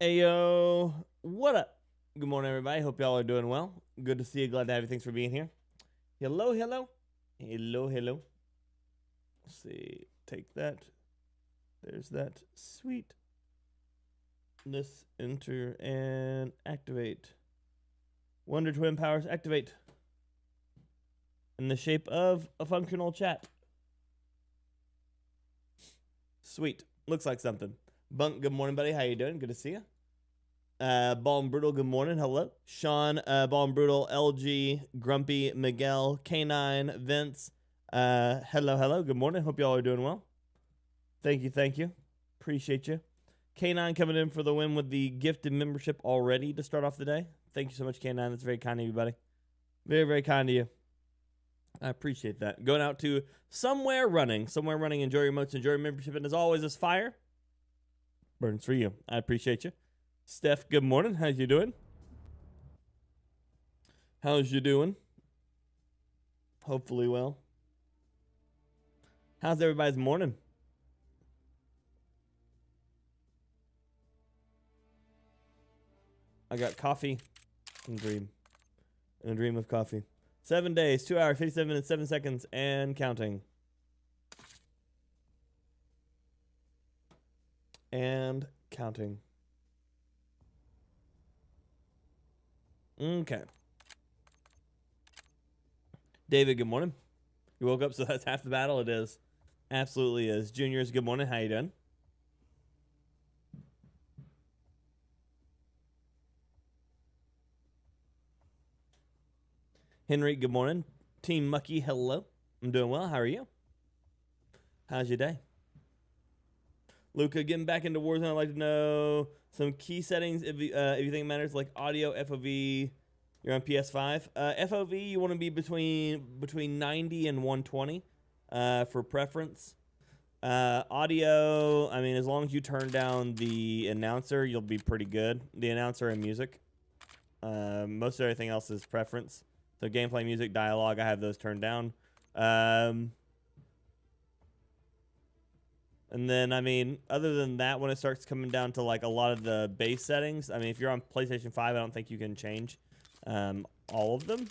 Ayo, what up? Good morning, everybody. Hope y'all are doing well. Good to see you. Glad to have you. Thanks for being here. Hello, hello. Hello, hello. Let's see. Take that. There's that. Sweet. This enter and activate. Wonder Twin powers activate. In the shape of a functional chat. Sweet. Looks like something. Bunk, good morning, buddy. How you doing? Good to see you. Ball and Brutal, good morning. Hello. Sean, Ball and Brutal, LG, Grumpy, Miguel, K9, Vince. Hello, hello. Good morning. Hope y'all are doing well. Thank you. Appreciate you. K9 coming in for the win with the gifted membership already to start off the day. Thank you so much, K9. That's very kind of you, buddy. Very, very kind of you. I appreciate that. Going out to Somewhere Running. Enjoy your emotes. Enjoy your membership. And as always, this fire burns for you. I appreciate you. Steph, good morning. How's you doing? Hopefully well. How's everybody's morning? I got coffee and dream. And a dream of coffee. 7 days, 2 hours, 57 minutes, 7 seconds, and counting. And counting. Okay. David, good morning. You woke up, so that's half the battle. It is. Absolutely is. Juniors, good morning. How you doing? Henry, good morning. Team Mucky, hello. I'm doing well. How are you? How's your day? Luca, getting back into Warzone, I'd like to know some key settings if you think it matters, like audio, FOV. You're on PS5. FOV, you want to be between 90 and 120 for preference. Audio, I mean, as long as you turn down the announcer, you'll be pretty good. The announcer and music. Most of everything else is preference. So gameplay, music, dialogue, I have those turned down. And then, I mean, other than that, when it starts coming down to like a lot of the base settings, I mean, if you're on PlayStation 5, I don't think you can change all of them.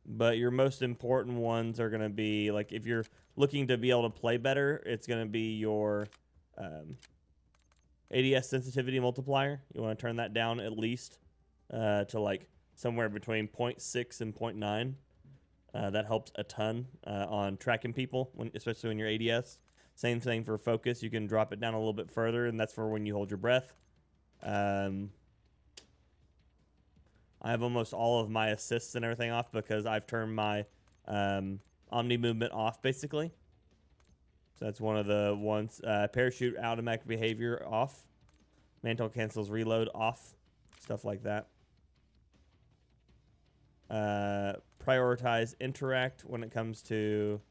But your most important ones are going to be, like, if you're looking to be able to play better, it's going to be your ADS sensitivity multiplier. You want to turn that down at least to, like, somewhere between 0.6 and 0.9. That helps a ton on tracking people, especially when you're ADS. Same thing for focus. You can drop it down a little bit further, and that's for when you hold your breath. I have almost all of my assists and everything off because I've turned my omni movement off, basically. So that's one of the ones. Parachute automatic behavior off. Mantle cancels reload off. Stuff like that. Prioritize interact when it comes to...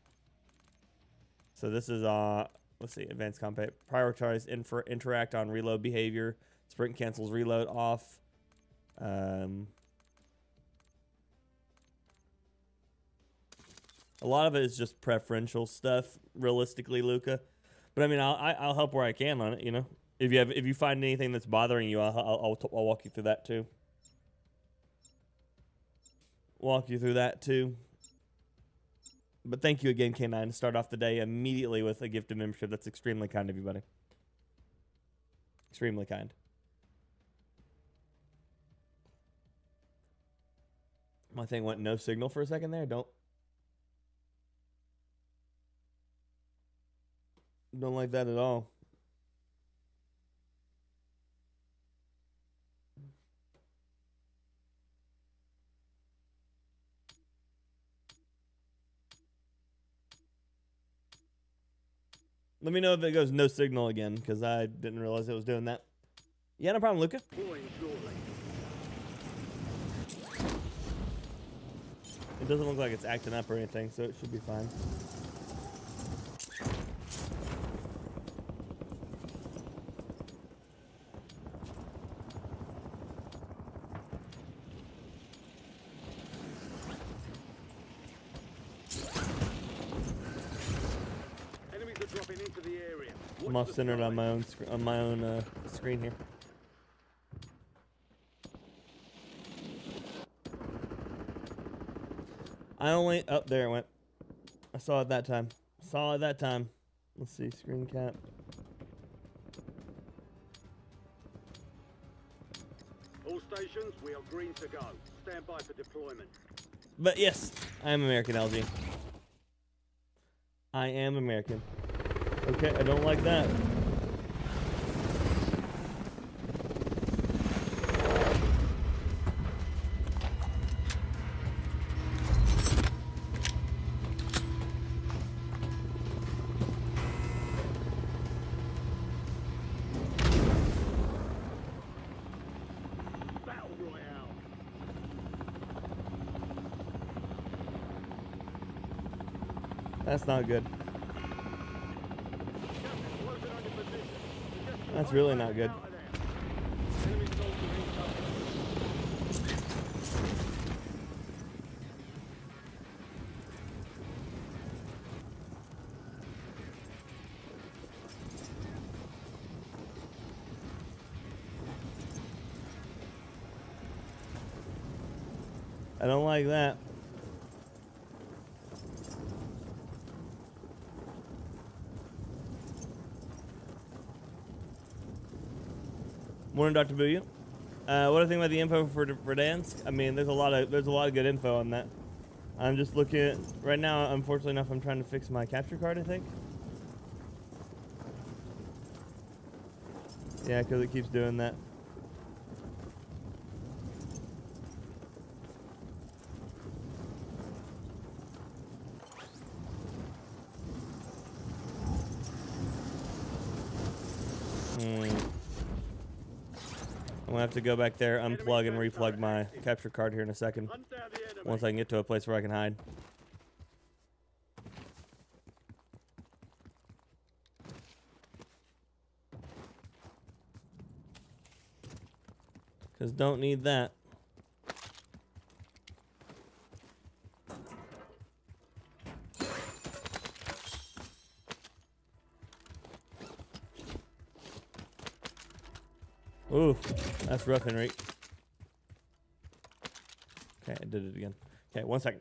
So this is, let's see, advanced combat. Prioritize interact on reload behavior. Sprint cancels reload off. A lot of it is just preferential stuff, realistically, Luca. But I mean, I'll help where I can on it. You know, if you find anything that's bothering you, I'll walk you through that too. But thank you again, K9, to start off the day immediately with a gifted membership. That's extremely kind of you, buddy. Extremely kind. My thing went no signal for a second there. Don't like that at all. Let me know if it goes no signal again, because I didn't realize it was doing that. Yeah, no problem, Luca. It doesn't look like it's acting up or anything, so it should be fine. I'm off centered on my own screen here. Oh, there it went. I saw it that time. Saw it that time. Let's see, screen cap. All stations, we are green to go. Stand by for deployment. But yes, I am American, LG. I am American. Okay, I don't like that. Battle Royale. That's not good. Closing on your position. That's really not good. Out of there. Enemy soldier incoming. I don't like that. Morning, Dr. Booyu. What do you think about the info for Verdansk? I mean, there's a lot of good info on that. I'm just looking at right now. Unfortunately enough, I'm trying to fix my capture card, I think. Yeah, because it keeps doing that. I'm gonna have to go back there, unplug and replug my capture card here in a second. Hunt down the enemy. Once I can get to a place where I can hide. Because don't need that. Ooh, that's rough, Henry. Okay, I did it again. Okay, 1 second.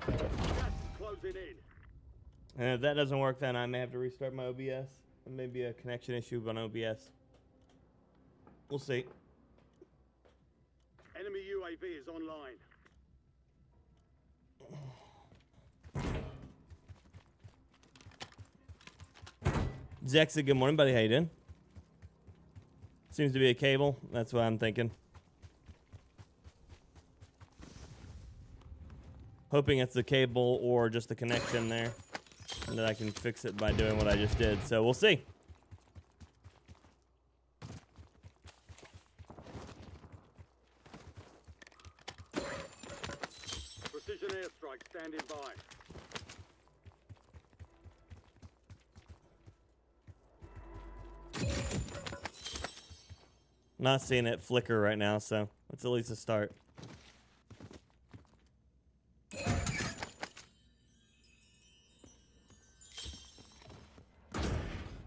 Gas is closing in. And if that doesn't work, then I may have to restart my OBS. It may be a connection issue on OBS. We'll see. Enemy UAV is online. Zexa, good morning, buddy. How you doing? Seems to be a cable. That's what I'm thinking. Hoping it's the cable or just the connection there. And that I can fix it by doing what I just did. So we'll see. Precision airstrike standing by. Not seeing it flicker right now, so that's at least a start.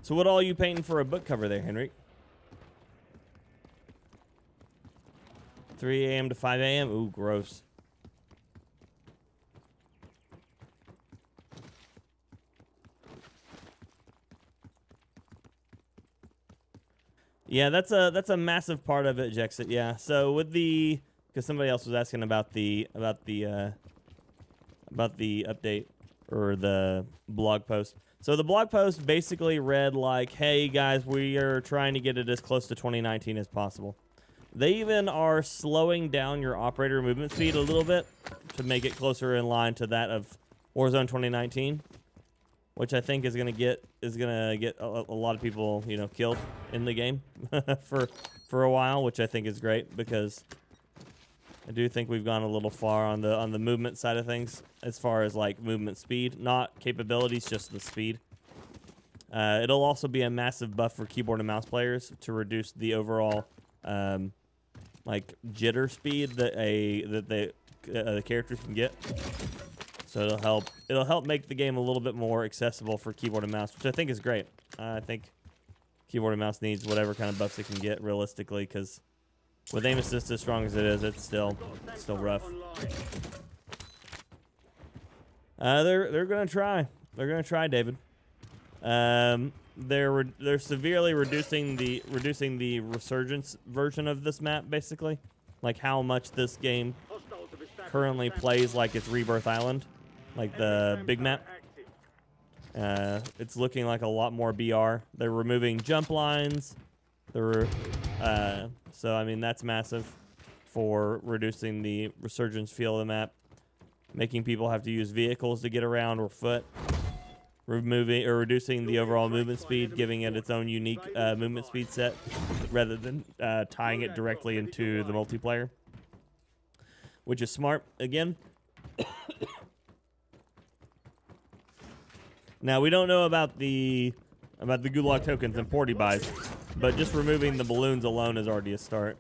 So what all are you painting for a book cover there, Henry? 3 a.m. to 5 a.m.? Ooh, gross. Yeah, that's a massive part of it, Jexit. Yeah. So with the, because somebody else was asking about the update or the blog post. So the blog post basically read like, "Hey guys, we are trying to get it as close to 2019 as possible." They even are slowing down your operator movement speed a little bit to make it closer in line to that of Warzone 2019. Which I think is gonna get a lot of people, you know, killed in the game for a while, which I think is great because I do think we've gone a little far on the movement side of things as far as like movement speed, not capabilities, just the speed. It'll also be a massive buff for keyboard and mouse players to reduce the overall like jitter speed that the characters can get. So it'll help make the game a little bit more accessible for keyboard and mouse, which I think is great. I think keyboard and mouse needs whatever kind of buffs it can get realistically, because with aim assist as strong as it is, it's still rough. They're gonna try. They're gonna try, David. They're severely reducing the resurgence version of this map, basically, like how much this game currently plays like it's Rebirth Island, like the big map. It's looking like a lot more BR. They're removing jump lines. So I mean that's massive for reducing the resurgence feel of the map, making people have to use vehicles to get around or foot. Reducing the overall movement speed, giving it its own unique movement speed set, rather than tying it directly into the multiplayer, which is smart. Again, now we don't know about the Gulag tokens and porty buys, but just removing the balloons alone is already a start.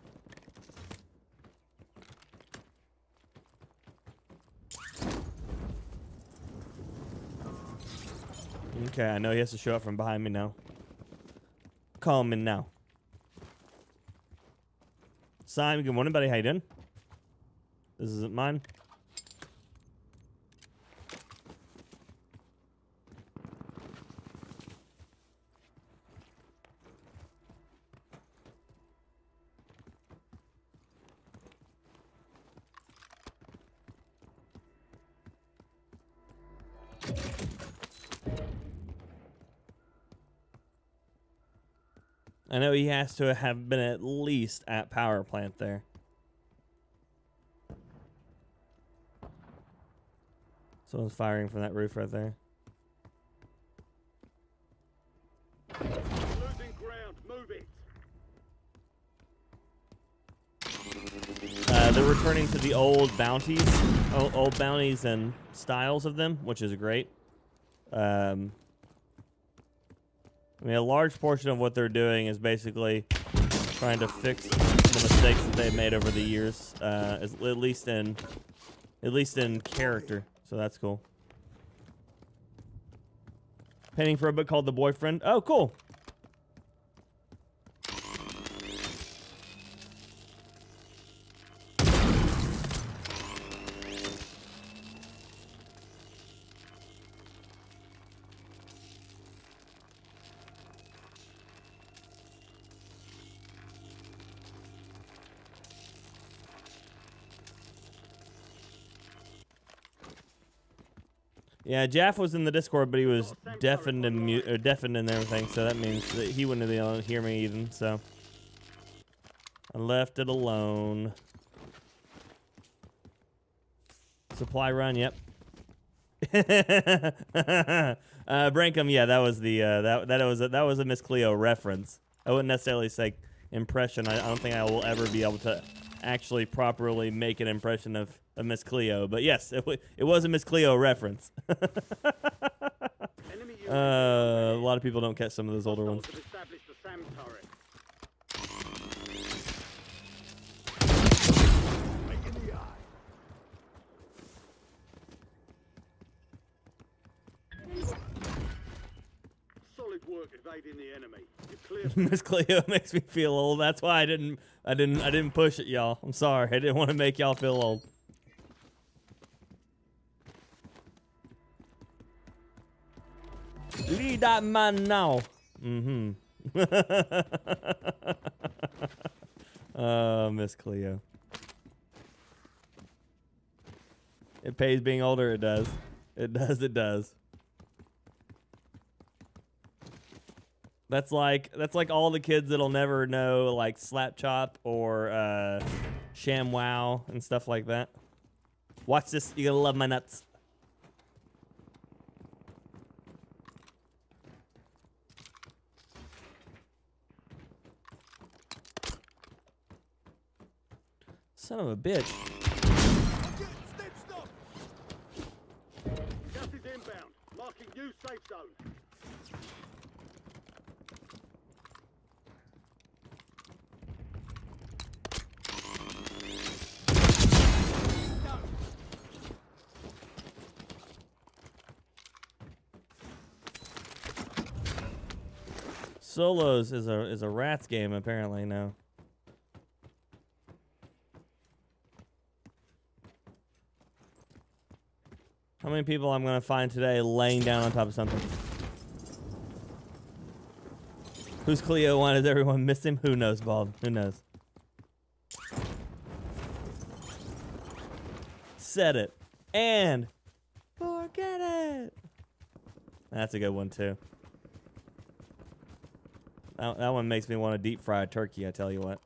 Okay, I know he has to show up from behind me now. Call him in now. Simon, good morning, buddy. How you doing? This isn't mine. I know he has to have been at least at power plant there. Someone's firing from that roof right there. Losing ground. Move it. They're returning to the old bounties, old bounties and styles of them, which is great. I mean, a large portion of what they're doing is basically trying to fix the mistakes that they've made over the years, at least in character. So that's cool. Painting for a book called The Boyfriend. Oh, cool. Yeah, Jaff was in the Discord, but he was deafened and deafened and everything, so that means that he wouldn't be able to hear me even. So I left it alone. Supply run, yep. Brankham, yeah, that was the that was a Miss Cleo reference. I wouldn't necessarily say impression. I don't think I will ever be able to actually properly make an impression of Miss Cleo, but yes, it was a Miss Cleo reference. A lot of people don't catch some of those older ones. Solid work evading the enemy. You're clear. Miss Cleo makes me feel old. That's why I didn't push it, y'all. I'm sorry. I didn't want to make y'all feel old. Lead that man now. Mm-hmm. Oh, Miss Cleo. It pays being older. It does. It does. It does. That's like all the kids that'll never know like Slap Chop or Sham Wow and stuff like that. Watch this. You're gonna love my nuts. Son of a bitch. Gas is inbound. Marking new safe zone. Solos is a rats game apparently now. How many people I'm gonna find today laying down on top of something? Who's Cleo? Why does everyone miss him? Who knows, Bob? Who knows? Said it. And forget it. That's a good one too. That one makes me want to deep fry a turkey, I tell you what.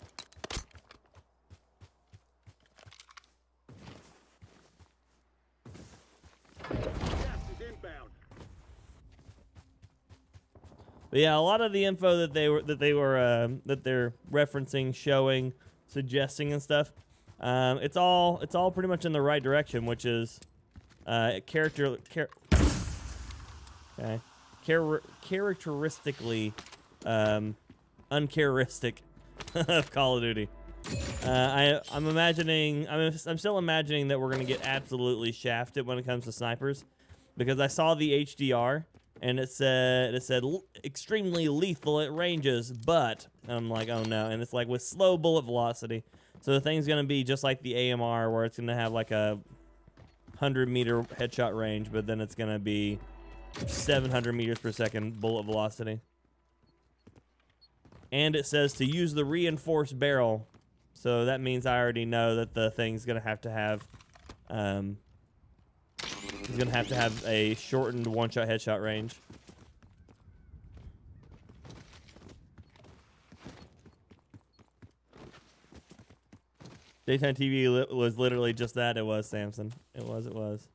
But yeah, a lot of the info that they're referencing, showing, suggesting and stuff, it's all pretty much in the right direction, which is characteristically uncharacteristic of Call of Duty. I'm still imagining that we're gonna get absolutely shafted when it comes to snipers, because I saw the HDR and it said extremely lethal at ranges, but I'm like, oh no, and it's like with slow bullet velocity. So the thing's gonna be just like the AMR, where it's gonna have like a 100-meter headshot range, but then it's gonna be 700 meters per second bullet velocity. And it says to use the reinforced barrel, so that means I already know that the thing's gonna have to have a shortened one-shot headshot range. Daytime TV was literally just that. It was, Samson. It was.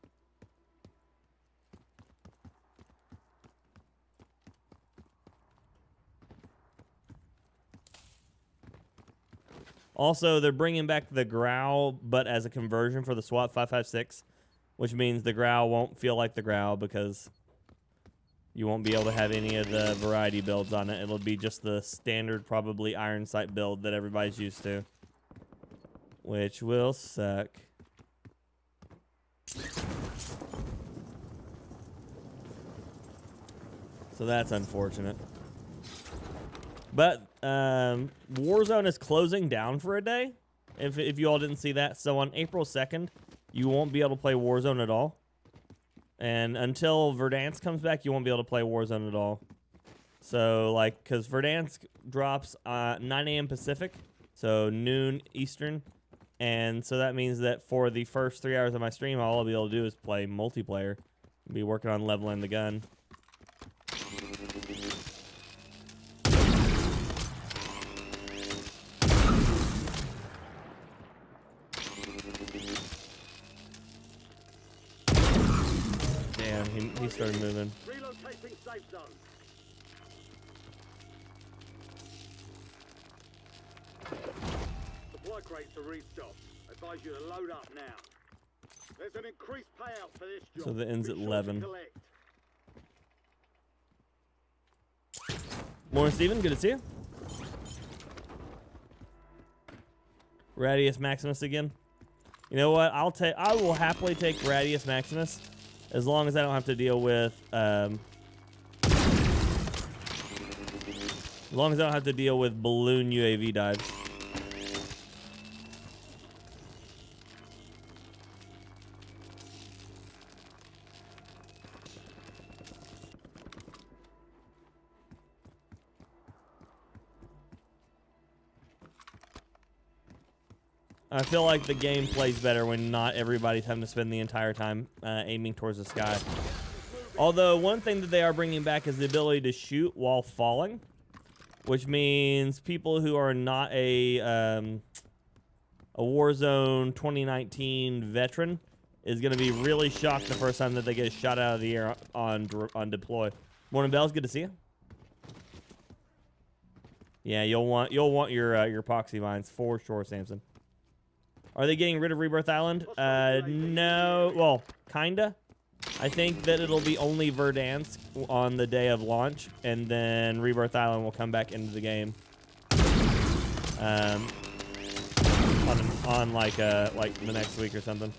Also, they're bringing back the Growl, but as a conversion for the SWAT 5.56, which means the Growl won't feel like the Growl because you won't be able to have any of the variety builds on it. It'll be just the standard, probably iron sight build that everybody's used to, which will suck. So that's unfortunate. But Warzone is closing down for a day, if you all didn't see that. So on April 2nd, you won't be able to play Warzone at all. And until Verdansk comes back, you won't be able to play Warzone at all. So, like, because Verdansk drops 9 a.m. Pacific, so noon Eastern. And so that means that for the first 3 hours of my stream, all I'll be able to do is play multiplayer. I'll be working on leveling the gun. Damn, he started moving. Relocating safe zone. Supply crates to restock. Advise you to load up now. There's an increased payout for this job. So the end's at Be sure 11. to collect. Morning, Steven. Good to see you. Radius Maximus again. You know what? I will happily take Radius Maximus as long as I don't have to deal with balloon UAV dives. I feel like the game plays better when not everybody's having to spend the entire time aiming towards the sky. Although one thing that they are bringing back is the ability to shoot while falling, which means people who are not a Warzone 2019 veteran is going to be really shocked the first time that they get shot out of the air on deploy. Morning, Bells. Good to see you. Yeah, you'll want your epoxy mines for sure, Samson. Are they getting rid of Rebirth Island? No. Well, kinda. I think that it'll be only Verdansk on the day of launch, and then Rebirth Island will come back into the game. On like the next week or something.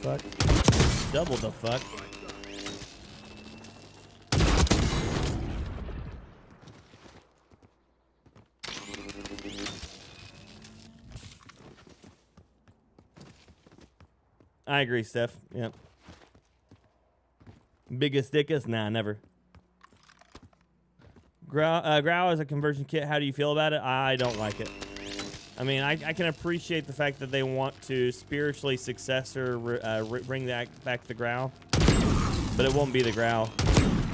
fuck? Double the fuck? I agree, Steph. Yep. Biggest dickest? Nah, never. Growl as a conversion kit. How do you feel about it? I don't like it. I mean, I can appreciate the fact that they want to spiritually successor bring that back the Growl, but it won't be the Growl.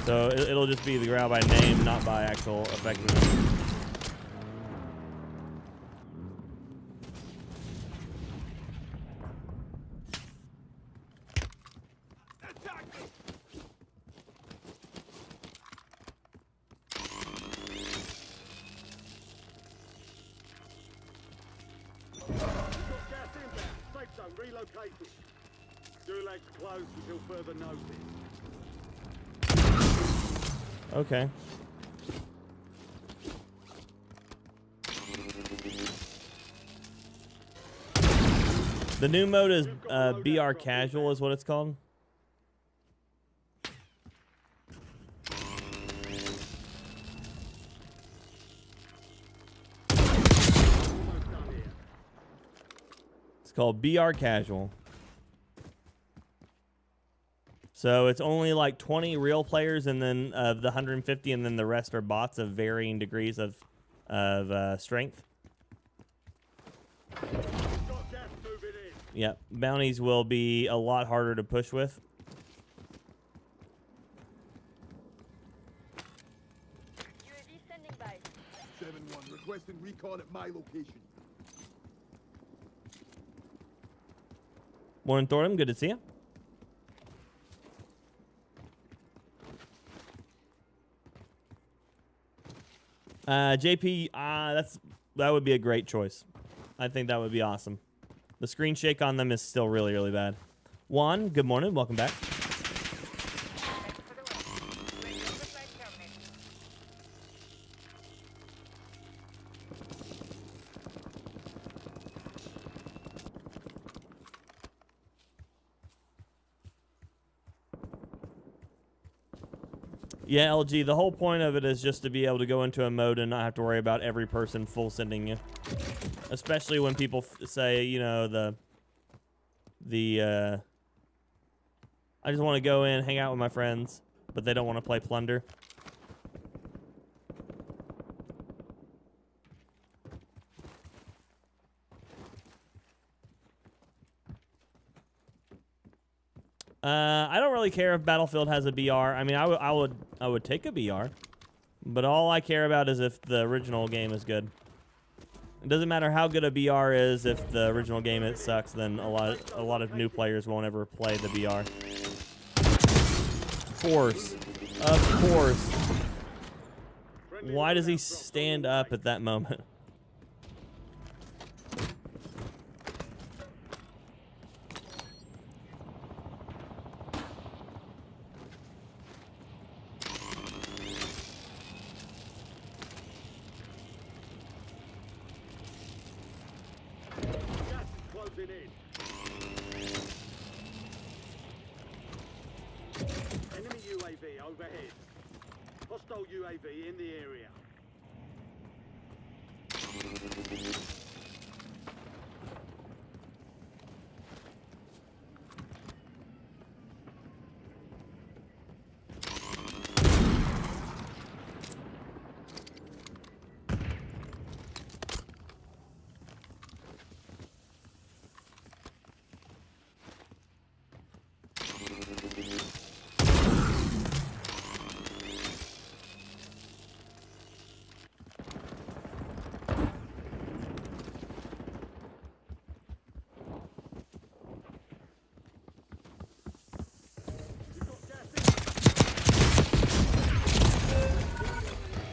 So it'll just be the Growl by name, not by actual effectiveness. Relocated. Gulag's closed until further notice. Okay. The new mode is BR Casual is what it's called. It's called BR Casual. So it's only like 20 real players, and then of the 150, and then the rest are bots of varying degrees of strength. Yep, bounties will be a lot harder to push with. UAV standing by. 7-1, requesting recon at my location. Morning, Thornton. Good to see you. JP, that would be a great choice. I think that would be awesome. The screen shake on them is still really, really bad. Juan, good morning. Welcome back. Yeah, LG, the whole point of it is just to be able to go into a mode and not have to worry about every person full sending you. Especially when people say, you know, I just want to go in, hang out with my friends, but they don't want to play Plunder. I don't really care if Battlefield has a BR. I mean, I would take a BR, but all I care about is if the original game is good. It doesn't matter how good a BR is. If the original game it sucks, then a lot of new players won't ever play the BR. Of course. Why does he stand up at that moment? Enemy UAV overhead. Hostile UAV in the area.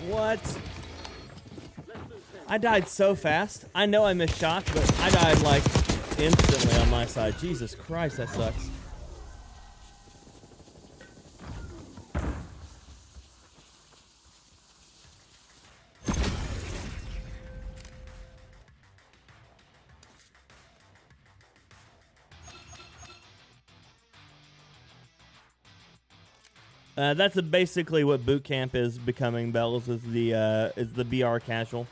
What? I died so fast. I know I missed shots, but I died like instantly on my side. Jesus Christ, that sucks. That's basically what boot camp is becoming. Bells is the BR casual.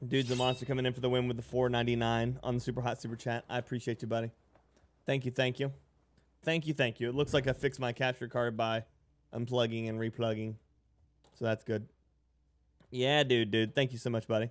Dude's a monster coming in for the win with the $4.99 on the super hot super chat. I appreciate you, buddy. Thank you, thank you. Thank you, thank you. It looks like I fixed my capture card by unplugging and replugging. So that's good. Yeah, dude. Thank you so much, buddy.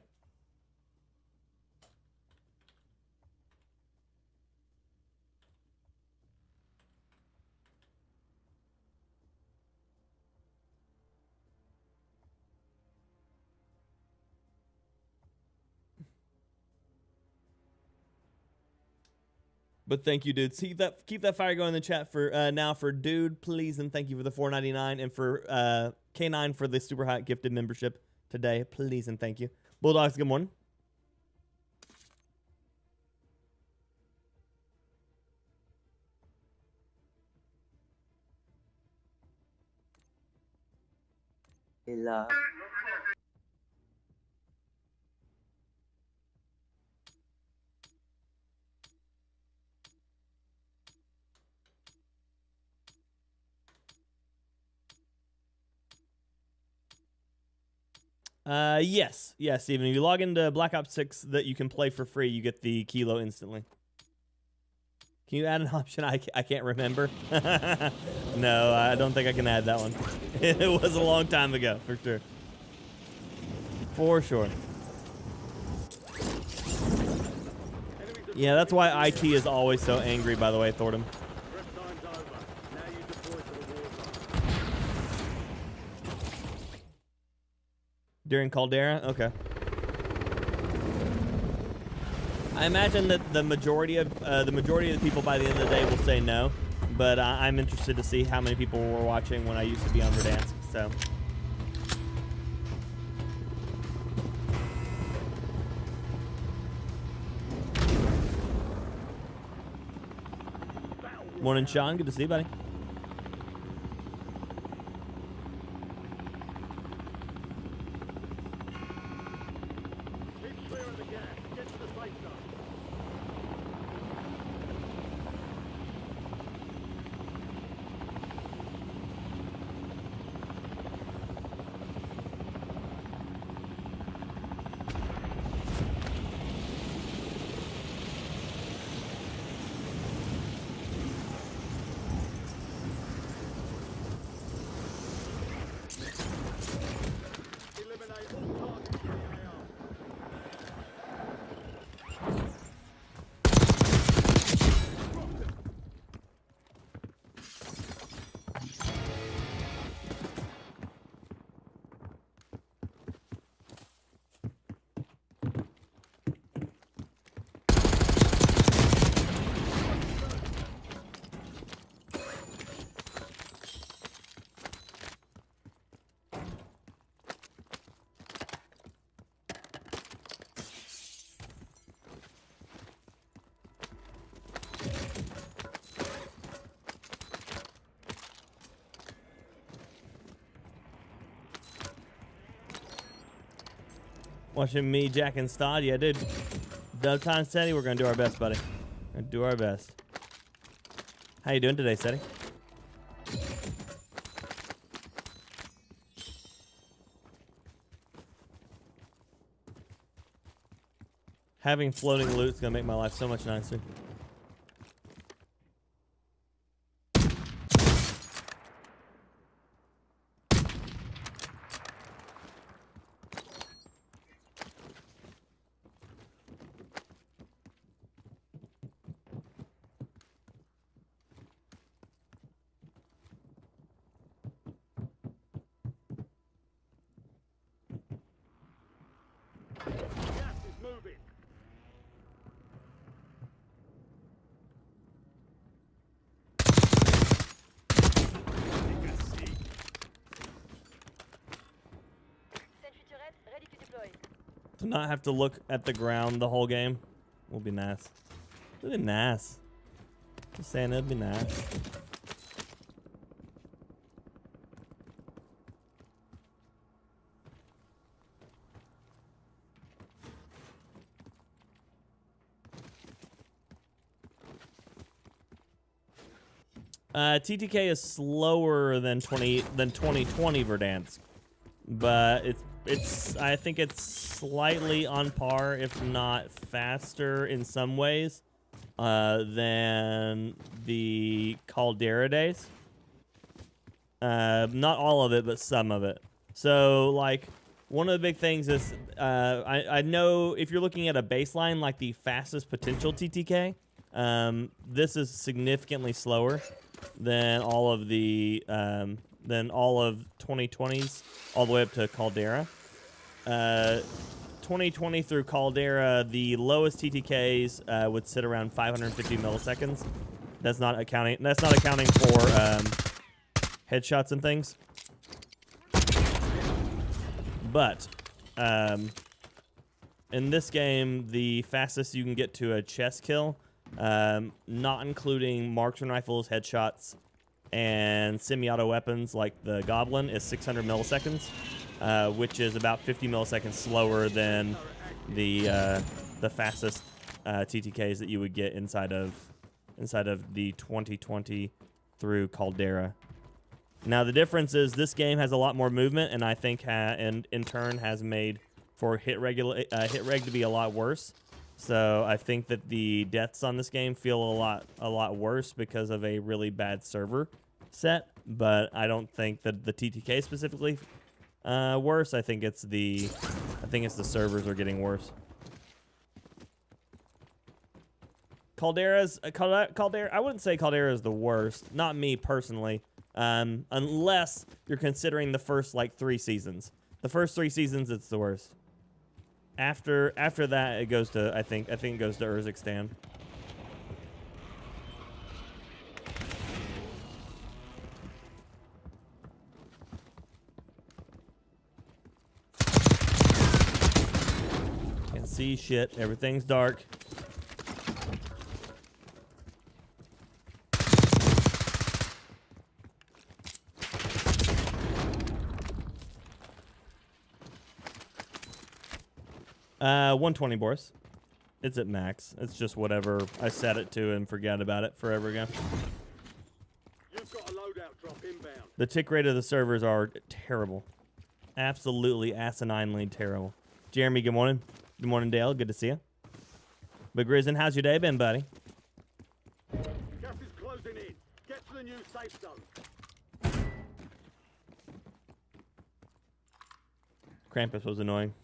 But thank you, dude. Keep that fire going in the chat for now for dude, please, and thank you for the $4.99 and for K9 for the super hot gifted membership today, please and thank you. Bulldogs, good morning. Hello. Yes, Steven. If you log into Black Ops 6 that you can play for free, you get the kilo instantly. Can you add an option? I can't remember. No, I don't think I can add that one. It was a long time ago, for sure. For sure. Yeah, that's why IT is always so angry, by the way, Thordum. Rest time's over. Now you deploy to the war zone. During Caldera? Okay. I imagine that the majority of the people by the end of the day will say no, but I'm interested to see how many people were watching when I used to be on Verdansk, so. Morning, Sean. Good to see you, buddy. Keep clear of the gas. Get to the safe zone. Eliminate all targets in the AR. Watching me, Jack, and Stod. Yeah, dude. Dub time, Steady. We're going to do our best, buddy. We're going to do our best. How you doing today, Steady? Having floating loot is going to make my life so much nicer. Gas is moving. Sentry turret ready to deploy. To not have to look at the ground the whole game will be nice. It'll be nice. Just saying, it'll be nice. TTK is slower than 2020 Verdansk, but it's I think it's slightly on par, if not faster in some ways, than the Caldera days. Not all of it, but some of it. So like one of the big things is I know if you're looking at a baseline like the fastest potential TTK, this is significantly slower than all of the 2020s all the way up to Caldera. 2020 through Caldera, the lowest TTKs would sit around 550 milliseconds. That's not accounting for headshots and things. But in this game, the fastest you can get to a chest kill, not including marksman rifles, headshots, and semi-auto weapons like the Goblin, is 600 milliseconds, which is about 50 milliseconds slower than the fastest TTKs that you would get inside of the 2020 through Caldera. Now the difference is this game has a lot more movement, and I think and in turn has made for hit reg to be a lot worse. So I think that the deaths on this game feel a lot worse because of a really bad server set. But I don't think that the TTK specifically worse. I think it's the servers are getting worse. Caldera. I wouldn't say Caldera is the worst. Not me personally. Unless you're considering the first like 3 seasons. The first 3 seasons, it's the worst. After that, it goes to I think it goes to Urzikstan. Can't see shit. Everything's dark. Uh, 120, Boris. It's at max. It's just whatever I set it to and forget about it forever ago. You've got a loadout drop inbound. The tick rate of the servers are terrible. Absolutely asininely terrible. Jeremy, good morning. Good morning, Dale. Good to see you. But Grizzin, how's your day been, buddy? Gas is closing in. Get to the new safe zone. Krampus was annoying.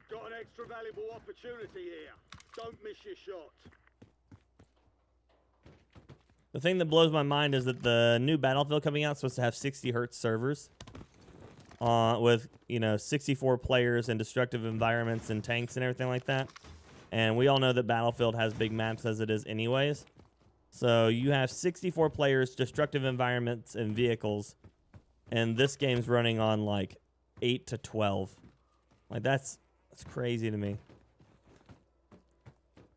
Got an extra valuable opportunity here. Don't miss your shot. The thing that blows my mind is that the new Battlefield coming out is supposed to have 60 hertz servers, with 64 players and destructive environments and tanks and everything like that. And we all know that Battlefield has big maps as it is anyways. So you have 64 players, destructive environments, and vehicles, and this game's running on like 8 to 12. Like that's crazy to me.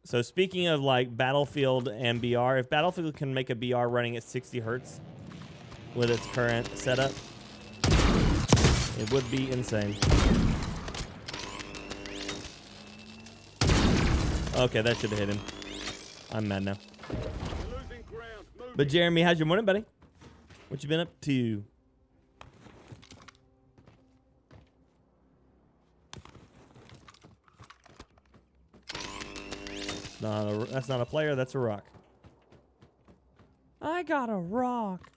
So speaking of like Battlefield and BR, if Battlefield can make a BR running at 60 hertz with its current setup, it would be insane. Okay, that should have hit him. I'm mad now. Losing ground. Moving. But Jeremy, how's your morning, buddy? What you been up to? That's not a player, that's a rock. I got a rock.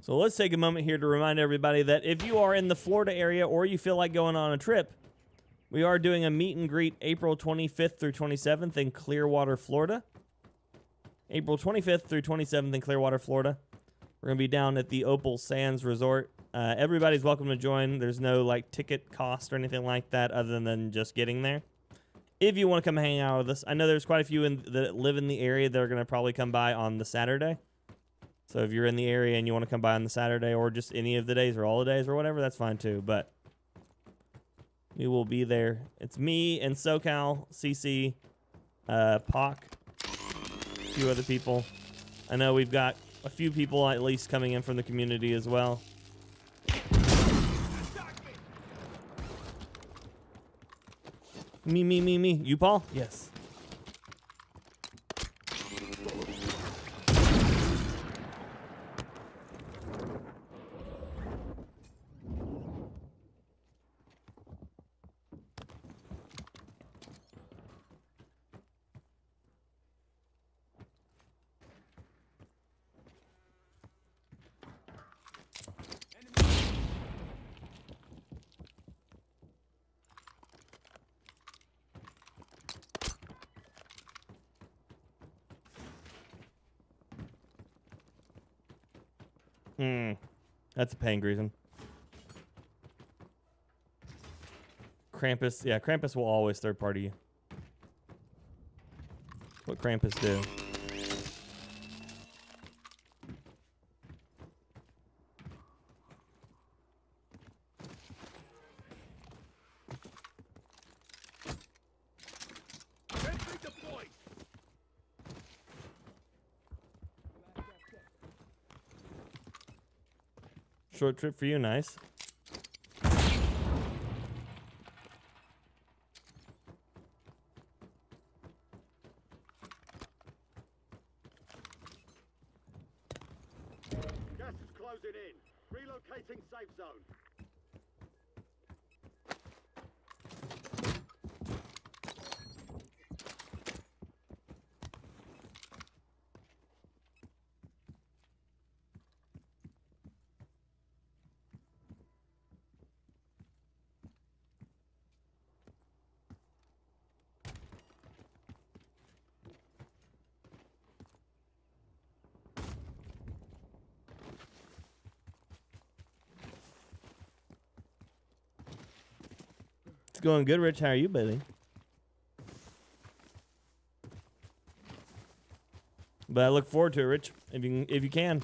So let's take a moment here to remind everybody that if you are in the Florida area or you feel like going on a trip, we are doing a meet and greet April 25th through 27th in Clearwater, Florida. April 25th through 27th in Clearwater, Florida. We're going to be down at the Opal Sands Resort. Everybody's welcome to join. There's no like ticket cost or anything like that other than just getting there. If you want to come hang out with us, I know there's quite a few that live in the area that are going to probably come by on the Saturday. So if you're in the area and you want to come by on the Saturday or just any of the days or all the days or whatever, that's fine too. But we will be there. It's me and SoCal, CC, Poc, a few other people. I know we've got a few people at least coming in from the community as well. Me. You, Paul? Yes. That's a paying reason. Krampus, yeah, Krampus will always third party you. What Krampus do? Sentry deployed. Short trip for you, nice. Gas is closing in. Relocating safe zone. It's going good, Rich. How are you, buddy? But I look forward to it, Rich. If you can.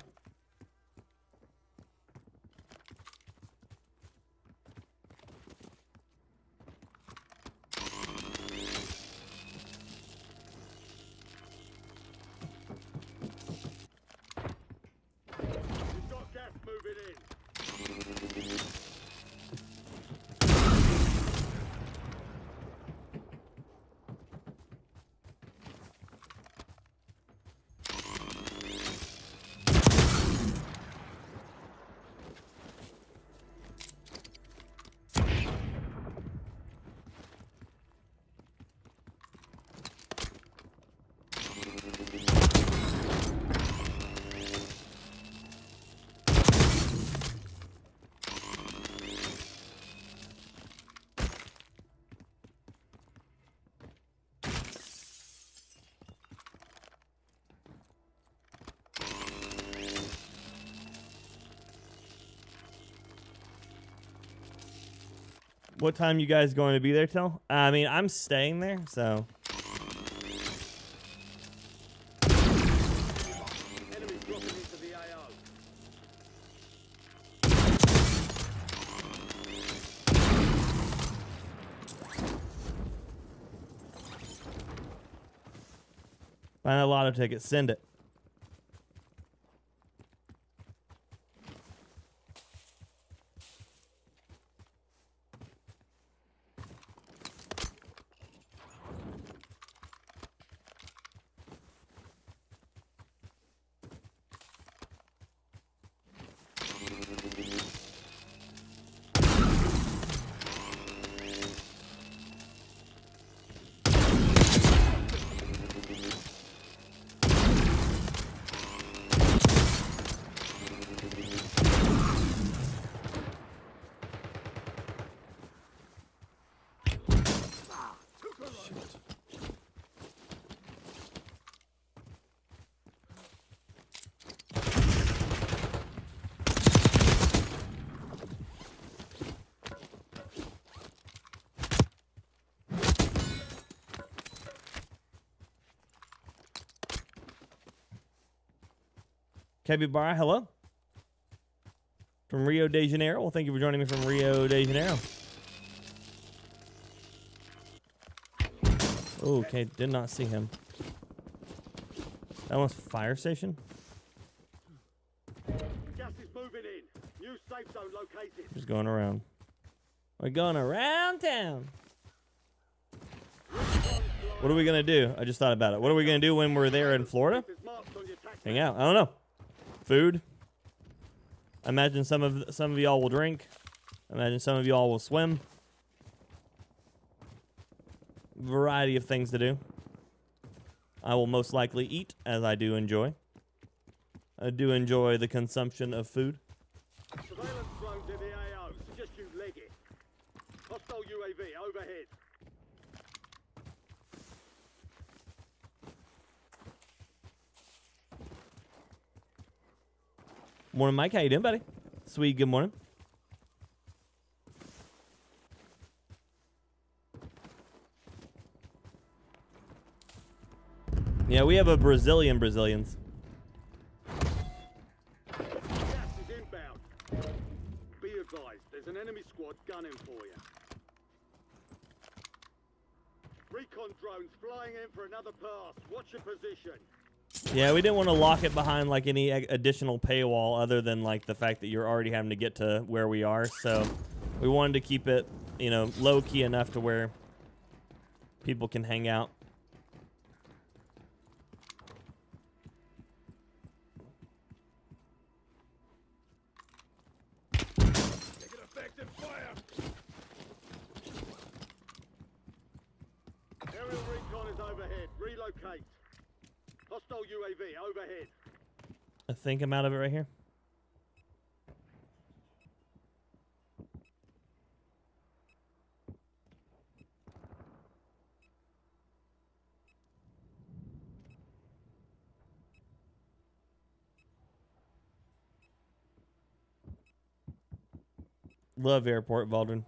We've got gas moving in. What time you guys going to be there till? I mean, I'm staying there, so. Enemy dropping into the AO. Find a lotto ticket. Send it. Capybara, hello. From Rio de Janeiro. Well, thank you for joining me from Rio de Janeiro. Oh, okay, did not see him. That one's fire station. Gas is moving in. New safe zone located. Just going around. We're going around town. What are we gonna do? I just thought about it. What are we gonna do when we're there in Florida? There's marks on your tax Hang out. I don't know. Food. I imagine some of y'all will drink. I imagine some of y'all will swim. Variety of things to do. I will most likely eat, as I do enjoy. I do enjoy the consumption of food. Surveillance drones in the AO. Suggest you leg it. Hostile UAV overhead. Morning, Mike. How you doing, buddy? Sweet. Good morning. Yeah, we have a Brazilians. Gas is inbound. Be advised, there's an enemy squad gunning for you. Recon drones flying in for another pass. Watch your position. Yeah, we didn't want to lock it behind like any additional paywall other than like the fact that you're already having to get to where we are. So we wanted to keep it, you know, low key enough to where people can hang out. Taking effective fire. Aerial recon is overhead. Relocate. Hostile UAV overhead. I think I'm out of it right here. Love airport, Valdrin.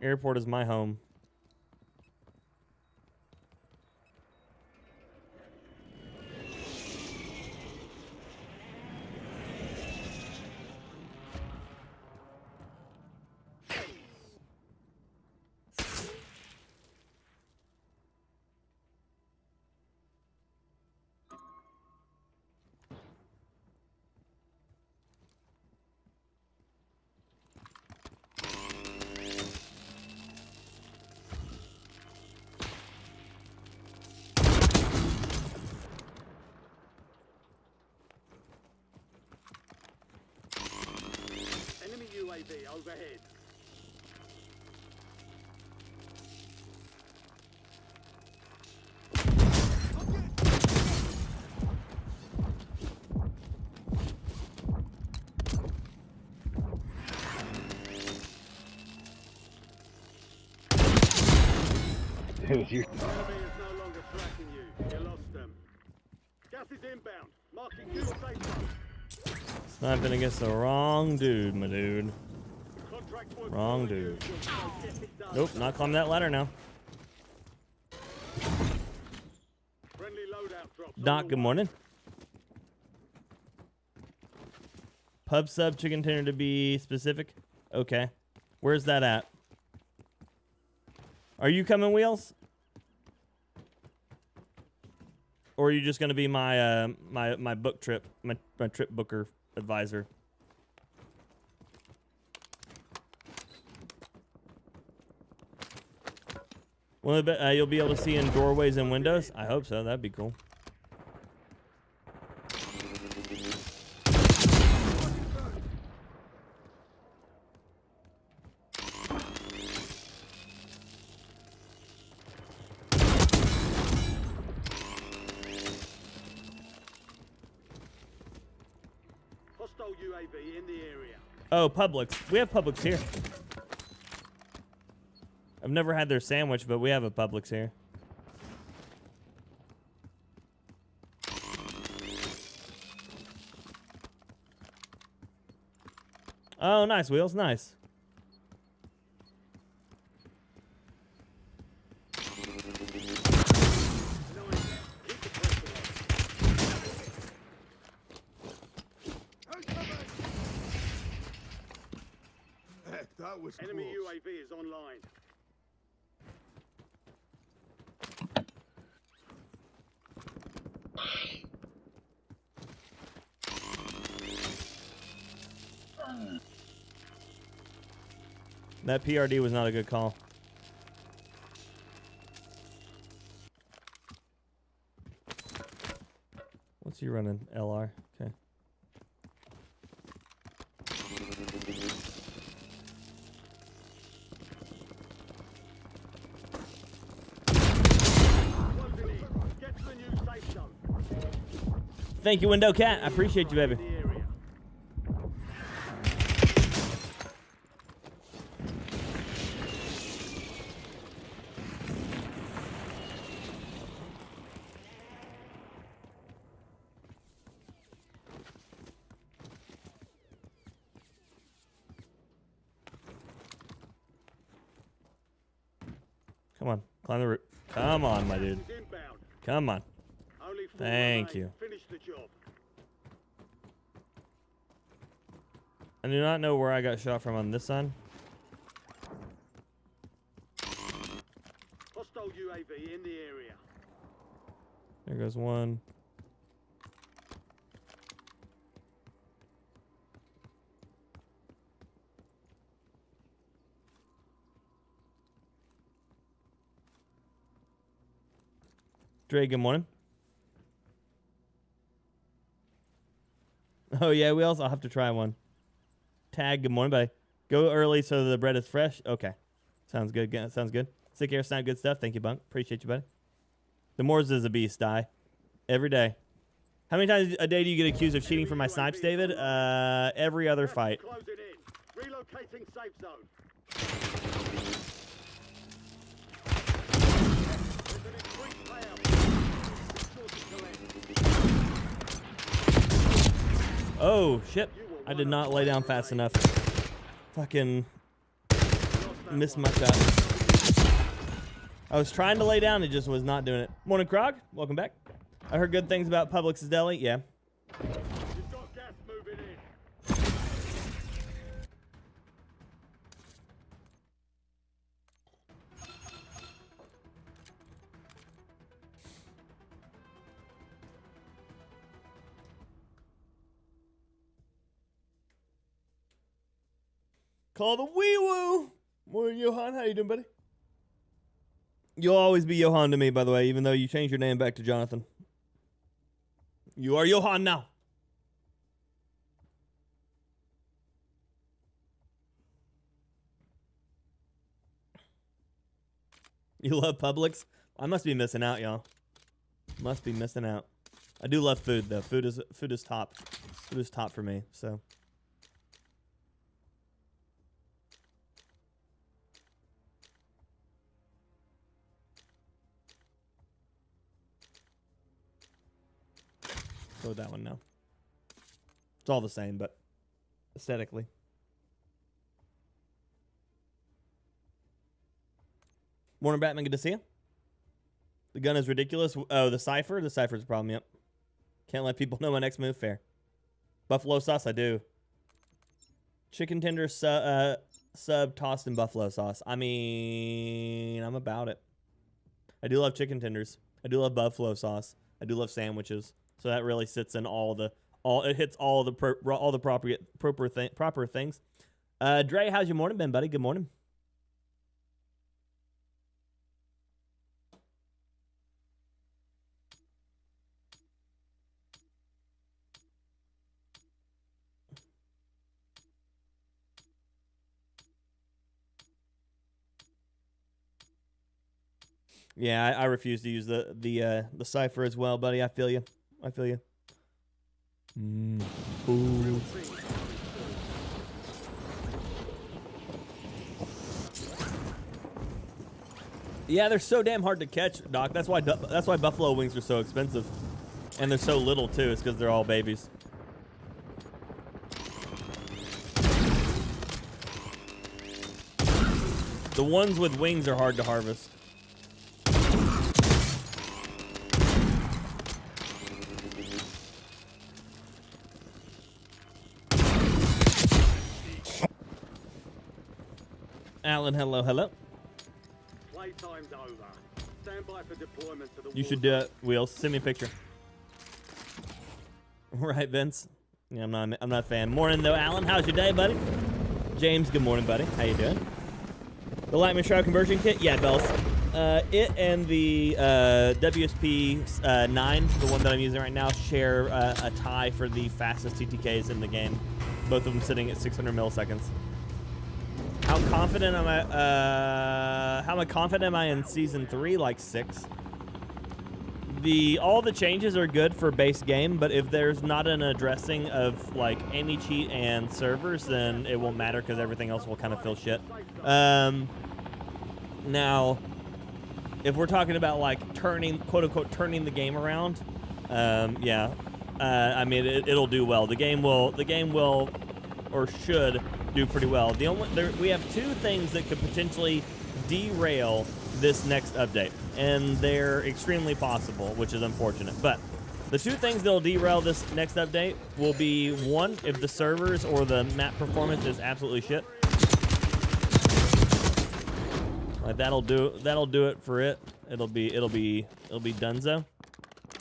Airport is my home. Enemy UAV overhead. Dude, you Enemy is no longer tracking you. You lost them. Gas is inbound. Marking new safe zone. Sniping against the wrong dude, my dude. Contract work Wrong for you. dude. So get it done. Nope, not climbing that ladder now. Friendly loadout drops. on Doc, the good way. morning. Pub sub chicken tender to be specific. Okay. Where's that at? Are you coming, Wheels? Or are you just gonna be my my book trip, my trip booker advisor? Well, I bet you'll be able to see in doorways and windows. I hope so. That'd be cool. Hostile UAV in the area. Oh, Publix. We have Publix here. I've never had their sandwich, but we have a Publix here. Oh, nice, Wheels. Nice. Heck, that was Enemy close. UAV is online. That PRD was not a good call. you're running LR. Okay. Closing in. Get to the new safe zone. Thank you, Window Cat. I appreciate you, baby. The area. Come on, climb the roof. Come on, my dude. Gas is inbound. Come on. Only 4 Thank remain. you. Finish the job. I do not know where I got shot from on this side. Hostile UAV in the area. There goes one. Dre, good morning. Oh yeah, we also have to try one. Tag, good morning, buddy. Go early so the bread is fresh. Okay. Sounds good. Sounds good. Sick air, sound good stuff. Thank you, Bunk. Appreciate you, buddy. The Moors is a beast, die. Every day. How many times a day do you get accused of cheating for my snipes, David? Every other fight. Closing in. Relocating safe zone. There's an increased payout. Resources collect. Oh, shit. I did not lay down fast enough. Fucking missed my shot. I was trying to lay down, it just was not doing it. Morning, Krog. Welcome back. I heard good things about Publix's Deli. Yeah. You've got gas moving in. Call the wee woo. Morning, Johan. How you doing, buddy? You'll always be Johan to me, by the way, even though you changed your name back to Jonathan. You are Johan now. You love Publix? I must be missing out, y'all. Must be missing out. I do love food, though. Food is top. Food is top for me, so. Go with that one now. It's all the same, but aesthetically. Morning, Batman. Good to see you. The gun is ridiculous. Oh, the cipher? The cipher's a problem, yep. Can't let people know my next move. Fair. Buffalo sauce, I do. Chicken tender sub tossed in buffalo sauce. I mean, I'm about it. I do love chicken tenders. I do love buffalo sauce. I do love sandwiches. So that really sits in it hits all the proper things. Dre, how's your morning been, buddy? Good morning. Yeah, I refuse to use the cipher as well, buddy. I feel you. Ooh. Yeah, they're so damn hard to catch, Doc. That's why buffalo wings are so expensive, and they're so little too. It's because they're all babies. The ones with wings are hard to harvest. Alan, hello. Playtime's over. Stand by for deployment to the You should do it, Wheels. Send me a picture. Right, Vince? Yeah, I'm not a fan. Morning though, Alan. How's your day, buddy? James, good morning, buddy. How you doing? The Lightning Shroud conversion kit? Yeah, Bells. It and the WSP 9, the one that I'm using right now, share a tie for the fastest TTKs in the game. Both of them sitting at 600 milliseconds. How confident am I? How confident am I in season 3? Like 6. All the changes are good for base game, but if there's not an addressing of like any cheat and servers, then it won't matter because everything else will kind of feel shit. Now, if we're talking about like turning, quote unquote, turning the game around, yeah, I mean it'll do well. The game will, or should do pretty well. We have 2 things that could potentially derail this next update, and they're extremely possible, which is unfortunate. But the 2 things that'll derail this next update will be, 1, if the servers or the map performance is absolutely shit. Like that'll do it for it. It'll be donezo.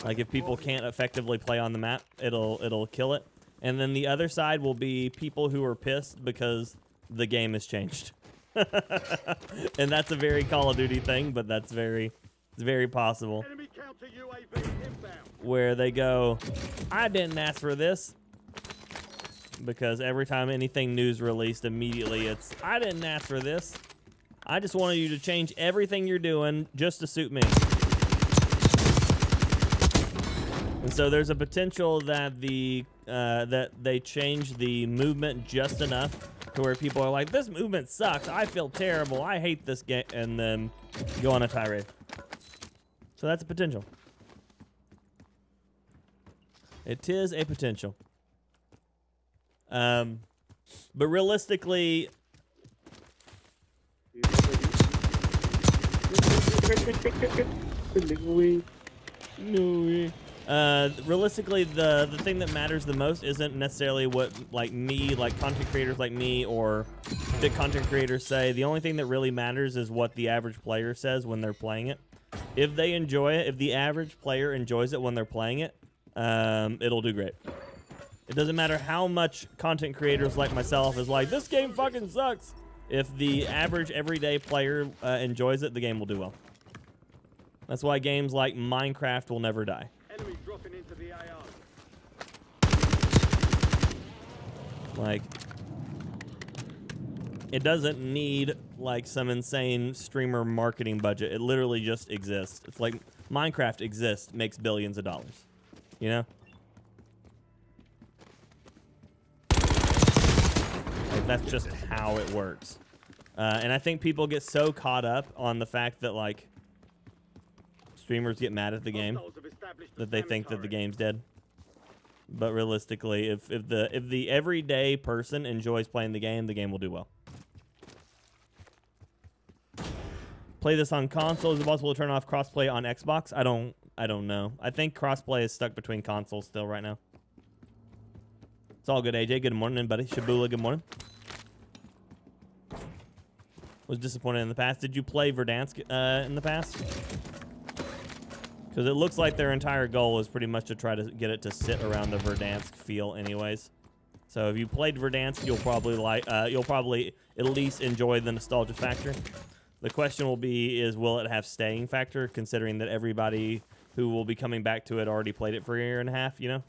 Like if people can't effectively play on the map, it'll kill it. And then the other side will be people who are pissed because the game has changed. And that's a very Call of Duty thing, but it's very possible. Enemy counter UAV inbound. Where they go, I didn't ask for this. Because every time anything news released, immediately it's, I didn't ask for this. I just wanted you to change everything you're doing just to suit me. And so there's a potential that that they change the movement just enough to where people are like, this movement sucks, I feel terrible, I hate this game, and then go on a tirade. So that's a potential. It is a potential. But realistically, realistically, the thing that matters the most isn't necessarily what like content creators like me or big content creators say. The only thing that really matters is what the average player says when they're playing it. If they enjoy it, if the average player enjoys it when they're playing it, it'll do great. It doesn't matter how much content creators like myself is like, this game fucking sucks. If the average everyday player enjoys it, the game will do well. That's why games like Minecraft will never die. Enemy dropping into the AR. Like, it doesn't need like some insane streamer marketing budget. It literally just exists. It's like Minecraft exists, makes billions of dollars. You know? Like, that's just how it works. And I think people get so caught up on the fact that like streamers get mad at the game that they think that the game's dead. But realistically, if the everyday person enjoys playing the game will do well. Play this on console. Is it possible to turn off crossplay on Xbox? I don't know. I think crossplay is stuck between consoles still right now. It's all good, AJ. Good morning, buddy. Shabula, good morning. Was disappointed in the past. Did you play Verdansk in the past? Because it looks like their entire goal is pretty much to try to get it to sit around the Verdansk feel anyways. So if you played Verdansk, you'll probably at least enjoy the nostalgia factor. The question will be is, will it have staying factor, considering that everybody who will be coming back to it already played it for a year and a half, you know?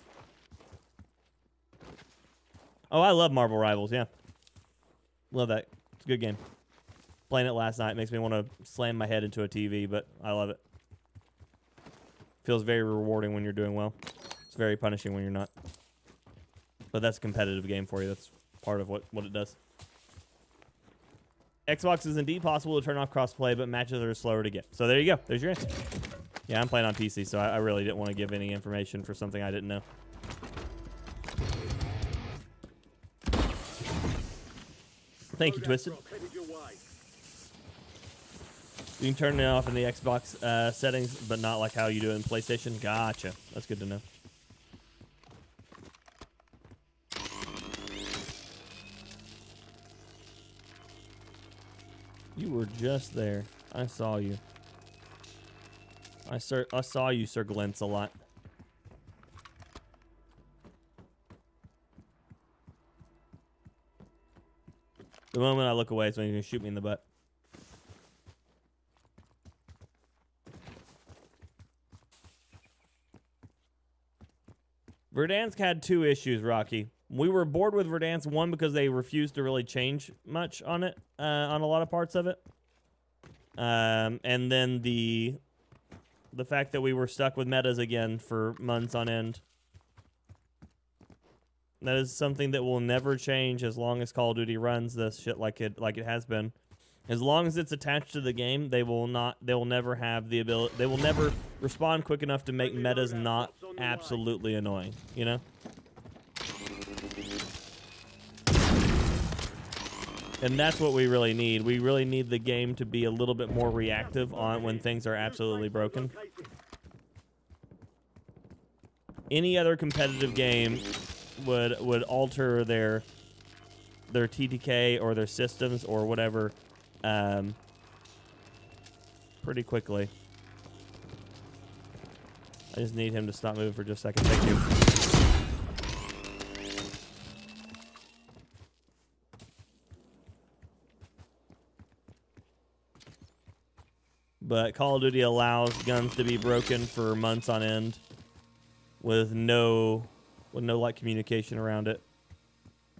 Oh, I love Marvel Rivals, yeah. Love that. It's a good game. Playing it last night makes me want to slam my head into a TV, but I love it. Feels very rewarding when you're doing well. It's very punishing when you're not. But that's a competitive game for you. That's part of what it does. Xbox is indeed possible to turn off crossplay, but matches are slower to get. So there you go. There's your answer. Yeah, I'm playing on PC, so I really didn't want to give any information for something I didn't know. Thank you, Twisted. You can turn it off in the Xbox settings, but not like how you do it in PlayStation. Gotcha. That's good to know. You were just there. I saw you. I saw you, Sir Glintz, a lot. The moment I look away is when you're going to shoot me in the butt. Verdansk had 2 issues, Rocky. We were bored with Verdansk, one, because they refused to really change much on it, on a lot of parts of it. And then the fact that we were stuck with metas again for months on end. That is something that will never change as long as Call of Duty runs this shit like it has been. As long as it's attached to the game, they will never have the ability, they will never respond quick enough to make metas not absolutely annoying, you know? And that's what we really need. We really need the game to be a little bit more reactive on when things are absolutely broken. Any other competitive game would alter their TTK or their systems or whatever pretty quickly. I just need him to stop moving for just a second. Thank you. But Call of Duty allows guns to be broken for months on end with no like communication around it,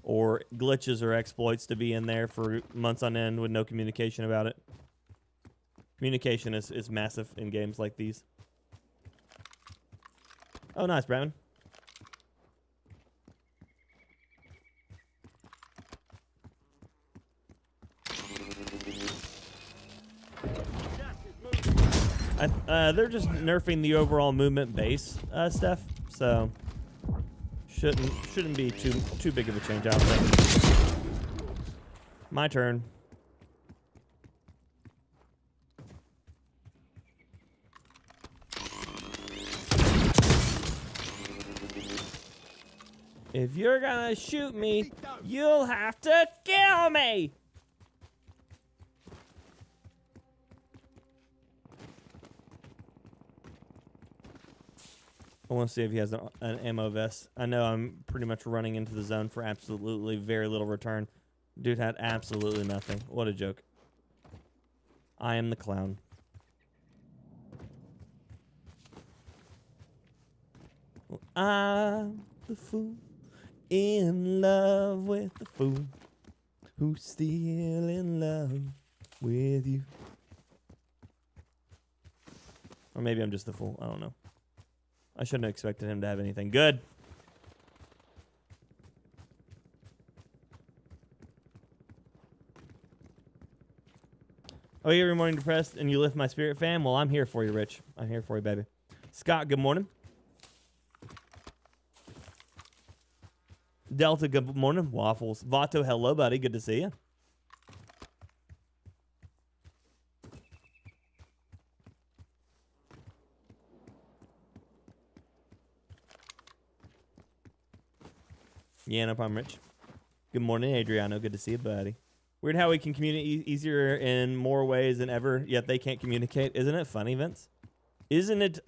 or glitches or exploits to be in there for months on end with no communication about it. Communication is massive in games like these. Oh, nice, Brandon. They're just nerfing the overall movement base stuff, so shouldn't be too big of a change, I don't think. My turn. If you're gonna shoot me, you'll have to kill me! I want to see if he has an ammo vest. I know I'm pretty much running into the zone for absolutely very little return. Dude had absolutely nothing. What a joke. I am the clown. Well, I'm the fool in love with the fool who's still in love with you. Or maybe I'm just the fool. I don't know. I shouldn't have expected him to have anything good. Oh, you're every morning depressed and you lift my spirit, fam? Well, I'm here for you, Rich. I'm here for you, baby. Scott, good morning. Delta, good morning. Waffles. Vato, hello, buddy. Good to see you. Yeah, no problem, Rich. Good morning, Adriano. Good to see you, buddy. Weird how we can communicate easier in more ways than ever, yet they can't communicate. Isn't it funny, Vince? Isn't it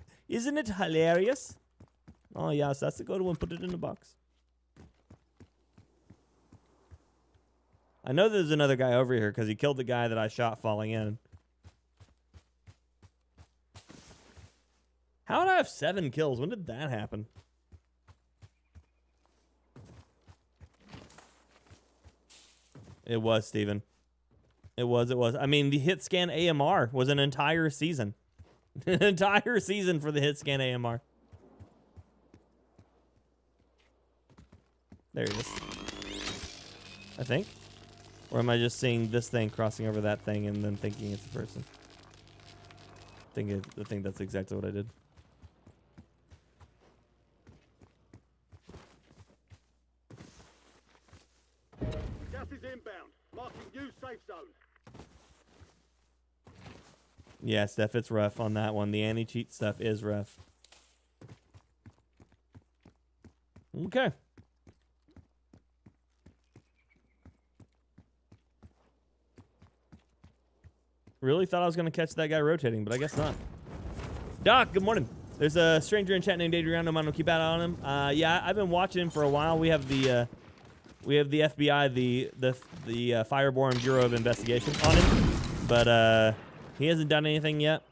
hilarious? Oh, yes, that's a good one. Put it in the box. I know there's another guy over here because he killed the guy that I shot falling in. How did I have 7 kills? When did that happen? It was, Steven. It was. I mean, the hit scan AMR was an entire season. An entire season for the hit scan AMR. There he is. I think. Or am I just seeing this thing crossing over that thing and then thinking it's the person? I think that's exactly what I did. Gas is inbound. Marking new safe zone. Yeah, Steph, it's rough on that one. The anti-cheat stuff is rough. Okay. Really thought I was going to catch that guy rotating, but I guess not. Doc, good morning. There's a stranger in chat named Adriano. I'm going to keep an eye on him. Yeah, I've been watching him for a while. We have the FBI, the FyrBorne Bureau of Investigation on him, but he hasn't done anything yet.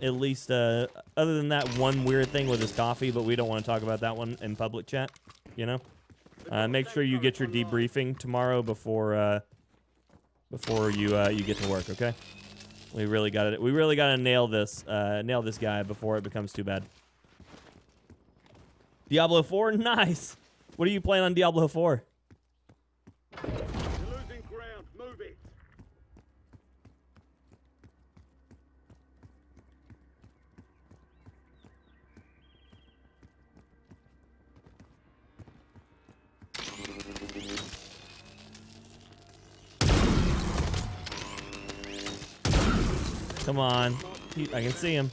At least, other than that one weird thing with his coffee, but we don't want to talk about that one in public chat, you know? Make sure you get your debriefing tomorrow before you get to work, okay? We really gotta nail this guy before it becomes too bad. Diablo 4, nice. What are you playing on Diablo 4? You're losing ground. Move it. Come on, I can see him.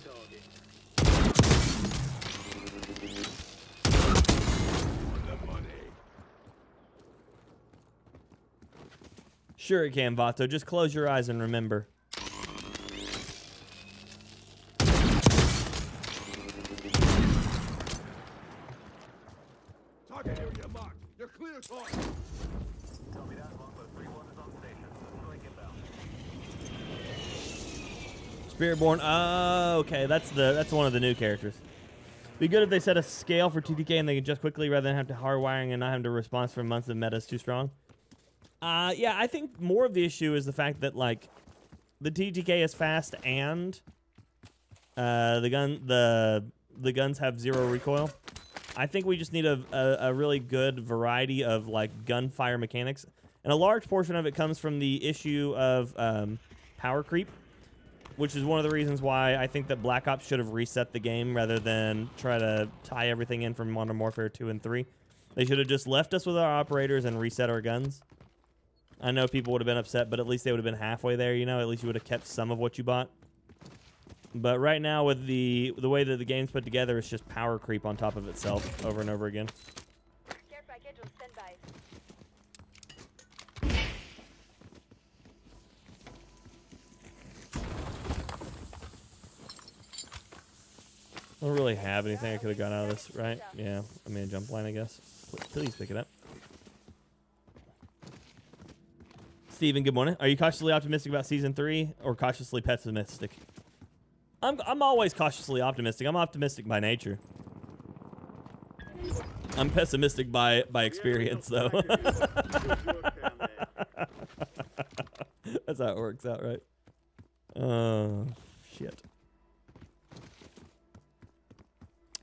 Sure it can, Vato. Just close your eyes and remember. Target area marked. You're clear, target. Copy that. Longbow 3-1 is on station. Going inbound. FyrBorne. Oh, okay. That's one of the new characters. Be good if they set a scale for TTK and they could just quickly rather than have to hardwiring and not having to respond for months if meta is too strong. Yeah, I think more of the issue is the fact that like the TTK is fast and the guns have 0 recoil. I think we just need a really good variety of like gunfire mechanics, and a large portion of it comes from the issue of power creep, which is one of the reasons why I think that Black Ops should have reset the game rather than try to tie everything in from Modern Warfare 2 and 3. They should have just left us with our operators and reset our guns. I know people would have been upset, but at least they would have been halfway there, you know? At least you would have kept some of what you bought. But right now, with the way that the game's put together, it's just power creep on top of itself over and over again. Care package on standby. I don't really have anything I could have got out of this, right? Yeah, I mean, a jump line, I guess. Please pick it up. Steven, good morning. Are you cautiously optimistic about Season 3 or cautiously pessimistic? I'm always cautiously optimistic. I'm optimistic by nature. I'm pessimistic by experience, though. That's how it works out, right? Oh, shit.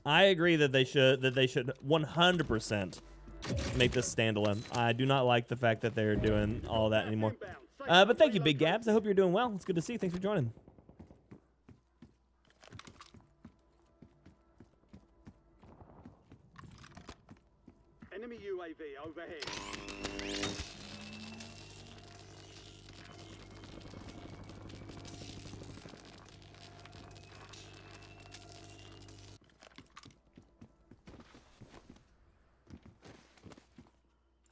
I agree that they should 100% make this standalone. I do not like the fact that they're doing all that anymore. But thank you, Big Gabs. I hope you're doing well. It's good to see you. Thanks for joining. Enemy UAV overhead.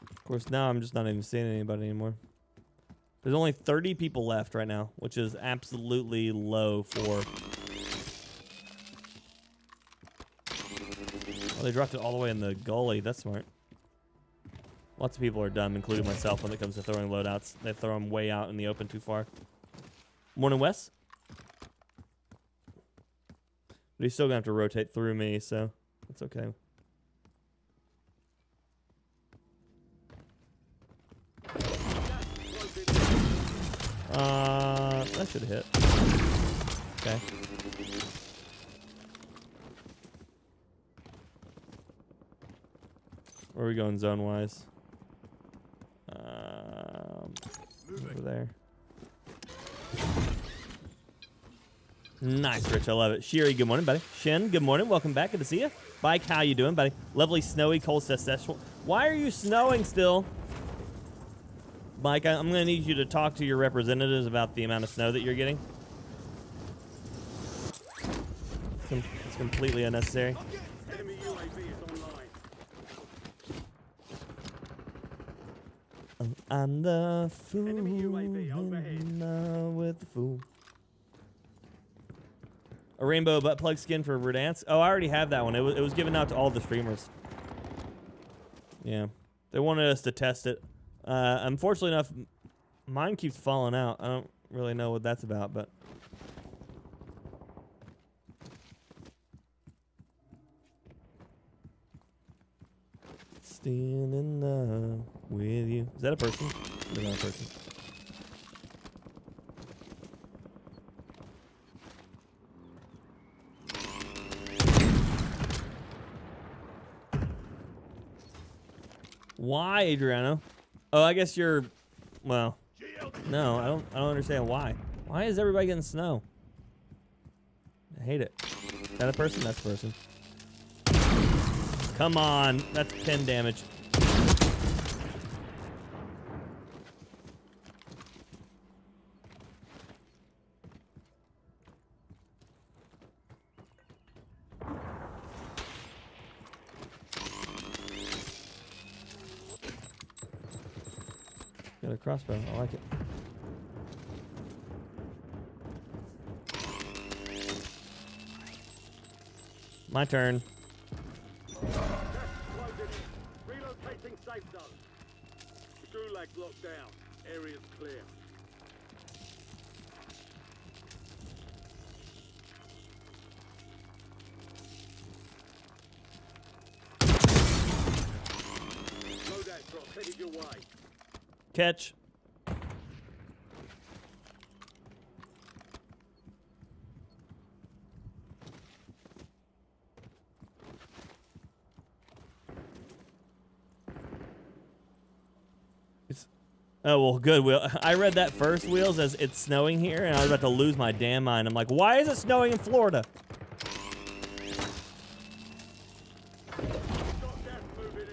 Of course, now I'm just not even seeing anybody anymore. There's only 30 people left right now, which is absolutely low for... Oh, they dropped it all the way in the gully. That's smart. Lots of people are dumb, including myself, when it comes to throwing loadouts. They throw them way out in the open too far. Morning, Wes. But he's still going to have to rotate through me, so that's okay. That should hit. Okay. Where are we going zone-wise? Over there. Nice, Rich. I love it. Shiri, good morning, buddy. Shin, good morning. Welcome back. Good to see you. Bike, how you doing, buddy? Lovely, snowy, cold, successful. Why are you snowing still? Mike, I'm going to need you to talk to your representatives about the amount of snow that you're getting. It's completely unnecessary. Enemy UAV is online. I'm the fool Enemy UAV overhead. in love with the fool. A rainbow butt plug skin for Verdansk. Oh, I already have that one. It was given out to all the streamers. Yeah. They wanted us to test it. Unfortunately enough, mine keeps falling out. I don't really know what that's about, but Still in love with you. Is that a person? Is that a person? Why, Adriano? Oh, I guess you're. Well, no, I don't understand why. Why is everybody getting snow? I hate it. Is that a person? That's a person. Come on, that's pin damage. Got a crossbow. I like it. My turn. Relocating safe zone. Gulag's locked down. Area's clear. Loadout drop headed your way. Catch. Oh, well, good, Will. I read that first, Wheels, as it's snowing here, and I was about to lose my damn mind. I'm like, why is it snowing in Florida? Got gas moving in.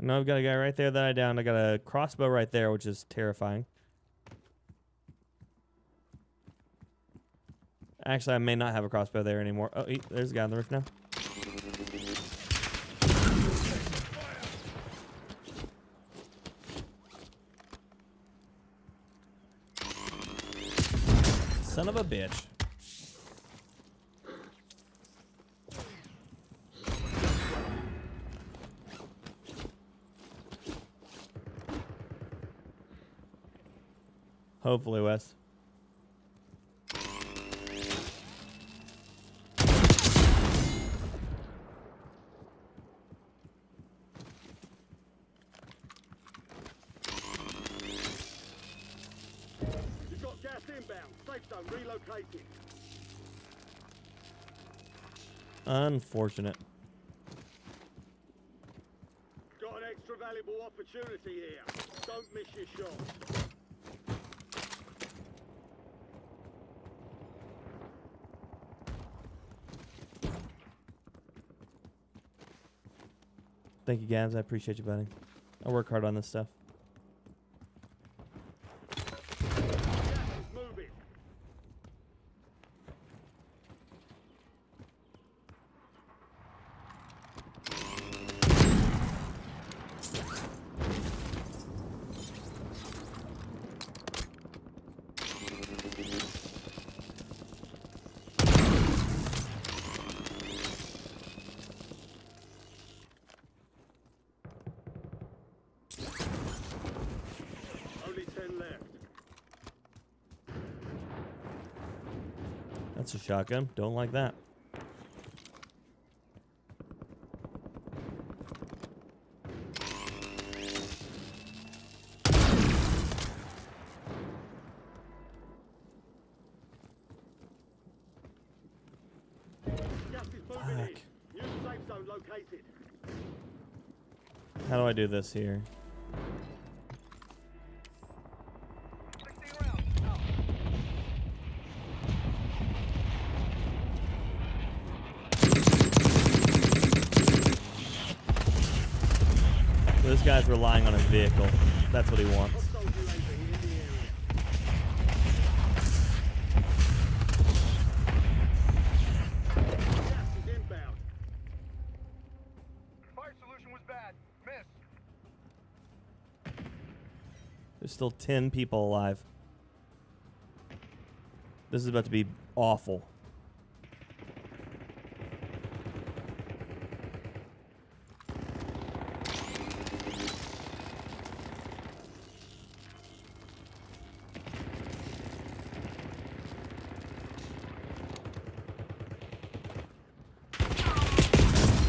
I know I've got a guy right there that I downed. I got a crossbow right there, which is terrifying. Actually, I may not have a crossbow there anymore. Oh, there's a guy on the roof now. Son of a bitch. Hopefully, Wes. You've got gas inbound. Safe zone relocated. Unfortunate. Got an extra valuable opportunity here. Don't miss your shot. Thank you, Gabs. I appreciate you, buddy. I work hard on this stuff. Gas is moving. Only 10 left. That's a shotgun. Don't like that. Gas is moving in. New safe zone located. How do I do this here? This guy's relying on his vehicle. That's what he wants. Hostile UAV in the area. bad. Miss. There's still 10 people alive. This is about to be awful.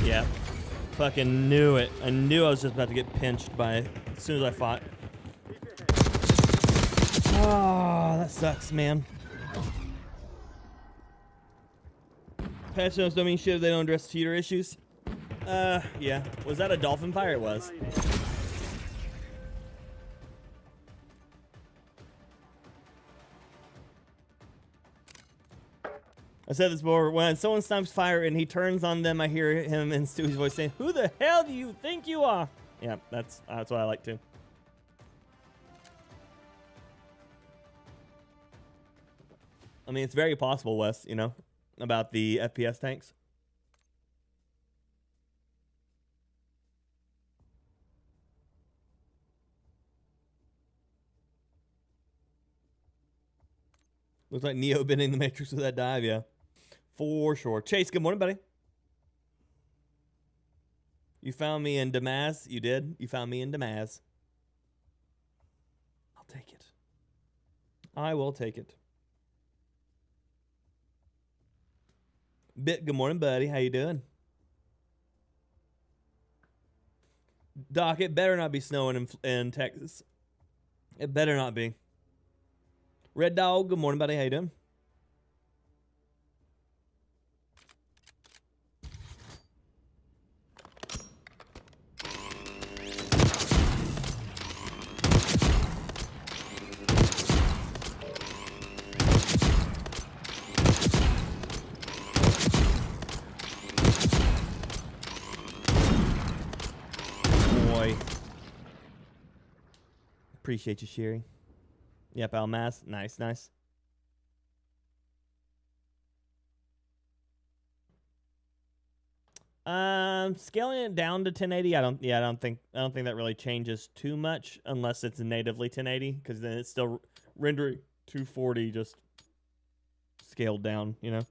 Yeah. Fucking knew it. I knew I was just about to get pinched by it as soon as I fought. Oh, that sucks, man. Patch notes don't mean shit if they don't address cheater issues. Yeah. Was that a dolphin fire? It was. I said this before. When someone snipes fire and he turns on them, I hear him in Stewie's voice saying, "Who the hell do you think you are?" Yeah, that's what I like too. I mean, it's very possible, Wes, you know, about the FPS tanks. Looks like Neo bending the Matrix with that dive, yeah. For sure. Chase, good morning, buddy. You found me in Damaz? You did? You found me in Damaz. I'll take it. I will take it. Bit, good morning, buddy. How you doing? Doc, it better not be snowing in Texas. It better not be. Red Dog, good morning, buddy. How you doing? Boy. Appreciate you sharing. Yep, Almaz. Nice, nice. Scaling it down to 1080. I don't think that really changes too much unless it's natively 1080, because then it's still rendering 240 just scaled down, you know.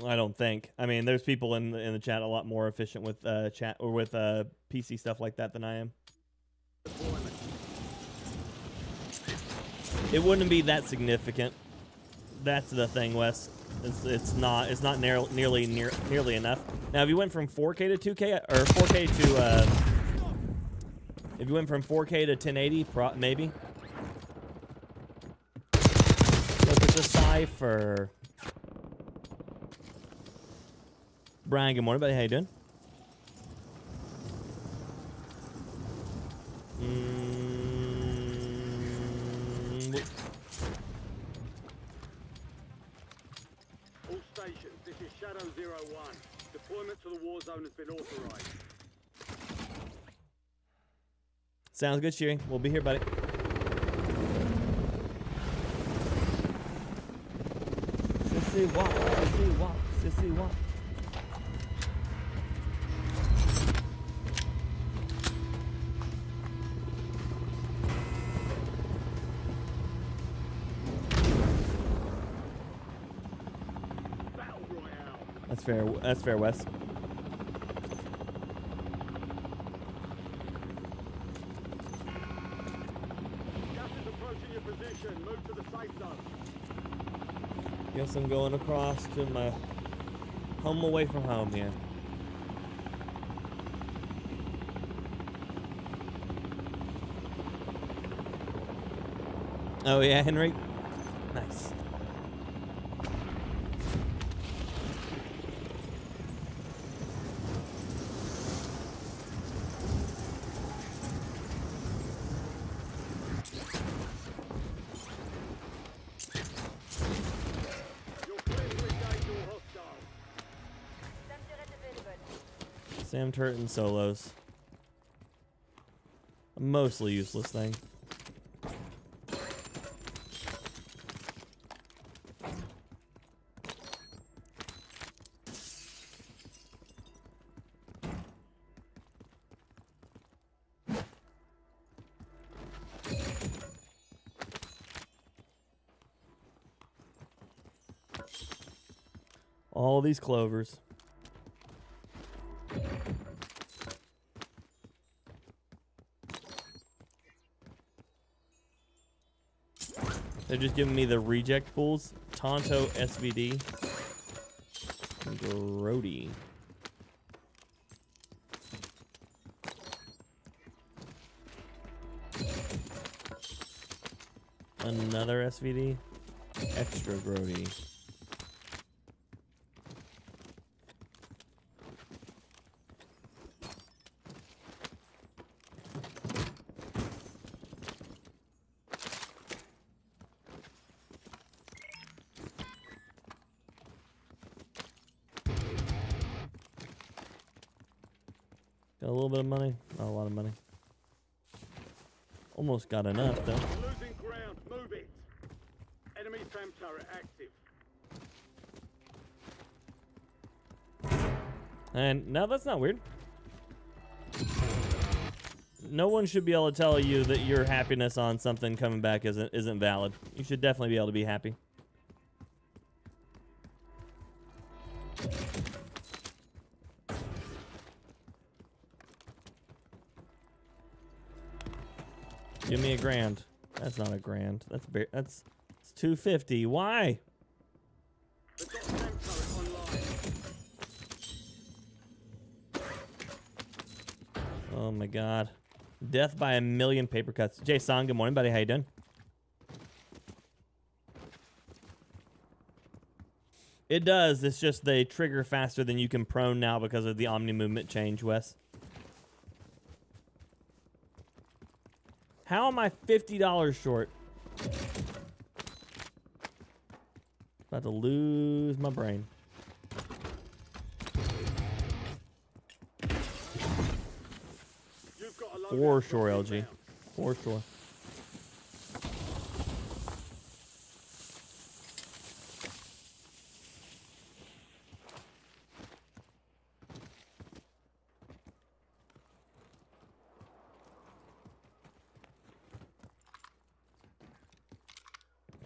I don't think. I mean, there's people in the chat a lot more efficient with chat or with PC stuff like that than I am. It wouldn't be that significant. That's the thing, Wes. It's not nearly enough. Now, if you went from 4K to 2K or 4K to if you went from 4K to 1080, maybe. Look at the cipher. Brian, good morning, buddy. How you doing? All stations, this is Shadow 01. Deployment to the war zone has been authorized. Sounds good, Shearing. We'll be here, buddy. Sissy walk, sissy walk, sissy walk. Battle Royale. That's fair. That's fair, Wes. Gas is approaching your position. Move to the safe zone. Guess I'm going across to my home away from home here. Oh yeah, Henry. Nice. You're clear to engage all hostiles. Some turret available. Sam turret and solos. A mostly useless thing. All these clovers. They're just giving me the reject pools. Tonto, SVD, and Grody. Another SVD. Extra Grody. Got a little bit of money. Not a lot of money. Almost got enough, though. Losing ground. Move it. Enemy SAM turret active. And no, that's not weird. No one should be able to tell you that your happiness on something coming back isn't valid. You should definitely be able to be happy. Give me a grand. That's not a grand. That's 250. Why? They've got SAM turret online. Oh my god. Death by a million paper cuts. Jason, good morning, buddy. How you doing? It does. It's just they trigger faster than you can prone now because of the omni movement change, Wes. How am I $50 short? About to lose my brain. You've got a For loadout sure, LG. inbound. For sure.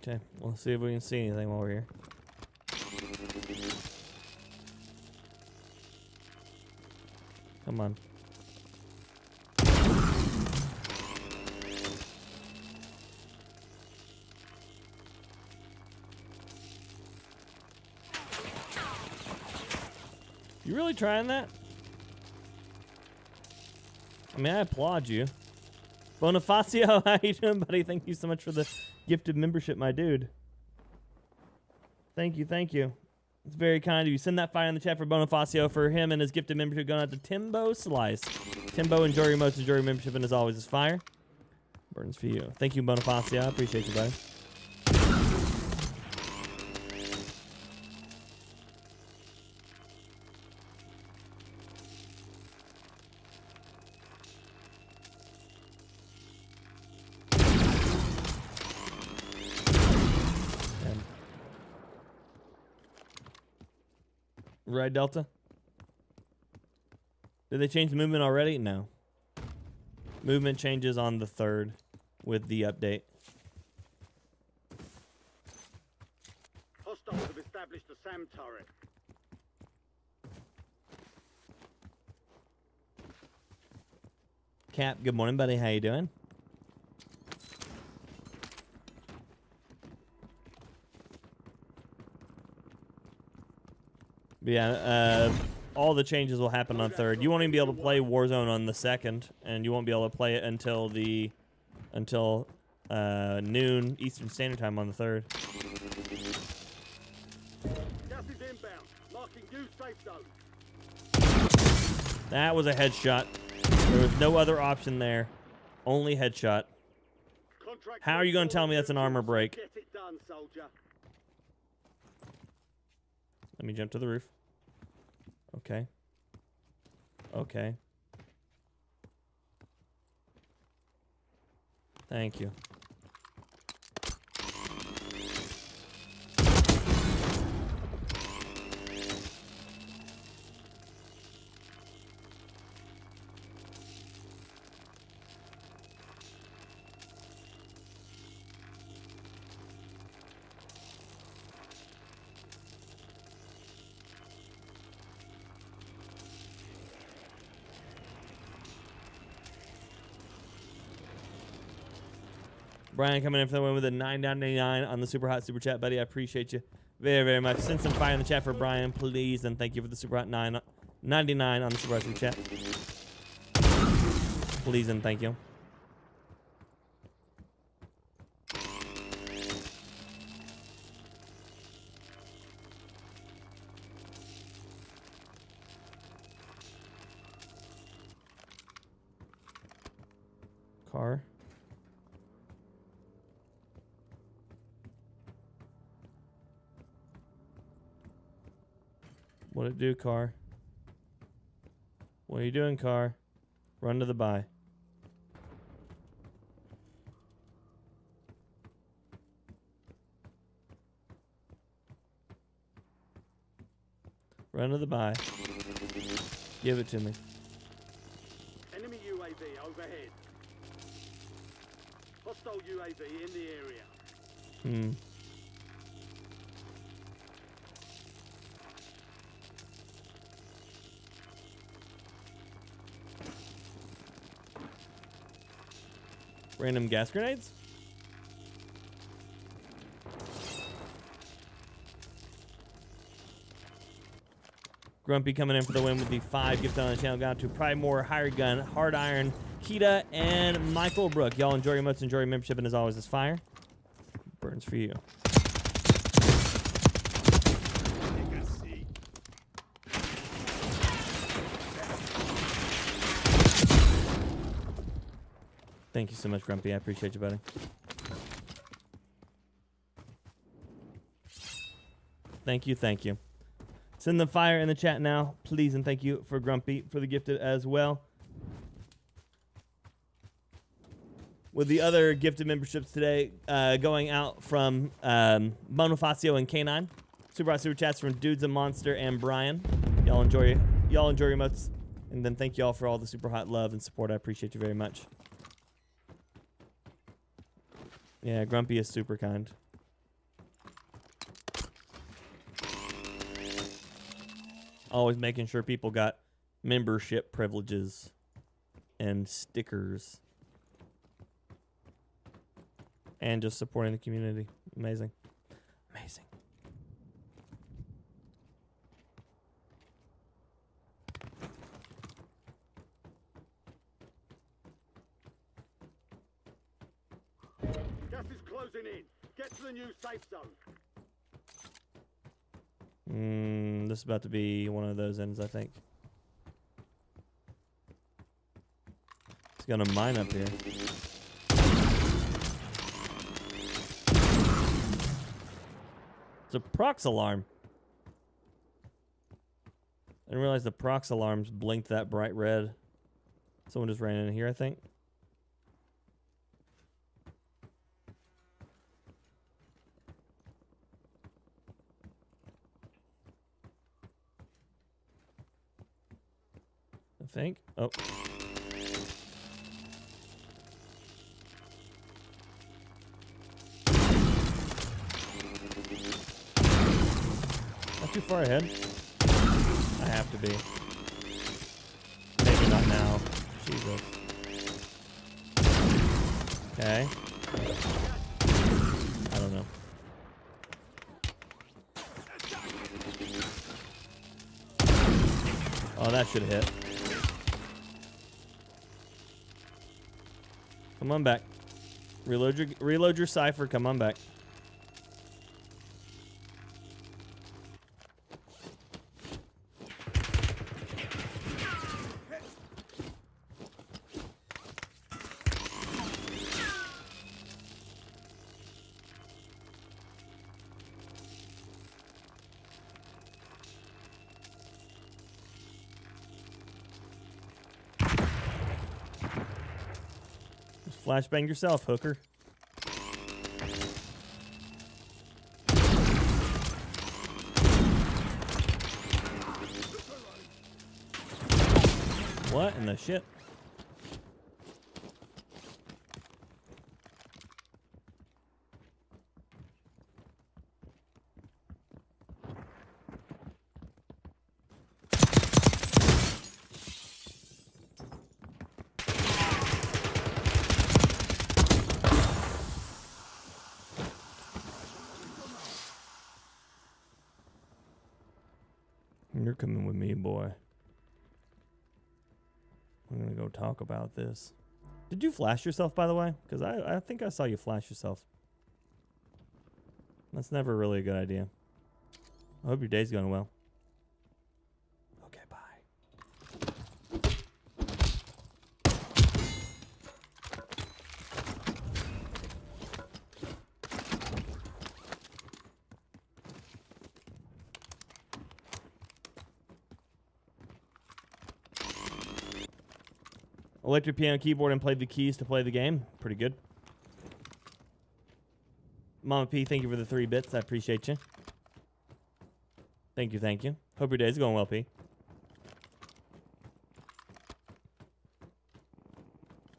Okay, we'll see if we can see anything while we're here. Come on. You really trying that? I mean, I applaud you. Bonifacio, how you doing, buddy? Thank you so much for the gifted membership, my dude. Thank you, thank you. It's very kind of you. Send that fire in the chat for Bonifacio for him and his gifted membership going out to Timbo Slice. Timbo, enjoy your emotes, enjoy your membership, and as always, is fire. Burns for you. Thank you, Bonifacio. I appreciate you, buddy. Right, Delta? Did they change the movement already? No. Movement changes on the 3rd with the update. Hostiles have established a SAM turret. Cap, good morning, buddy. How you doing? But yeah, all the changes will happen on 3rd. You won't even be able to play Warzone on the 2nd, and you won't be able to play it until noon Eastern Standard Time on the 3rd. Gas is inbound. Marking new safe zone. That was a headshot. There was no other option there. Only headshot. Contract How are you going to tell me that's an armor break? Get it done, soldier. Let me jump to the roof. Okay. Okay. Thank you. Brian coming in for the win with a $9.99 on the super hot super chat, buddy. I appreciate you very, very much. Send some fire in the chat for Brian, please, and thank you for the super hot $9.99 on the super hot super chat. Please and thank you. Car. What it do, car? What are you doing, car? Run to the buy. Run to the buy. Give it to me. Enemy UAV overhead. Hostile UAV in the area. Random gas grenades? Grumpy coming in for the win with the 5 gifts on the channel. Got to Primore, Hired Gun, Hard Iron, Kita, and Michael Brook. Y'all enjoy your emotes, enjoy your membership, and as always, this fire burns for you. Thank you so much, Grumpy. I appreciate you, buddy. Thank you, thank you. Send the fire in the chat now, please, and thank you for Grumpy for the gifted as well. With the other gifted memberships today going out from Bonifacio and K9. Super hot super chats from Dudes and Monster and Brian. Y'all enjoy your emotes. And then thank you all for all the super hot love and support. I appreciate you very much. Yeah, Grumpy is super kind. Always making sure people got membership privileges and stickers. And just supporting the community. Amazing. Amazing. Gas is closing in. Get to the new safe zone. This is about to be one of those ends, I think. It's gonna mine up here. It's a prox alarm. I didn't realize the prox alarms blinked that bright red. Someone just ran in here, I think. Oh. Not too far ahead. I have to be. Maybe not now. Jesus. Okay. I don't know. Oh, that should hit. Come on back. Reload your cipher. Come on back. Flashbang yourself, hooker. What in the shit? You're coming with me, boy. We're gonna go talk about this. Did you flash yourself, by the way? Because I think I saw you flash yourself. That's never really a good idea. I hope your day's going well. Okay, bye. Electric piano keyboard and played the keys to play the game. Pretty good. Mama P, thank you for the 3 bits. I appreciate you. Thank you, thank you. Hope your day's going well, P.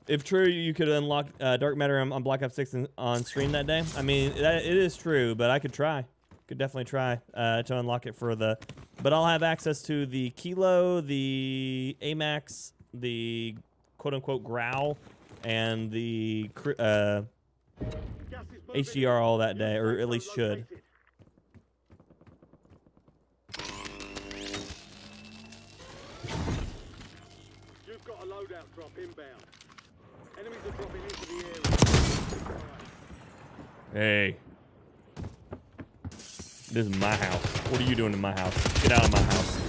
If true, you could unlock Dark Matter on Black Ops 6 on stream that day. I mean, it is true, but I could try. Could definitely try to unlock it for the... But I'll have access to the Kilo, the AMAX, the quote-unquote Growl, and the HDR all that day, or at least should. You've got a loadout drop inbound. Enemies are dropping into the area. Hey. This is my house. What are you doing in my house? Get out of my house.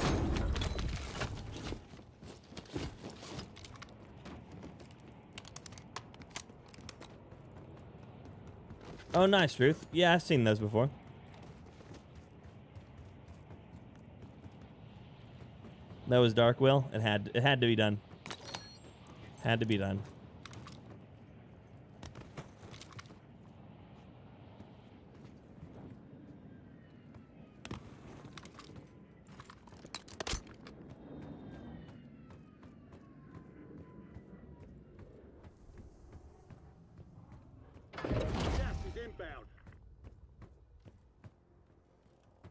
Oh, nice, Truth. Yeah, I've seen those before. That was Dark Will. It had to be done. Had to be done.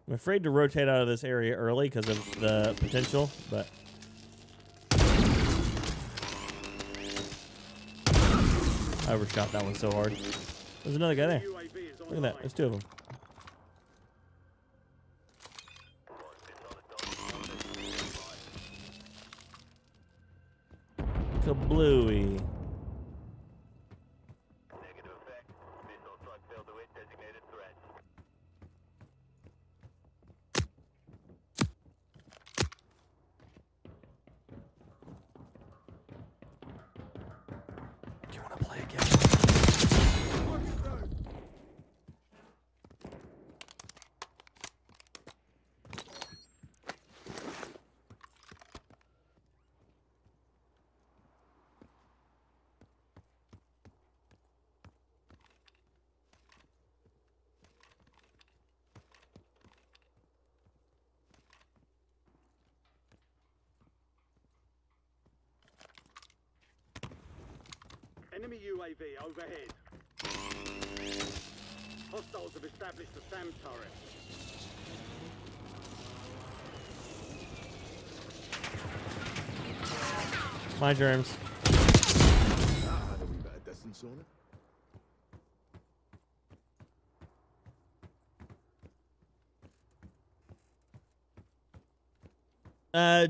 I'm afraid to rotate out of this area early because of the potential, but... I overshot that one so hard. There's another guy there. Look at that. There's 2 of them. Kablooey. Enemy UAV overhead. Hostiles have established a SAM turret. My germs. Ah, had a wee bit of distance on it.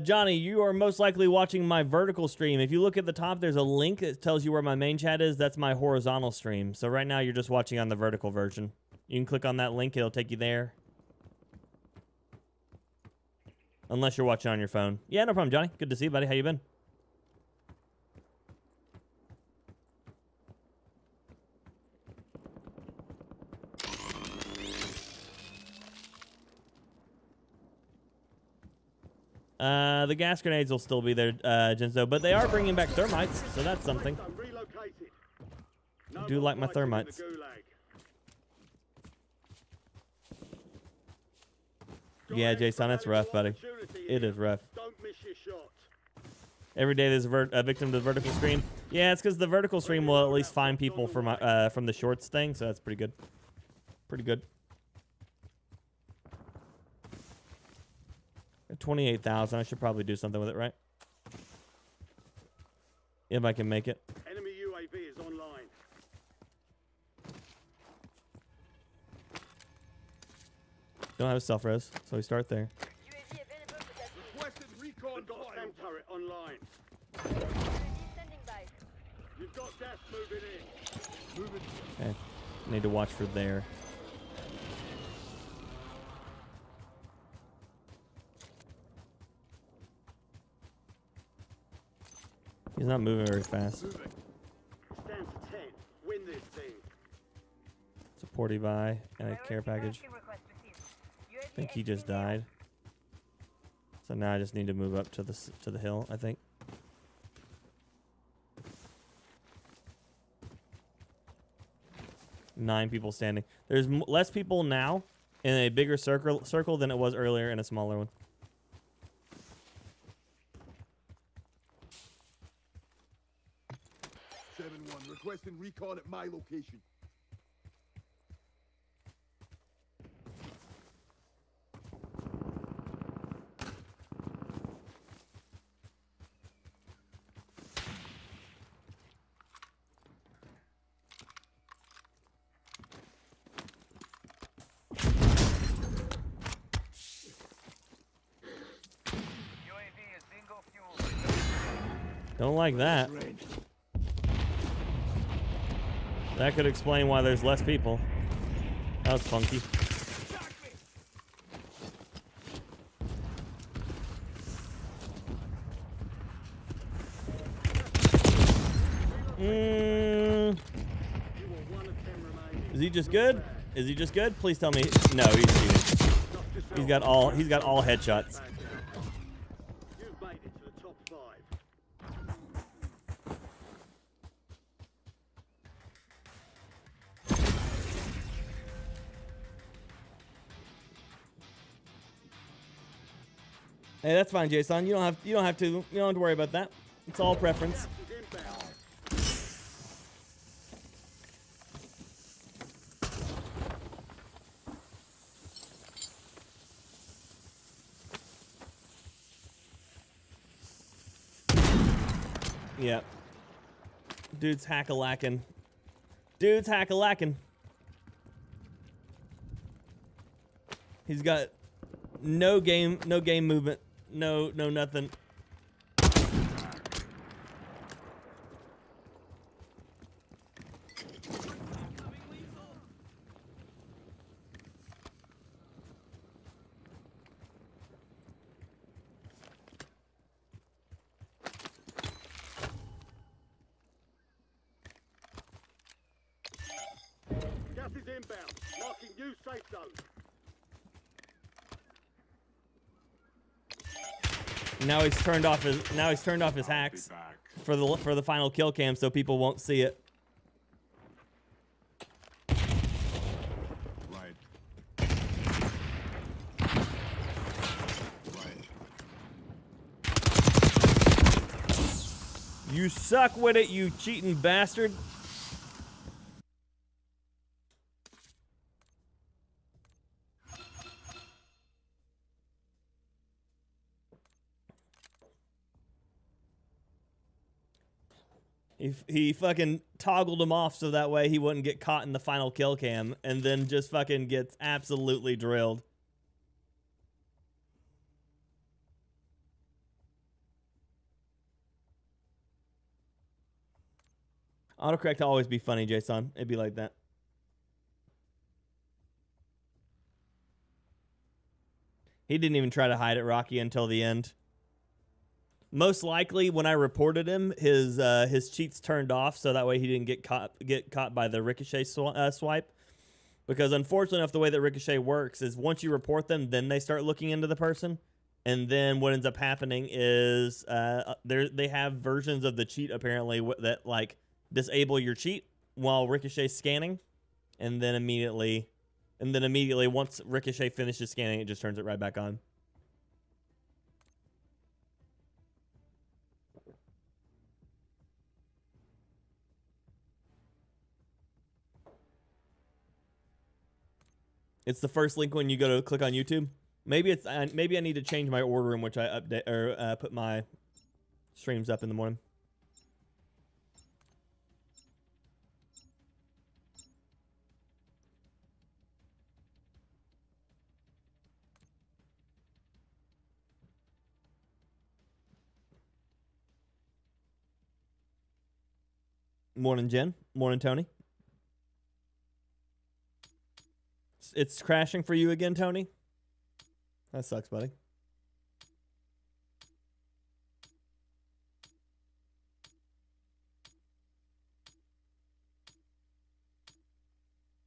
Johnny, you are most likely watching my vertical stream. If you look at the top, there's a link that tells you where my main chat is. That's my horizontal stream. So right now, you're just watching on the vertical version. You can click on that link. It'll take you there. Unless you're watching on your phone. Yeah, no problem, Johnny. Good to see you, buddy. How you been? The gas grenades will still be there, Genzo, but they are bringing back thermites, so that's something. I do like my thermites. Yeah, Jason, it's rough, buddy. It is rough. Every day there's a victim to the vertical stream. Yeah, it's because the vertical stream will at least find people from the shorts thing, so that's pretty good. Pretty good. 28,000. I should probably do something with it, right? If I can make it. Enemy UAV is online. Don't have a self-res, so we start there. UAV available for You've got gas moving in. Moving. Okay. Need to watch for there. He's not moving very fast. Moving. Stand to 10. Win this thing. Support buy and a care package. I think he just died. So now I just need to move up to the hill, I think. Nine people standing. There's less people now in a bigger circle than it was earlier in a smaller one. Requesting recon at my location. Don't like that. That could explain why there's less people. That was funky. Is he just good? Is he just good? Please tell me. No, he's cheating. He's got all headshots. You've made it to the top 5. Hey, that's fine, Jason. You don't have to worry about that. It's all preference. Yeah. Dude's hack-a-lackin'. Dude's hack-a-lackin'. He's got no game movement. No nothing. Gas is inbound. Marking new safe zone. Now he's turned off his hacks for the final kill cam so people won't see it. Right. You suck with it, you cheating bastard. He fucking toggled him off so that way he wouldn't get caught in the final kill cam, and then just fucking gets absolutely drilled. Autocorrect will always be funny, Jason. It'd be like that. He didn't even try to hide it, Rocky, until the end. Most likely, when I reported him, his cheats turned off, so that way he didn't get caught by the ricochet swipe. Because unfortunately enough, the way that ricochet works is once you report them, then they start looking into the person, and then what ends up happening is they have versions of the cheat apparently that like disable your cheat while ricochet's scanning, and then immediately once ricochet finishes scanning, it just turns it right back on. It's the first link when you go to click on YouTube. Maybe I need to change my order in which I update or put my streams up in the morning. Morning, Jen. Morning, Tony. It's crashing for you again, Tony? That sucks, buddy.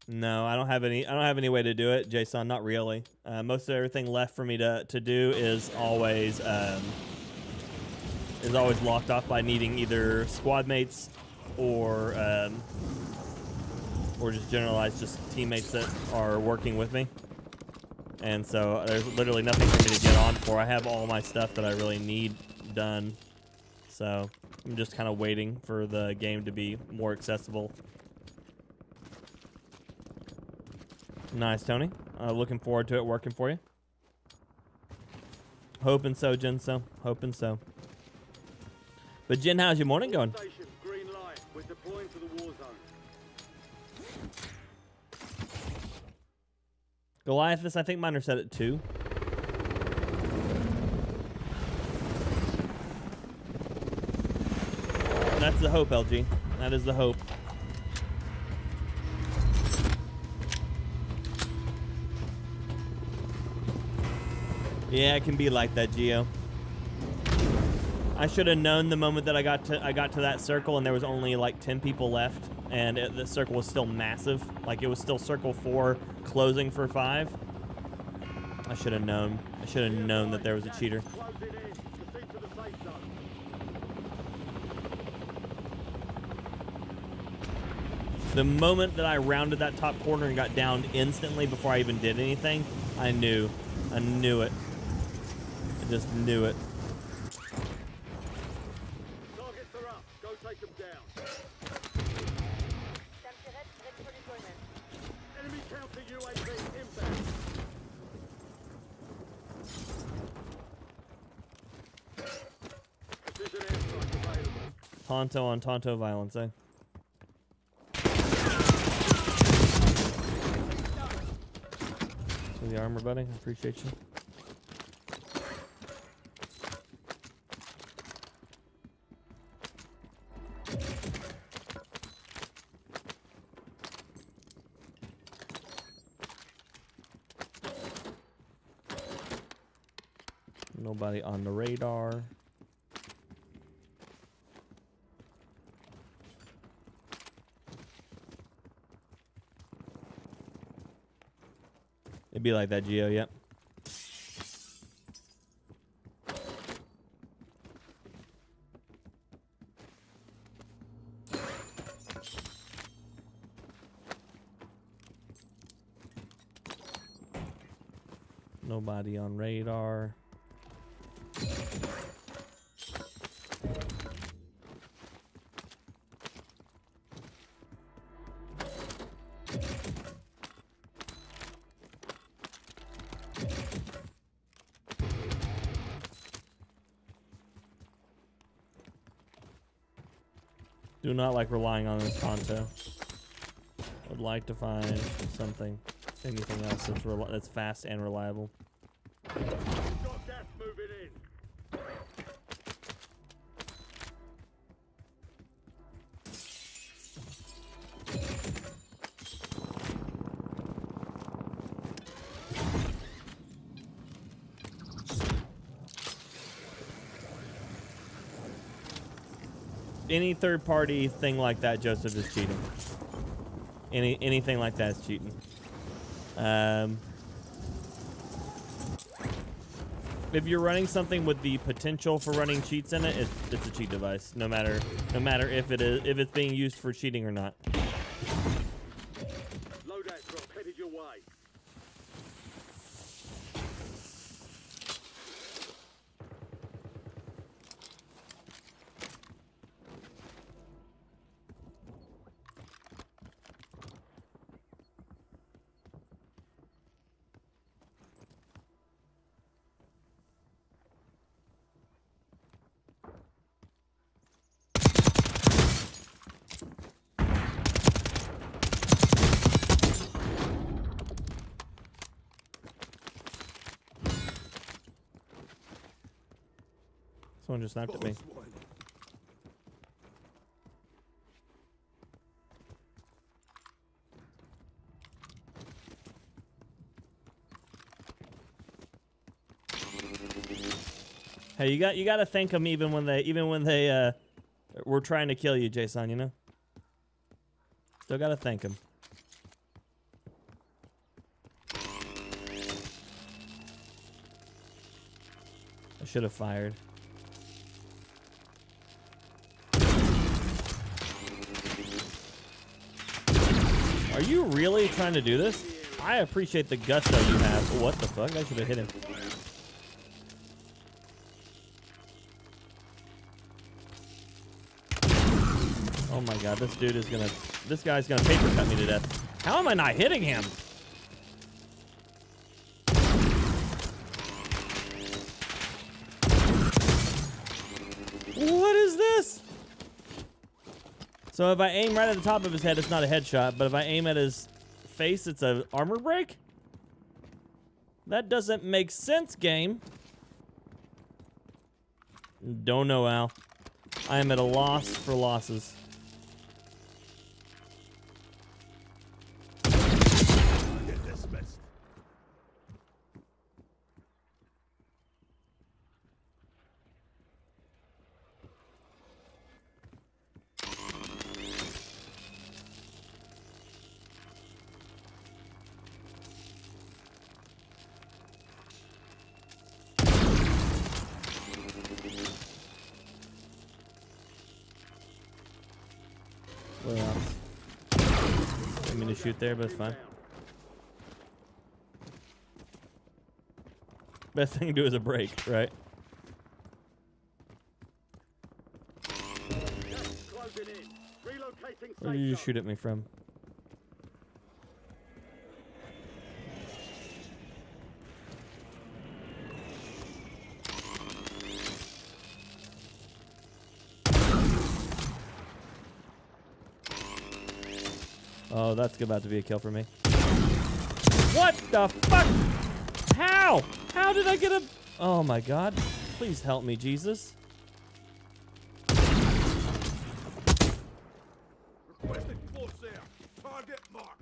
No, I don't have any way to do it, Jason. Not really. Most of everything left for me to do is always locked off by needing either squad mates or just generalized just teammates that are working with me. And so there's literally nothing for me to get on for. I have all my stuff that I really need done. So I'm just kind of waiting for the game to be more accessible. Nice, Tony. Looking forward to it working for you. Hoping so, Jen. So hoping so. But Jen, how's your morning going? Station, green light. We're deploying to the war zone. Goliathus, I think mine are set at 2. That's the hope, LG. That is the hope. Yeah, it can be like that, Geo. I should have known the moment that I got to that circle and there was only like 10 people left, and the circle was still massive. Like it was still circle 4 closing for 5. I should have known. I should have known that there was a cheater. Close it in. Proceed to the safe zone. The moment that I rounded that top corner and got downed instantly before I even did anything, I knew. I knew it. I just knew it. Targets are up. Go take them down. Temperet ready for deployment. Enemy counter UAV inbound. Precision airstrike available. Tonto on Tonto violence, eh? For the armor, buddy. I appreciate you. Nobody on the radar. It'd be like that, Geo, yep. Nobody on radar. Do not like relying on this Tonto. Would like to find something, anything else that's fast and reliable. Got gas moving in. Any third-party thing like that, Joseph, is cheating. Anything like that is cheating. If you're running something with the potential for running cheats in it, it's a cheat device. No matter if it's being used for cheating or not. Loadout drop headed your way. Someone just snapped at me. Boss one. Hey, you got to thank them even when they were trying to kill you, Jason. You know. Still got to thank them. I should have fired. Are you really trying to do this? I appreciate the gusto you have. What the fuck? I should have hit him. Oh my god, this guy's gonna paper cut me to death. How am I not hitting him? What is this? So if I aim right at the top of his head, it's not a headshot, but if I aim at his face, it's an armor break? That doesn't make sense, game. Don't know, Al. I am at a loss for losses. Get dismissed. What else? Didn't mean to shoot there, but it's fine. Best thing to do is a break, right? Closing in. Relocating Where did you safe shoot at me from? Oh, that's about to be a kill for me. What the fuck? How? How did I get a... Oh my god. Please help me, Jesus. Requesting force there. Target marked.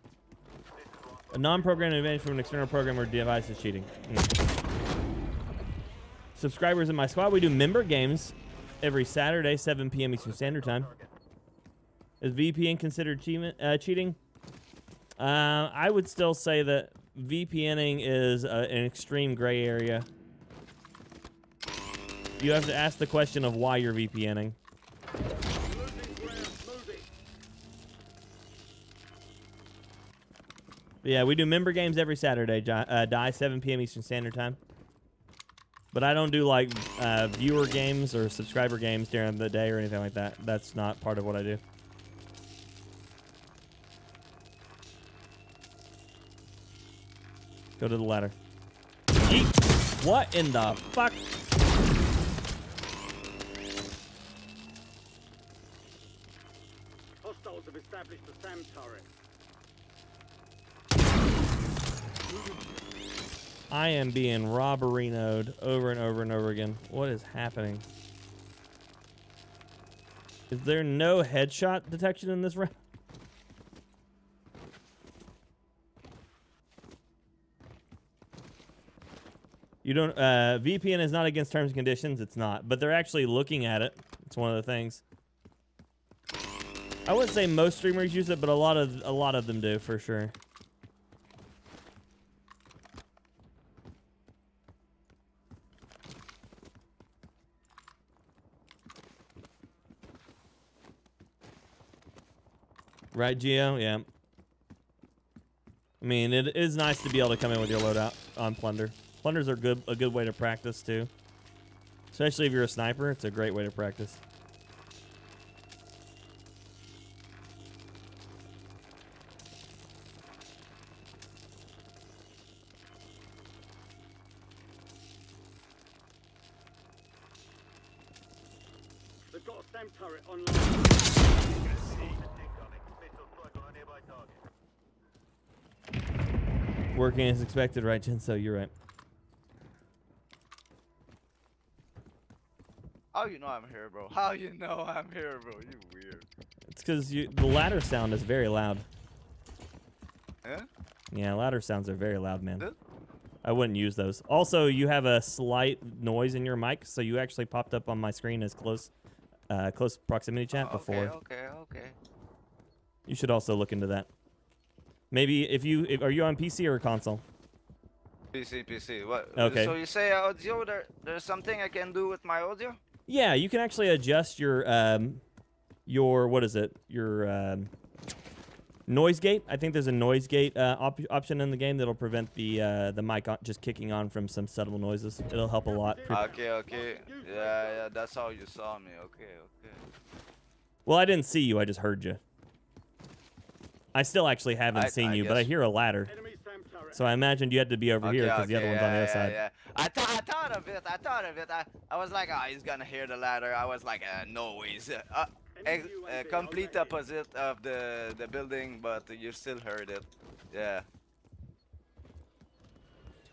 A non-programmed advantage from an external program or device is cheating. Subscribers in my squad, we do member games every Saturday, 7 p.m. Eastern Standard Time. Is VPN considered cheating? I would still say that VPNing is an extreme gray area. You have to ask the question of why you're VPNing. Losing ground. Moving. Yeah, we do member games every Saturday, Die 7 p.m. Eastern Standard Time. But I don't do like viewer games or subscriber games during the day or anything like that. That's not part of what I do. Go to the ladder. Yeet. What in the fuck? Hostiles have established a SAM turret. I am being robbery-noed over and over and over again. What is happening? Is there no headshot detection in this round? You don't, VPN is not against terms and conditions. It's not, but they're actually looking at it. It's one of the things. I wouldn't say most streamers use it, but a lot of them do for sure. Right, Gio? Yeah. I mean, it is nice to be able to come in with your loadout on Plunder. Plunders are a good way to practice too. Especially if you're a sniper, it's a great way to practice. They've got a SAM turret online. Working as expected, right, Jen? So you're right. How you know I'm here, bro? How you know I'm here, bro? You weird. It's because the ladder sound is very loud. Yeah? Yeah, ladder sounds are very loud, man. This? I wouldn't use those. Also, you have a slight noise in your mic, so you actually popped up on my screen as close proximity chat before. Okay. You should also look into that. Maybe if are you on PC or console? PC. What? Okay. So you say audio? There's something I can do with my audio? Yeah, you can actually adjust your what is it? Your noise gate. I think there's a noise gate option in the game that'll prevent the mic just kicking on from some subtle noises. It'll help a lot. Okay. Yeah. That's how you saw me. Okay. Well, I didn't see you. I just heard you. I still actually haven't seen you, but I hear a ladder. Enemy SAM turret. So I imagined you had to be over here because the other one's on the other side. Yeah. I thought of it. I was like, he's gonna hear the ladder. I was like, no, he's complete opposite of the building, but you still heard it. Yeah.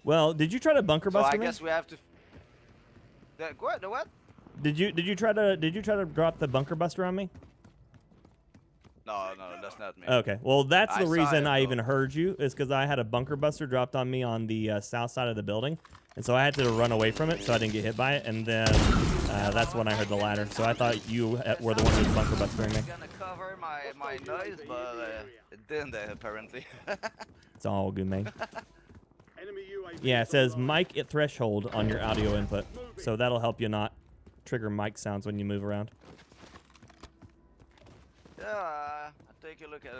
Well, did you try to bunker So bust I me? guess we have to. The what? Did you try to drop the bunker buster on me? No, that's not me. Okay. Well, that's the I saw reason it, I though. even heard you is because I had a bunker buster dropped on me on the south side of the building, and so I had to run away from it so I didn't get hit by it, and then that's when I heard the ladder. So I thought you were the one who was bunker bustering me. I was gonna cover my noise, but it didn't apparently. It's all good, man. Enemy UAV Yeah, it says online. mic at threshold on your audio input, so that'll help you not trigger mic sounds when you move around. Yeah, I'll take a look at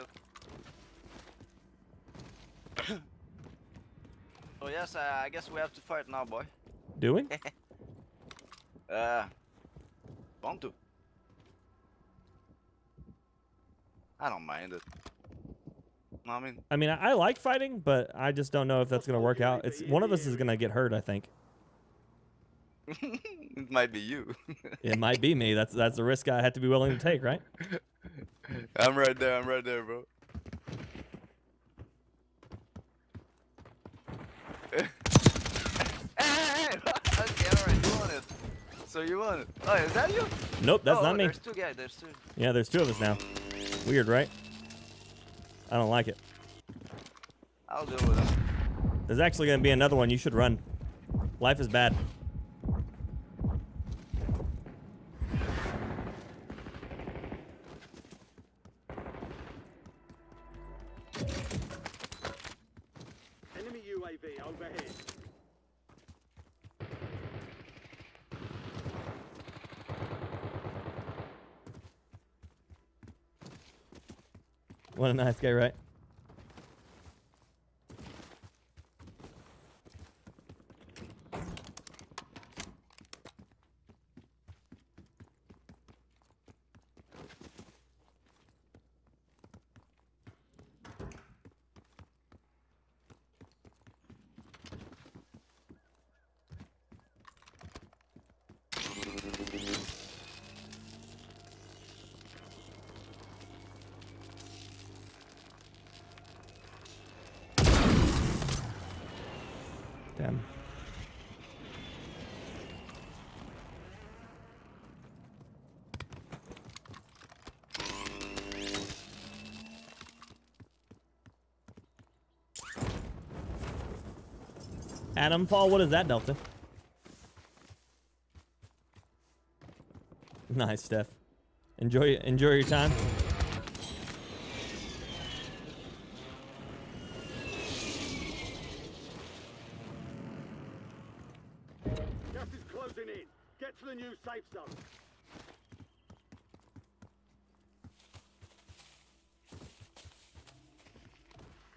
it. Oh yes, I guess we have to fight now, boy. Do we? Want to? I don't mind it. I mean, I like fighting, but I just don't know if that's gonna work out. It's one of us is gonna get hurt, I think. It might be you. It might be me. That's the risk I have to be willing to take, right? I'm right there, bro. Hey! Okay, alright, you want it. So you want it. Oh, is that you? Nope, that's not me. There's two guys, there's two. Yeah, there's two of us now. Weird, right? I don't like it. I'll deal with him. There's actually gonna be another one. You should run. Life is bad. Enemy UAV overhead. What a nice guy, right? Damn. Adam, Paul, what is that, Delta? Nice, Steph. Enjoy your time. Gas is closing in. Get to the new safe zone.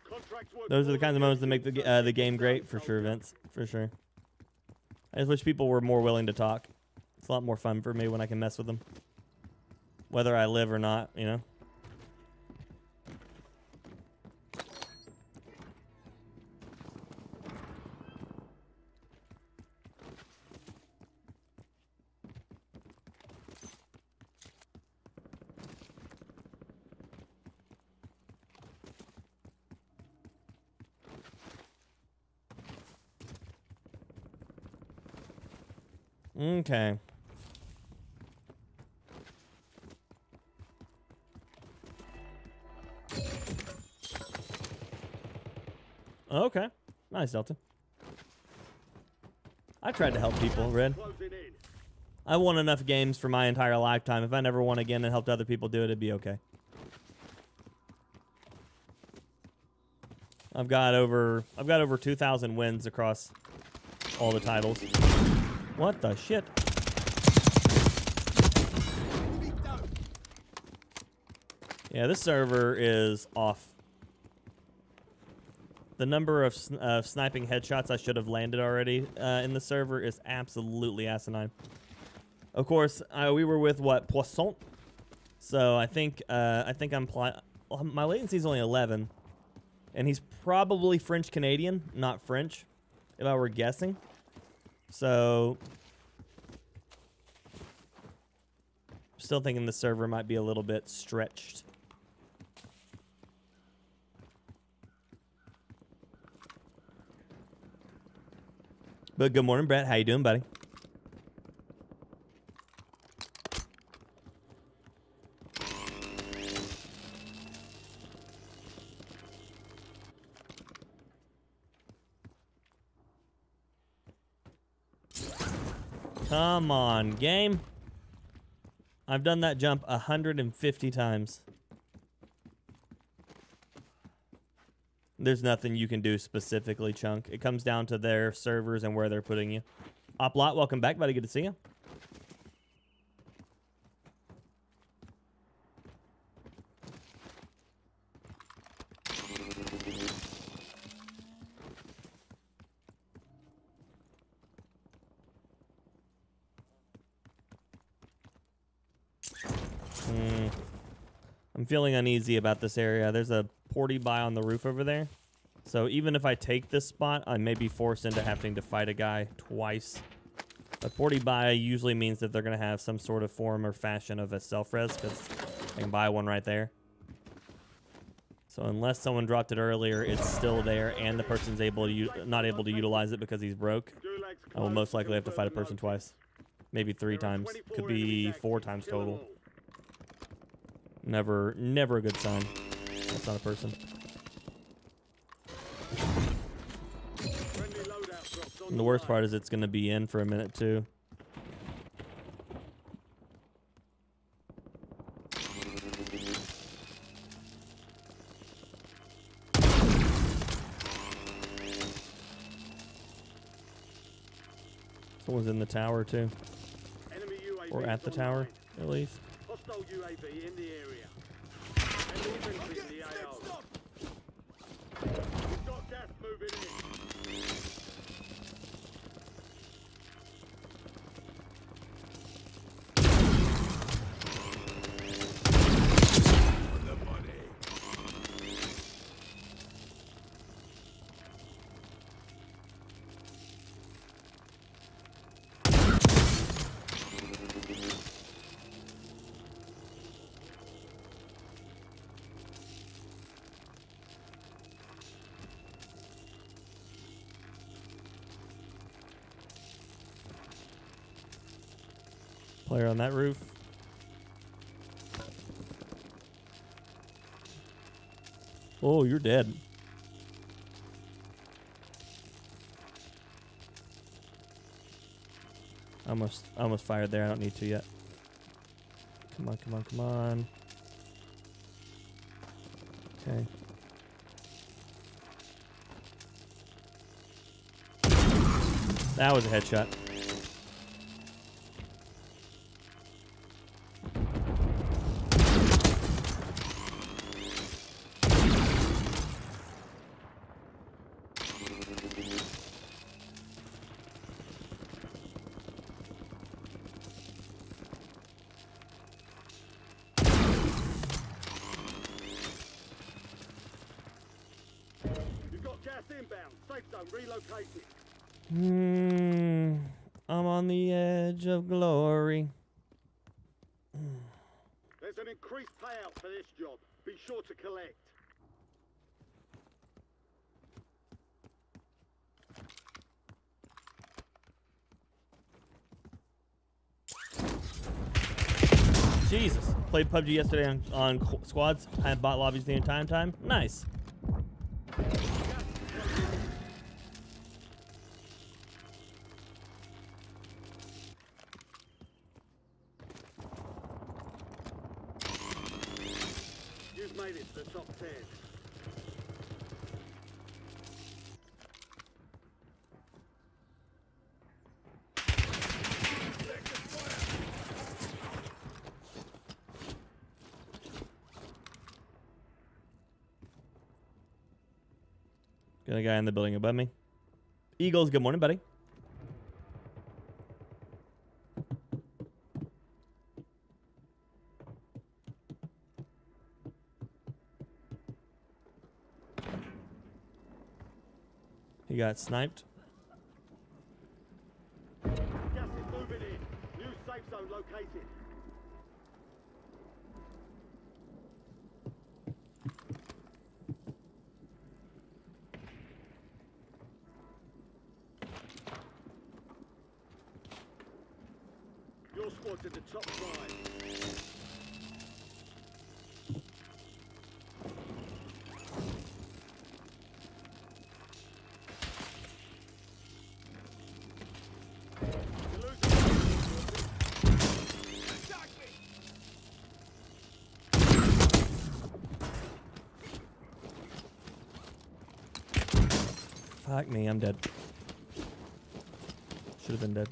Contract work Those are the kinds of moments that order make in the game safe great, for zone. sure, Vince. For sure. I just wish people were more willing to talk. It's a lot more fun for me when I can mess with them. Whether I live or not, you know? Okay. Okay. Nice, Delta. I tried to help people, Red. Closing in. I won enough games for my entire lifetime. If I never won again and helped other people do it, it'd be okay. I've got over 2,000 wins across all the titles. What the shit? Yeah, this server is off. The number of sniping headshots I should have landed already in the server is absolutely asinine. Of course, we were with what, Poisson? So I think my latency is only 11, and he's probably French Canadian, not French, if I were guessing. So still thinking the server might be a little bit stretched. But good morning, Brett. How you doing, buddy? Come on, game. I've done that jump 150 times. There's nothing you can do specifically, Chunk. It comes down to their servers and where they're putting you. Oplot, welcome back, buddy. Good to see you. I'm feeling uneasy about this area. There's a porty buy on the roof over there. So even if I take this spot, I may be forced into having to fight a guy twice. A porty buy usually means that they're going to have some sort of form or fashion of a self-res, because I can buy one right there. So unless someone dropped it earlier, it's still there, and the person's not able to utilize it because he's broke, I will most likely have to fight a person twice. Maybe 3 times. Could be 4 times total. Never a good sign. That's not a person. And the worst part is it's going to be in for a minute, too. Someone's in the tower, too. Or at the tower, at least. Hostile UAV in the area. Enemy infantry in the AO. We've got gas moving in. On the money. Player on that roof. Oh, you're dead. I almost fired there. I don't need to yet. Come on, come on, come on. Okay. That was a headshot. Inbound. Safe zone relocated. I'm on the edge of glory. There's an increased payout for this job. Be sure to collect. Jesus. Played PUBG yesterday on squads. I had bot lobbies the entire time. Nice. made it to the top 10. Got a guy in the building above me. Eagles, good morning, buddy. He got sniped. Gas is moving in. New safe zone located. Your squad's at the top 5. Fuck me, I'm dead. Should have been dead.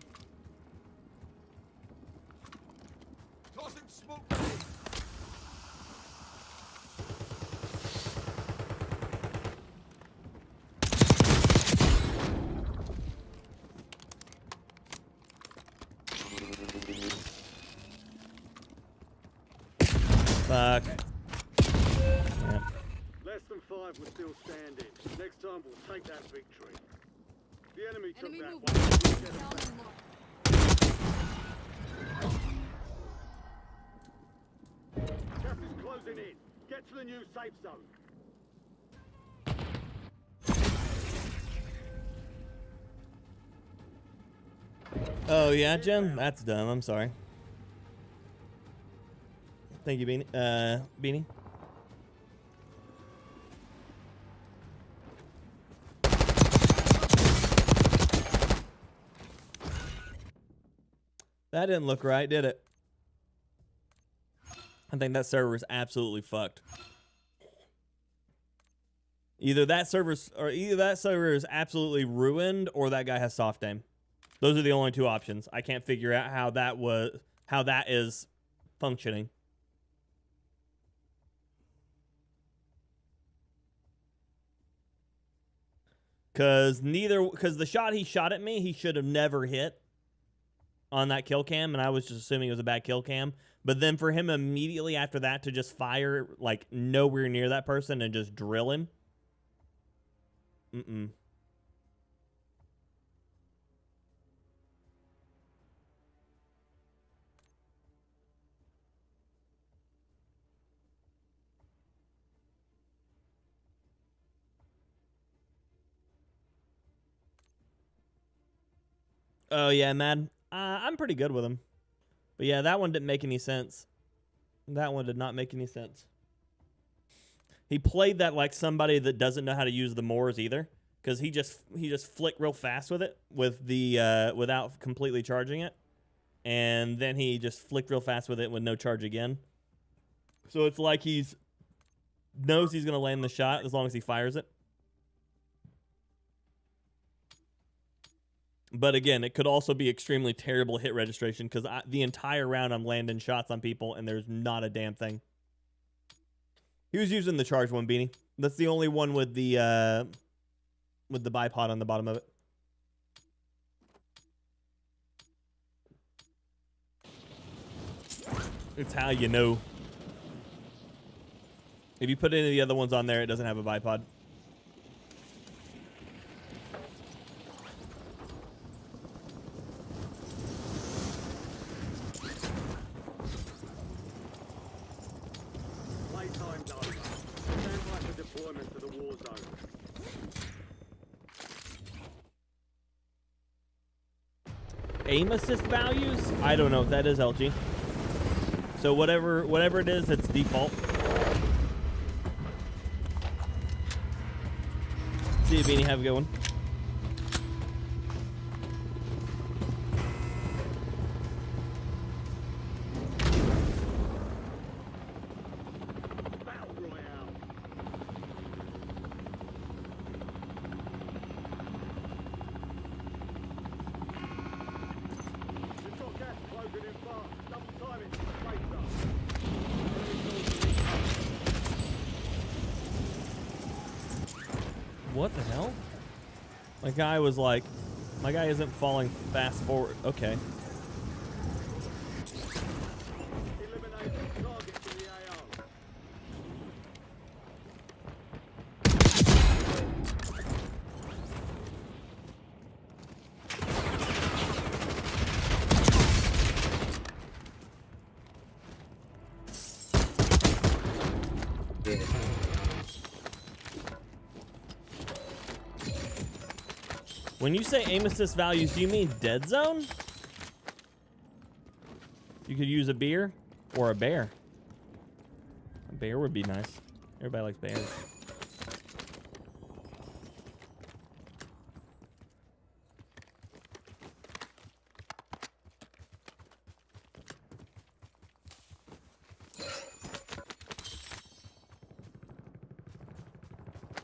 Tossing smoke. Fuck. Yeah. Less than 5 were still standing. Next time we'll take that victory. The enemy took Enemy that movement. one. We'll get it Down back. and more. Gas is closing in. Get to the new safe zone. Oh yeah, Jim? That's dumb. I'm sorry. Thank you, Beanie. Beanie. That didn't look right, did it? I think that server is absolutely fucked. Either that server is absolutely ruined, or that guy has soft aim. Those are the only two options. I can't figure out how that is functioning. Because the shot he shot at me, he should have never hit on that kill cam, and I was just assuming it was a bad kill cam. But then for him immediately after that to just fire like nowhere near that person and just drill him. Mm-mm. Oh yeah, Mad. I'm pretty good with him. But yeah, that one didn't make any sense. That one did not make any sense. He played that like somebody that doesn't know how to use the Moors either, because he just flicked real fast with it with the without completely charging it, and then he just flicked real fast with it with no charge again. So it's like knows he's gonna land the shot as long as he fires it. But again, it could also be extremely terrible hit registration because the entire round I'm landing shots on people and there's not a damn thing. He was using the charged one, Beanie. That's the only one with the bipod on the bottom of it. It's how you know. If you put any of the other ones on there, it doesn't have a bipod. Playtime's over. Stand by for deployment to the war zone. Aim assist values? I don't know if that is LG. So whatever it is, it's default. See you, Beanie. Have a good one. Battle Royale. What the hell? My guy was like, my guy isn't falling fast forward. Okay. Eliminate the targets in the AO. Yeah. When you say aim assist values, do you mean dead zone? You could use a beer or a bear. A bear would be nice. Everybody likes bears.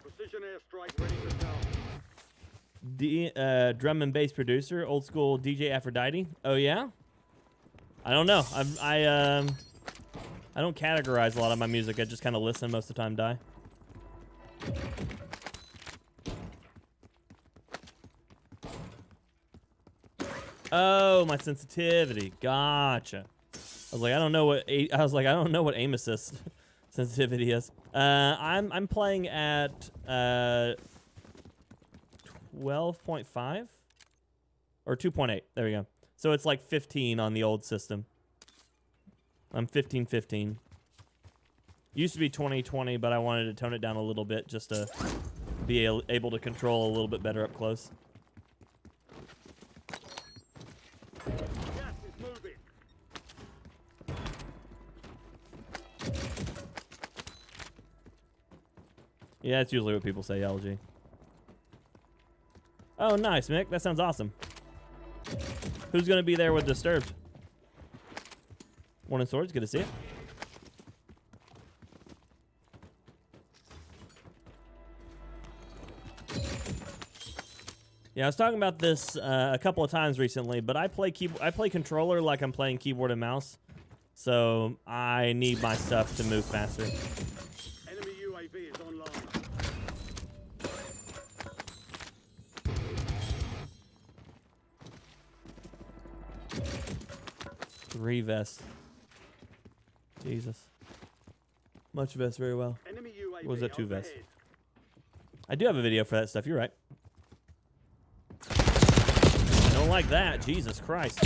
Precision airstrike ready to go. Drum and bass producer, old school DJ Aphrodite. Oh yeah? I don't know. I don't categorize a lot of my music. I just kind of listen most of the time. Die. Oh, my sensitivity. Gotcha. I was like, I don't know what aim assist sensitivity is. I'm playing at 12.5 or 2.8. There we go. So it's like 15 on the old system. I'm 15-15. Used to be 20-20, but I wanted to tone it down a little bit just to be able to control a little bit better up close. Gas is moving. Yeah, that's usually what people say, LG. Oh, nice, Mick. That sounds awesome. Who's going to be there with Disturbed? One in Swords. Good to see it. Yeah, I was talking about this a couple of times recently, but I play controller like I'm playing keyboard and mouse, so I need my stuff to move faster. Enemy UAV is online. Three vests. Jesus. Much vest, very well. Enemy UAV What was that, 2 vests? overhead. I do have a video for that stuff, you're right. I don't like that, Jesus Christ.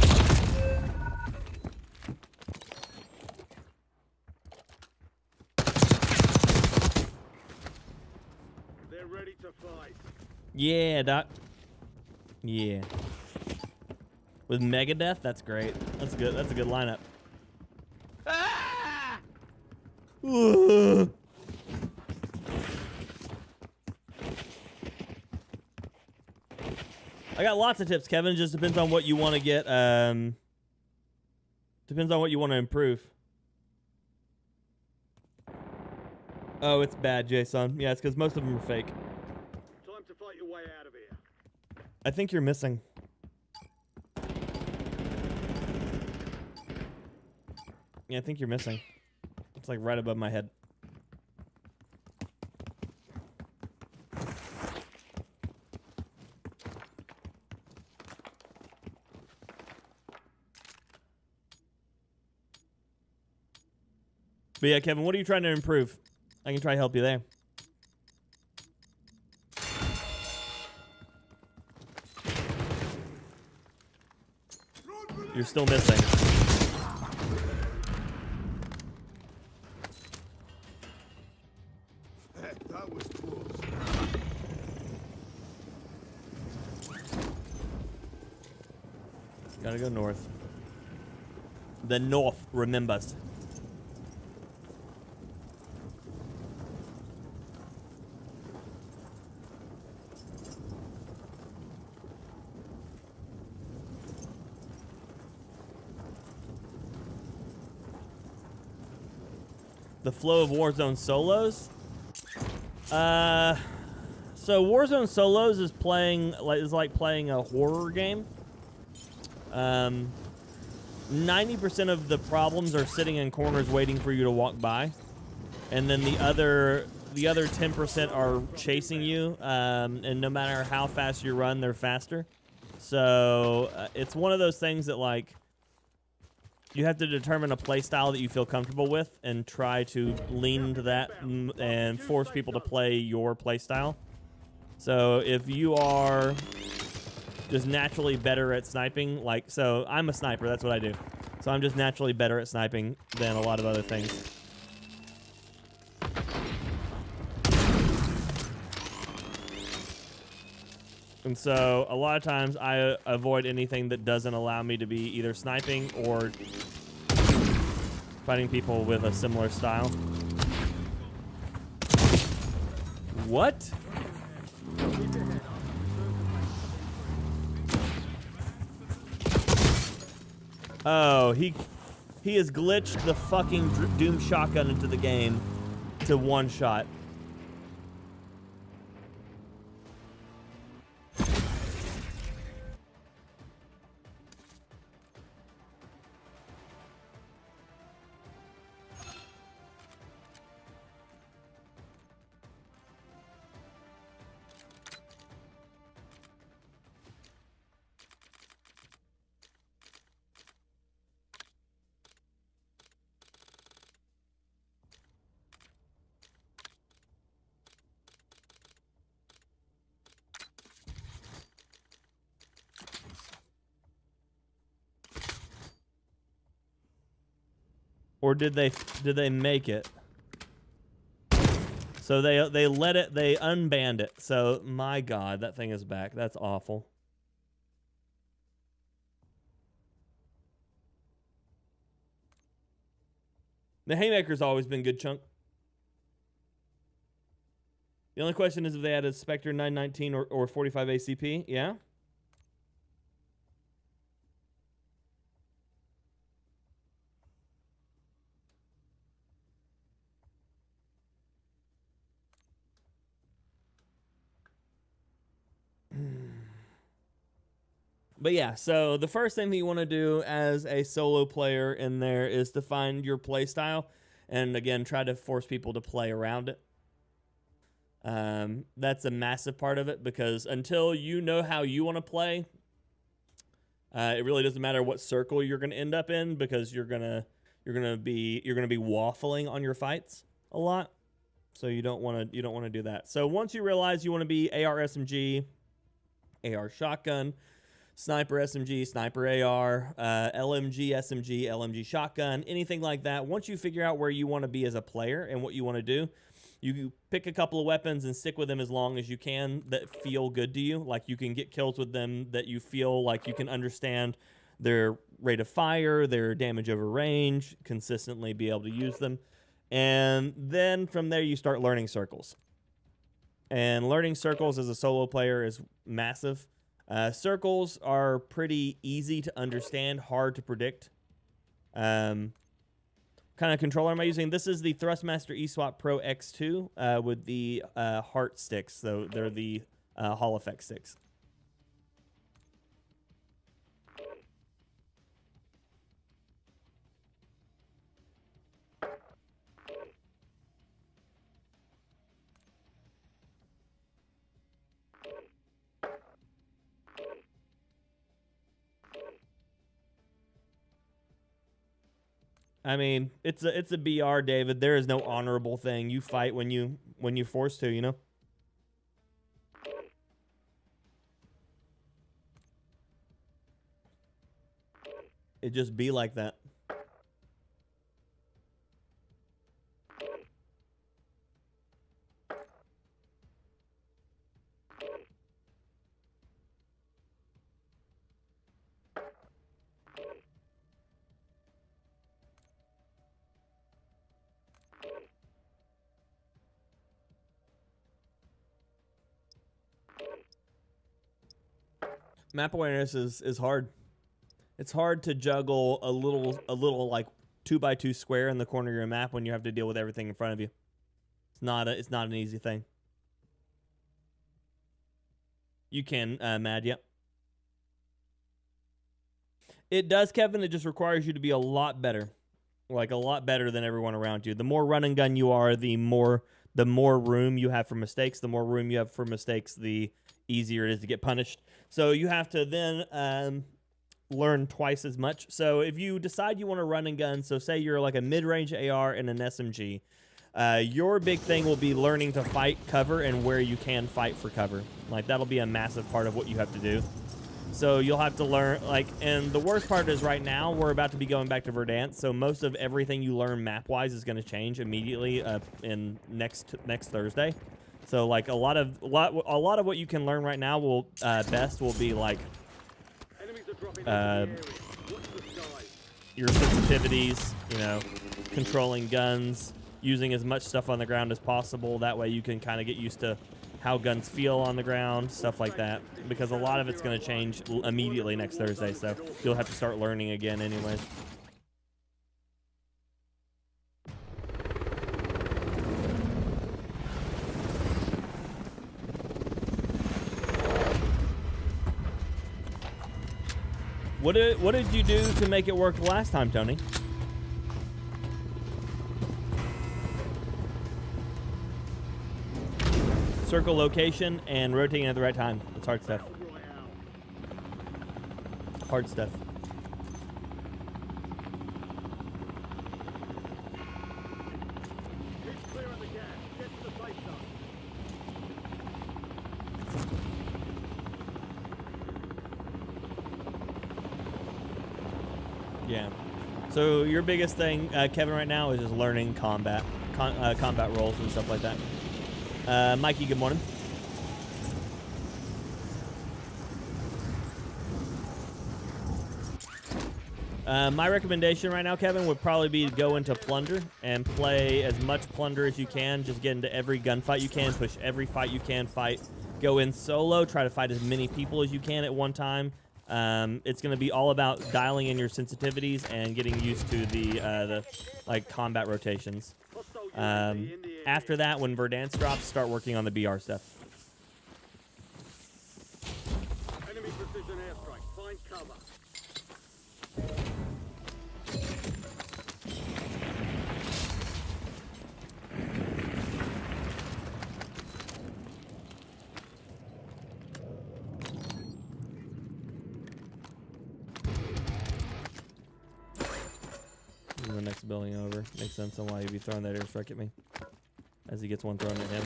They're ready to fight. Yeah, Doc. Yeah. With Megadeth, that's great. That's good. That's a good lineup. Ah! I got lots of tips, Kevin. Just depends on what you want to get. Depends on what you want to improve. Oh, it's bad, Jason. Yeah, it's because most of them are fake. Time to fight your way out of here. I think you're missing. Yeah, I think you're missing. It's like right above my head. But yeah, Kevin, what are you trying to improve? I can try to help you there. You're still missing. That was close. Gotta go north. The north remembers. The flow of Warzone solos. So Warzone solos is like playing a horror game. 90% of the problems are sitting in corners waiting for you to walk by, and then the other the other 10% are chasing you, and no matter how fast you run, they're faster. So it's one of those things that, like, you have to determine a play style that you feel comfortable with and try to lean to that and force people to play your play style. So if you are just naturally better at sniping, like, so I'm a sniper, that's what I do. So I'm just naturally better at sniping than a lot of other things. And so a lot of times I avoid anything that doesn't allow me to be either sniping or fighting people with a similar style. What? Oh, he has glitched the fucking Doom shotgun into the game to one shot. Or did they make it? So they unbanned it. So my God, that thing is back. That's awful. The Haymaker's always been good, Chunk. The only question is if they added Spectre 919 or 45 ACP. Yeah. But yeah, so the first thing that you want to do as a solo player in there is to find your play style, and again, try to force people to play around it. That's a massive part of it, because until you know how you want to play, it really doesn't matter what circle you're going to end up in, because you're gonna be waffling on your fights a lot. So you don't want to do that. So once you realize you want to be AR SMG, AR shotgun, sniper SMG, sniper AR, LMG SMG, LMG shotgun, anything like that. Once you figure out where you want to be as a player and what you want to do, you pick a couple of weapons and stick with them as long as you can that feel good to you. Like you can get kills with them that you feel like you can understand their rate of fire, their damage over range, consistently be able to use them. And then from there you start learning circles. And learning circles as a solo player is massive. Circles are pretty easy to understand, hard to predict. Kind of controller am I using? This is the Thrustmaster eSwap Pro X2 with the heart sticks. So they're the Hall Effect sticks. I mean, it's a BR, David. There is no honorable thing. You fight when you're forced to, you know? It just be like that. Map awareness is hard. It's hard to juggle a little like 2x2 square in the corner of your map when you have to deal with everything in front of you. It's not an easy thing. You can, Mad, yep. It does, Kevin. It just requires you to be a lot better. Like a lot better than everyone around you. The more run and gun you are, the the more room you have for mistakes. The more room you have for mistakes, the easier it is to get punished. So you have to then learn twice as much. So if you decide you want to run and gun, so say you're like a mid-range AR and an SMG, your big thing will be learning to fight cover and where you can fight for cover. Like, that'll be a massive part of what you have to do. So you'll have to learn, like, and the worst part is right now we're about to be going back to Verdansk, so most of everything you learn map-wise is going to change immediately in next Thursday. So like a lot of what you can learn right now will will be like your sensitivities, you know, controlling guns, using as much stuff on the ground as possible. That way you can kind of get used to how guns feel on the ground, stuff like that. Because a lot of it's going to change immediately next Thursday, so you'll have to start learning again anyways. What did you do to make it work last time, Tony? Circle location and rotating at the right time. It's hard stuff. Hard stuff. Yeah. So your biggest thing, Kevin, right now is just learning combat roles and stuff like that. Mikey, good morning. My recommendation right now, Kevin, would probably be to go into Plunder and play as much Plunder as you can. Just get into every gunfight you can, push every fight you can fight. Go in solo, try to fight as many people as you can at one time. It's going to be all about dialing in your sensitivities and getting used to the like combat rotations. After that, when Verdansk drops, start working on the BR stuff. Enemy precision airstrike. Find cover. The next building over. Makes sense on why he'd be throwing that airstrike at me. As he gets one thrown at him.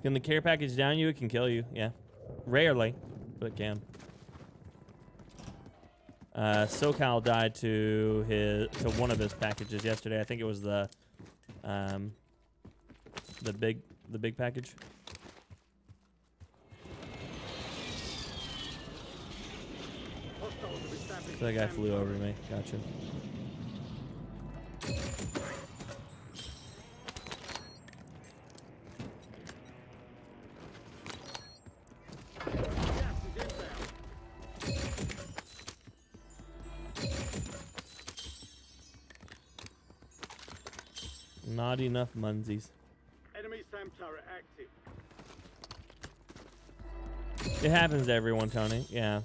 Can the care package down you? It can kill you, yeah. Rarely, but it can. SoCal died to one of his packages yesterday. I think it was the big package. So that guy flew over me. Gotcha. Not enough munsies. Enemy SAM turret active. It happens to everyone, Tony. Yeah.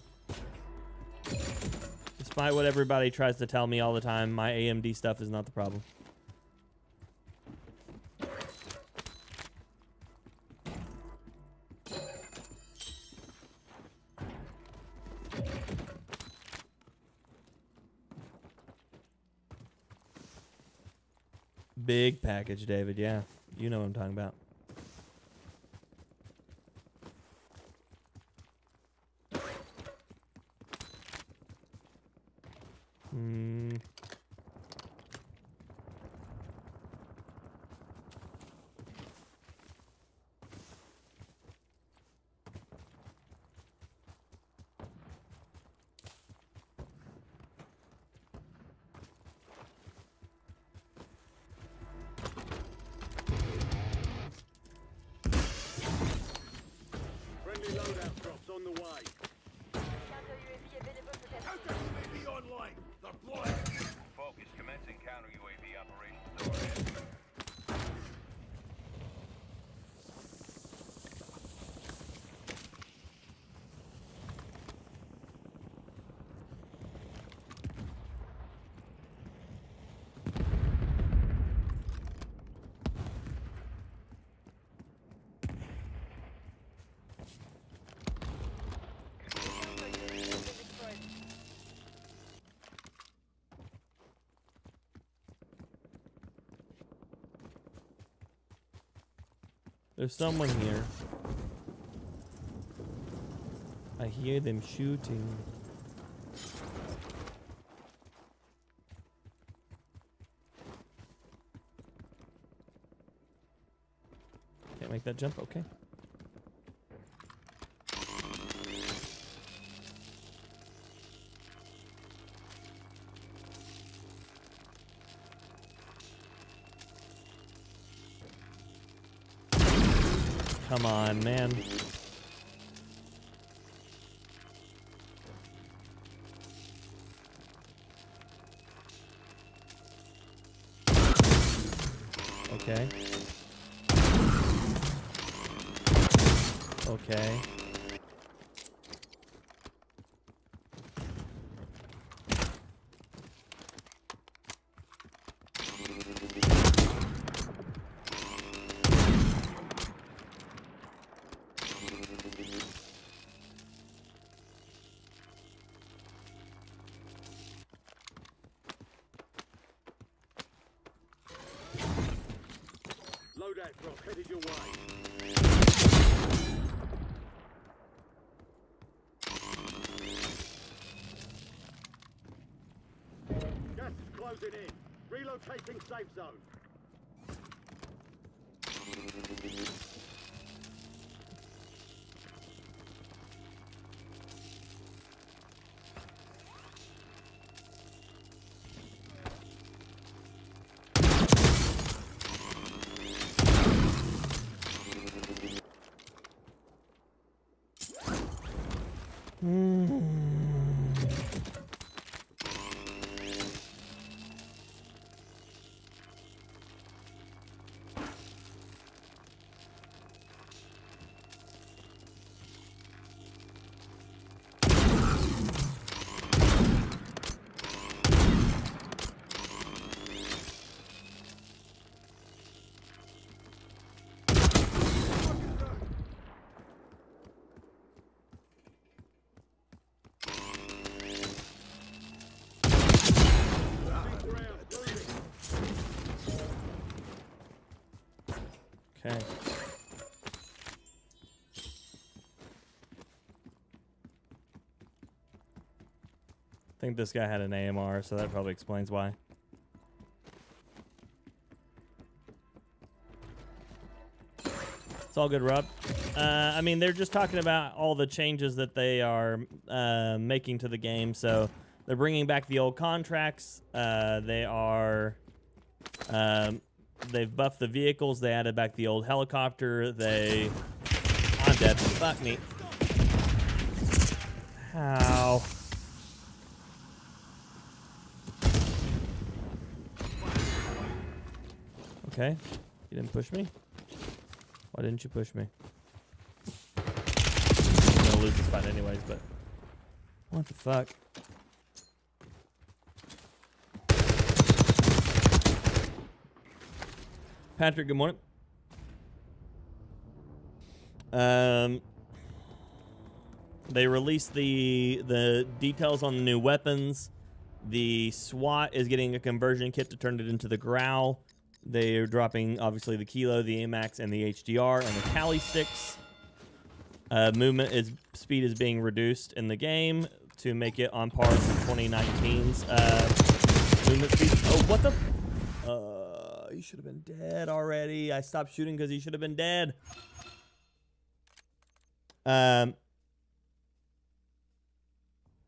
Despite what everybody tries to tell me all the time, my AMD stuff is not the problem. Big package, David. Yeah. You know what I'm talking about. There's someone here. I hear them shooting. Can't make that jump, okay. Come on, man. Okay. Okay. Loadout drop headed your way. Gas is closing in. Relocating safe zone. Okay. I think this guy had an AMR, so that probably explains why. It's all good, Rob. I mean, they're just talking about all the changes that they are making to the game. So they're bringing back the old contracts. They are... they've buffed the vehicles. They added back the old helicopter. I'm dead. Fuck me. How? Okay. You didn't push me? Why didn't you push me? I'm gonna lose this fight anyways, but... What the fuck? Patrick, good morning. They released the details on the new weapons. The SWAT is getting a conversion kit to turn it into the Growl. They are dropping, obviously, the Kilo, the AMAX, and the HDR, and the Cali sticks. Speed is being reduced in the game to make it on par with 2019's movement speed. Oh, what the... he should have been dead already. I stopped shooting because he should have been dead.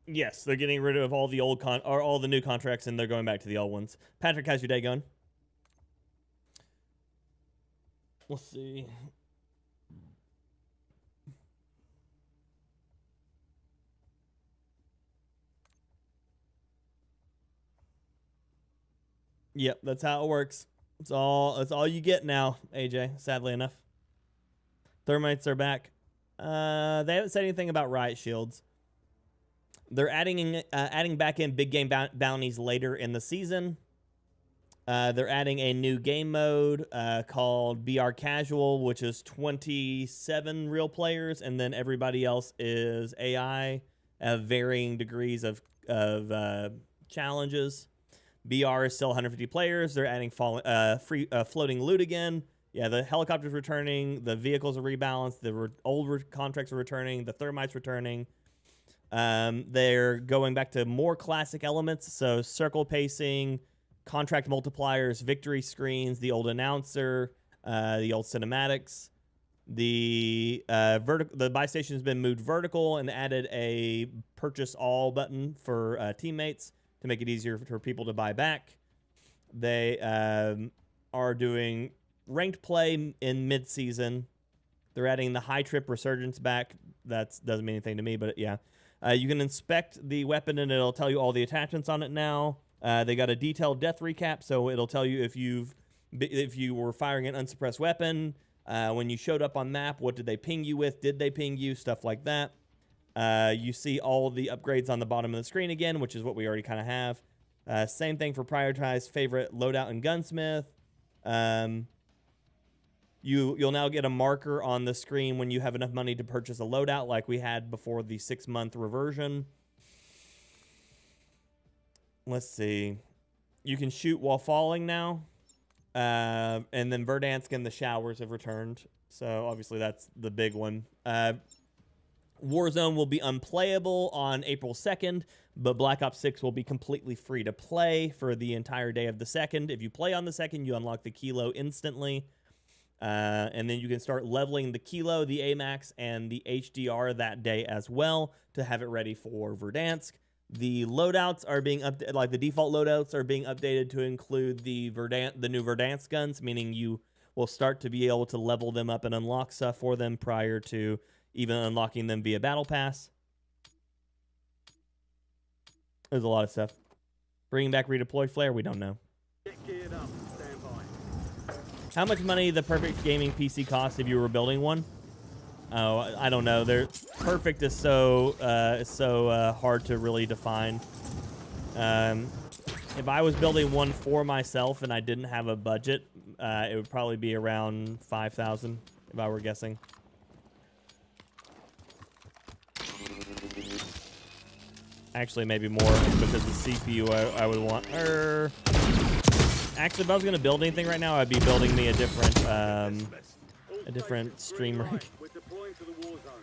Yes, they're getting rid of all the old all the new contracts, and they're going back to the old ones. Patrick, how's your day going? Let's see. Yep, that's how it works. That's all you get now, AJ, sadly enough. Thermites are back. They haven't said anything about riot shields. They're adding back in big game bounties later in the season. They're adding a new game mode called BR Casual, which is 27 real players, and then everybody else is AI of varying degrees of challenges. BR is still 150 players. They're adding floating loot again. yeah, the helicopters returning, the vehicles are rebalanced, the old contracts are returning, the thermites returning. They're going back to more classic elements, so circle pacing, contract multipliers, victory screens, the old announcer, the old cinematics. The buy station has been moved vertical and added a purchase all button for teammates to make it easier for people to buy back. They are doing ranked play in mid-season. They're adding the high trip resurgence back. That doesn't mean anything to me, but yeah. You can inspect the weapon and it'll tell you all the attachments on it now. They got a detailed death recap, so it'll tell you if you were firing an unsuppressed weapon, when you showed up on map, what did they ping you with? Did they ping you? Stuff like that. You see all the upgrades on the bottom of the screen again, which is what we already kind of have. Same thing for prioritized favorite loadout and gunsmith. You'll now get a marker on the screen when you have enough money to purchase a loadout like we had before the 6-month reversion. Let's see. You can shoot while falling now. And then Verdansk and the showers have returned. So obviously that's the big one. Warzone will be unplayable on April 2nd, but Black Ops 6 will be completely free to play for the entire day of the 2nd. If you play on the 2nd, you unlock the kilo instantly. And then you can start leveling the kilo, the AMAX, and the HDR that day as well to have it ready for Verdansk. The loadouts are being updated, like the default loadouts are being updated to include the new Verdansk guns, meaning you will start to be able to level them up and unlock stuff for them prior to even unlocking them via Battle Pass. There's a lot of stuff. Bringing back redeploy flare, we don't know. Get geared up. Stand by. How much money the perfect gaming PC cost if you were building one? Oh, I don't know. Perfect is so hard to really define. If I was building one for myself and I didn't have a budget, it would probably be around 5,000 if I were guessing. Actually, maybe more because the CPU I would want. Actually, if I was gonna build anything right now, I'd be building me a different stream rig. We're deploying to the war zone.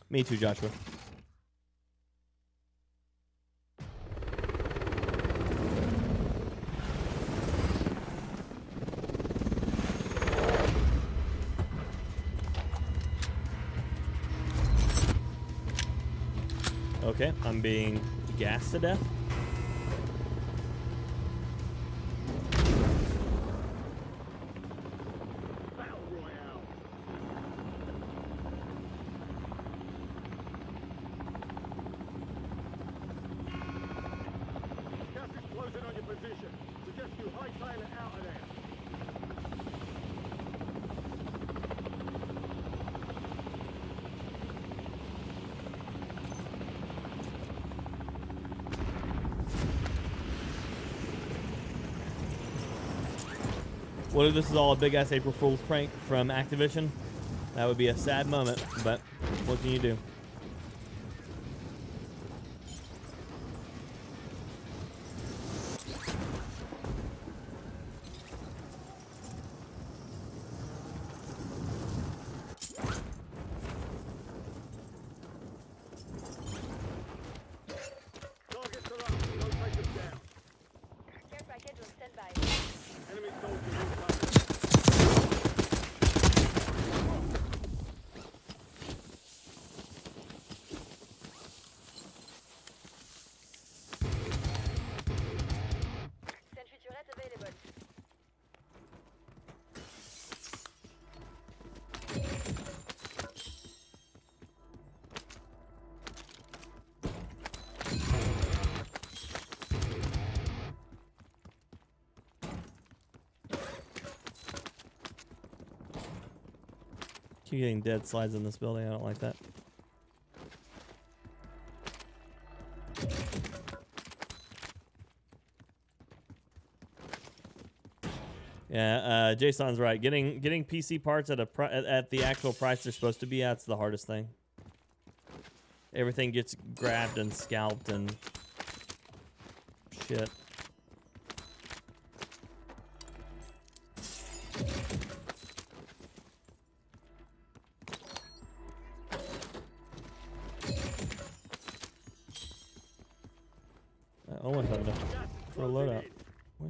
Me too, Joshua. Okay, I'm being gassed to death. Battle royale. Gas is closing on your position. Suggest you hightail it out of there. What if this is all a big ass April Fool's prank from Activision? That would be a sad moment, but what can you do? Targets are up. Don't take them down. Care package on standby. Enemy soldiers incoming. Sentry turret available. Keep getting dead slides in this building. I don't like that. Yeah, Jason's right. Getting PC parts at at the actual price they're supposed to be at's the hardest thing. Everything gets grabbed and scalped and shit.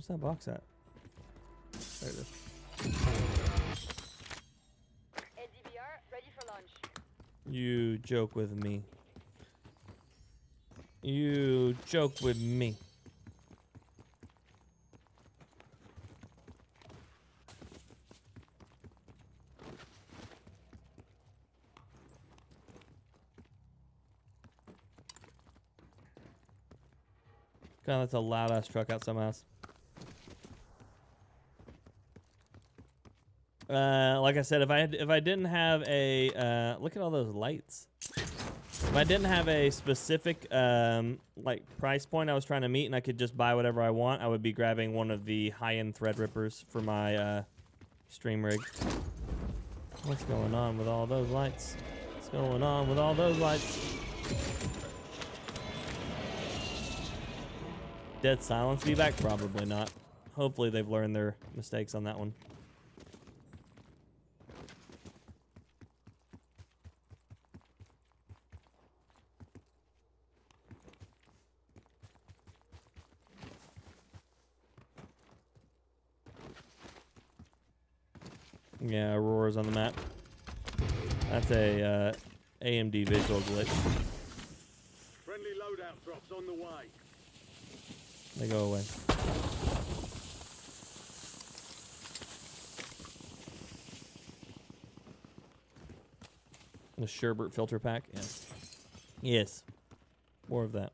Where's that box at? There it is. LDBR, ready for launch. You joke with me. You joke with me. God, that's a loud ass truck out some house. Like I said, if I didn't have a look at all those lights. If I didn't have a specific like price point I was trying to meet, and I could just buy whatever I want, I would be grabbing one of the high-end thread rippers for my stream rig. What's going on with all those lights? What's going on with all those lights? Dead silence feedback? Probably not. Hopefully they've learned their mistakes on that one. Yeah, Aurora's on the map. That's a AMD visual glitch. Friendly loadout drops on the way. They go away. The sherbet filter pack? Yes. Yes. More of that.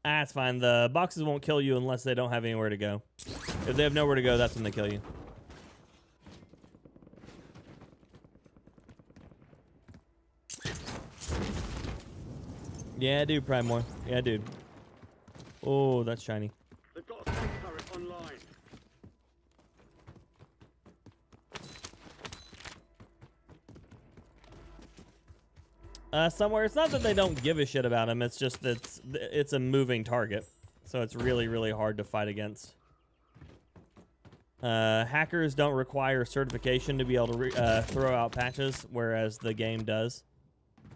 That's fine. The boxes won't kill you unless they don't have anywhere to go. If they have nowhere to go, that's when they kill you. Yeah, dude, Primore. Yeah, dude. Oh, that's shiny. They've got a tank turret online. Somewhere. It's not that they don't give a shit about him. It's just that it's a moving target. So it's really, really hard to fight against. Hackers don't require certification to be able to throw out patches, whereas the game does.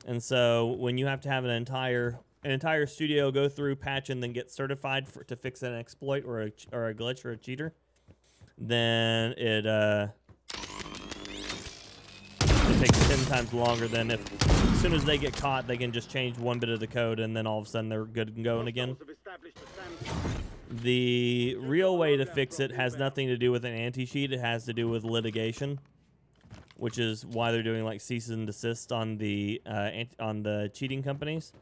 And so when you have to have an entire studio go through, patch, and then get certified to fix an exploit or a glitch or a cheater, then it takes 10 times longer than if as soon as they get caught, they can just change one bit of the code and then all of a sudden they're good and going again. The real way to fix it has nothing to do with an anti-cheat. It has to do with litigation, which is why they're doing like cease and desist on the cheating companies.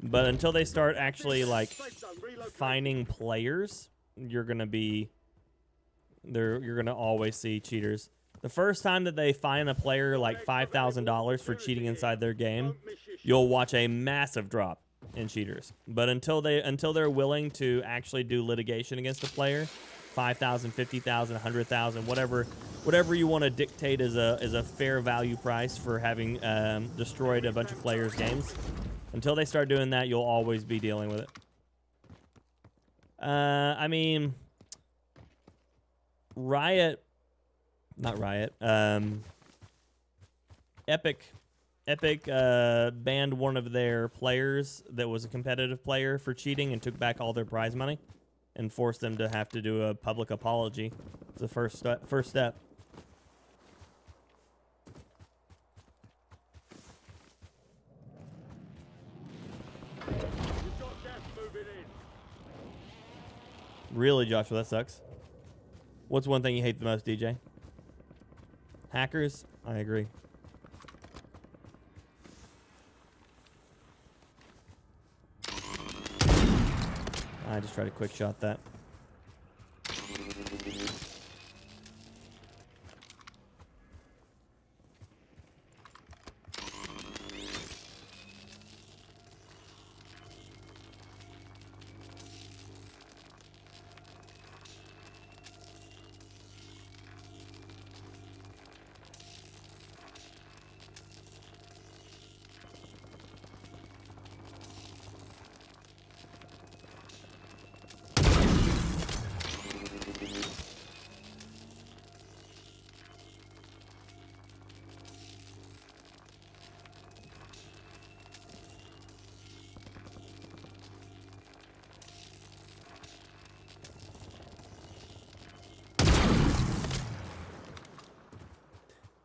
But until they start actually like finding players, you're gonna always see cheaters. The first time that they fine a player like $5,000 for cheating inside their game, you'll watch a massive drop in cheaters. But until they're willing to actually do litigation against a player, 5,000, 50,000, 100,000, whatever you want to dictate as a fair value price for having destroyed a bunch of players' games. Until they start doing that, you'll always be dealing with it. I mean, Epic banned one of their players that was a competitive player for cheating and took back all their prize money and forced them to have to do a public apology. It's the first step. Really, Joshua, that sucks. What's one thing you hate the most, DJ? Hackers? I agree. I just tried to quick shot that.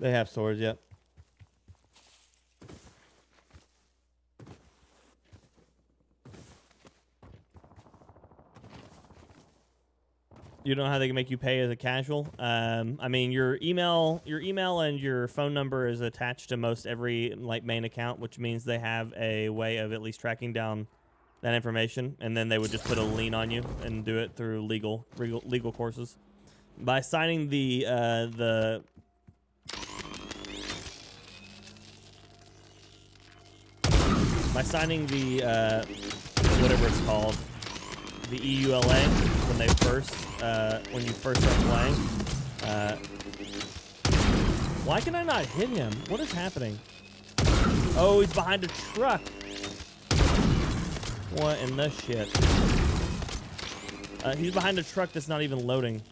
They have swords, yep. You don't know how they can make you pay as a casual? I mean, your email and your phone number is attached to most every like main account, which means they have a way of at least tracking down that information, and then they would just put a lien on you and do it through legal courses. By signing the whatever it's called, the EULA, when they first when you first start playing. Why can I not hit him? What is happening? Oh, he's behind a truck. What in the shit? He's behind a truck that's not even loading.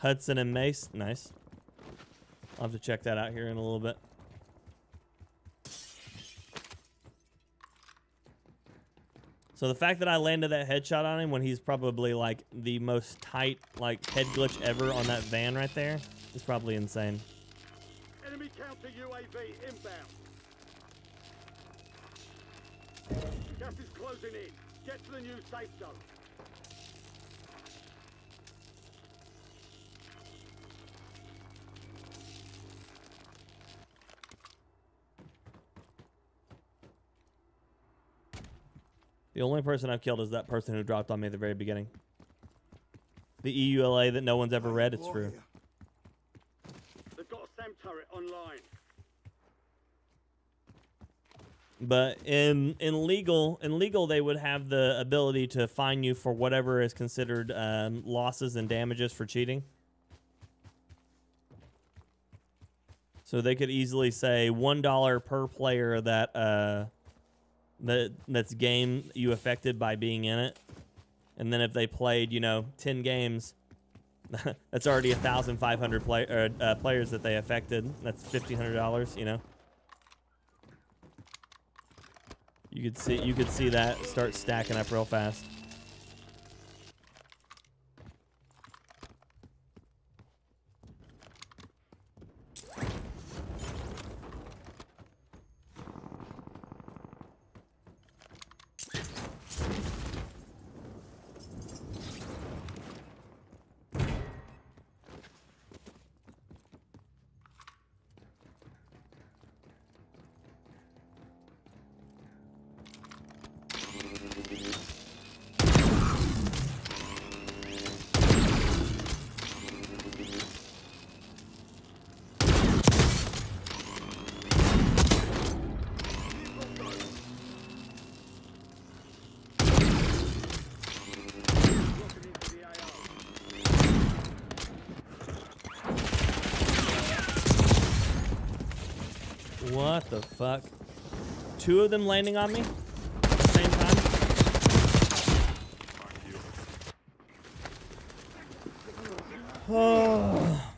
Hudson and Mace, nice. I'll have to check that out here in a little bit. So the fact that I landed that headshot on him when he's probably like the most tight like head glitch ever on that van right there is probably insane. Enemy counter UAV inbound. Gas is closing in. Get to the new safe zone. The only person I've killed is that person who dropped on me at the very beginning. The EULA that no one's ever read, it's true. They've got a SAM turret online. But in legal, they would have the ability to fine you for whatever is considered losses and damages for cheating. So they could easily say $1 per player that's game you affected by being in it, and then if they played 10 games, that's already 1,500 players that they affected. That's $1,500. You could see that start stacking up real fast. What the fuck? Two of them landing on me at the same time? Oh,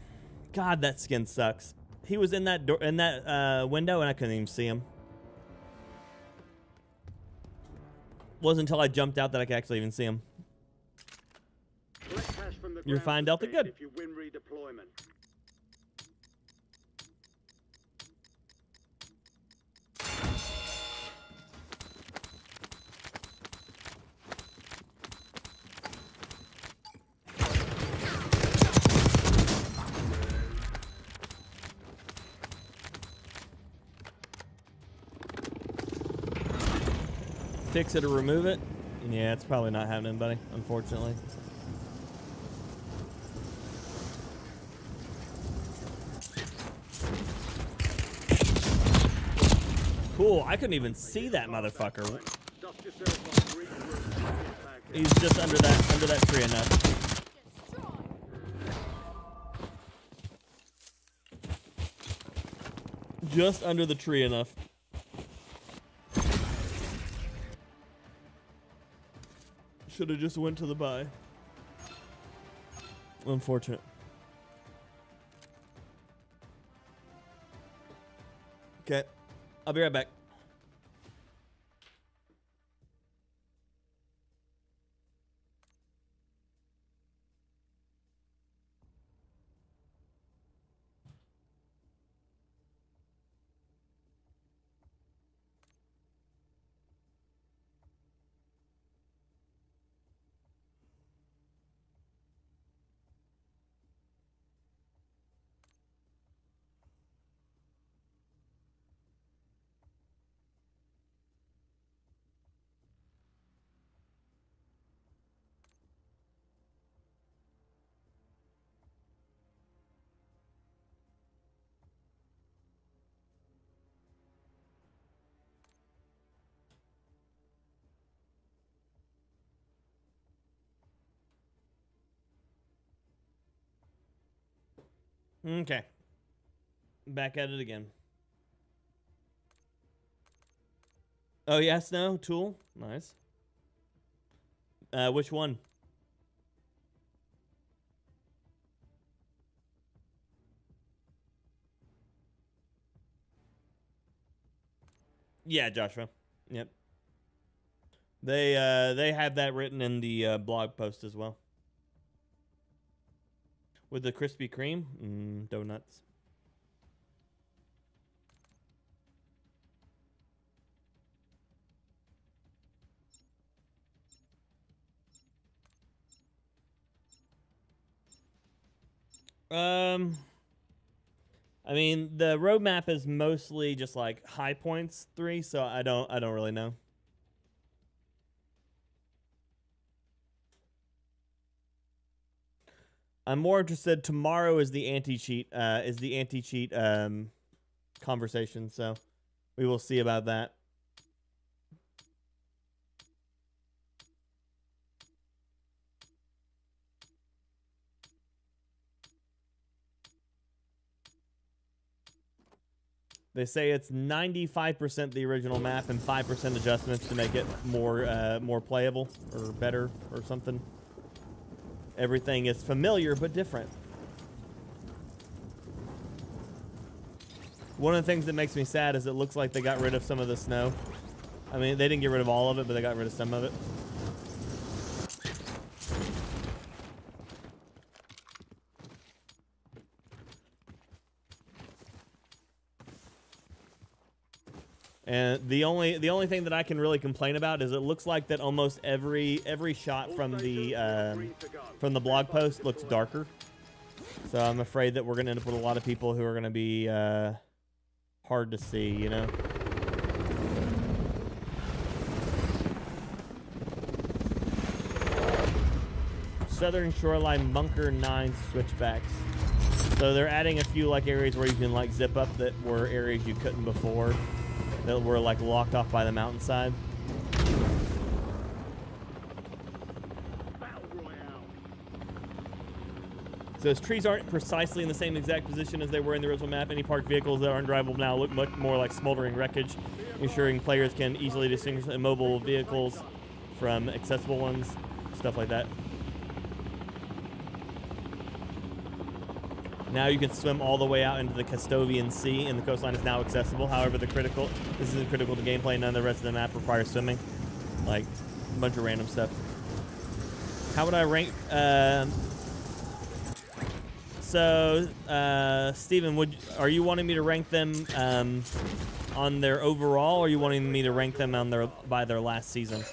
God, that skin sucks. He was in that door, in that window, and I couldn't even see him. Wasn't until I jumped out that I could actually even see him. You're fine, Delta. Good. If you win redeployment. Fix it or remove it? Yeah, it's probably not happening, buddy, unfortunately. Cool, I couldn't even see that motherfucker. He's just under that tree enough. Just under the tree enough. Should have just went to the buy. Unfortunate. Okay, I'll be right back. Okay. Back at it again. Oh, yeah, snow, tool. Nice. Which one? Yeah, Joshua. Yep. They have that written in the blog post as well. With the Krispy Kreme, donuts. I mean, the roadmap is mostly just like high points 3, so I don't really know. I'm more interested. Tomorrow is the anti-cheat conversation, so we will see about that. They say it's 95% the original map and 5% adjustments to make it more playable or better or something. Everything is familiar but different. One of the things that makes me sad is it looks like they got rid of some of the snow. I mean, they didn't get rid of all of it, but they got rid of some of it. And the only thing that I can really complain about is it looks like that almost every shot from the blog post looks darker. So I'm afraid that we're gonna end up with a lot of people who are gonna be hard to see, you know. Southern Shoreline Bunker 9 switchbacks. So they're adding a few like areas where you can like zip up that were areas you couldn't before. That were like locked off by the mountainside. Battle Royale. So those trees aren't precisely in the same exact position as they were in the original map. Any parked vehicles that aren't drivable now look much more like smoldering wreckage, ensuring players can easily distinguish immobile vehicles from accessible ones, stuff like that. Now you can swim all the way out into the Castovian Sea, and the coastline is now accessible. However, this isn't critical to gameplay. None of the rest of the map requires swimming. Like, a bunch of random stuff. How would I rank? Steven, are you wanting me to rank them on their overall, or are you wanting me to rank them on by their last season?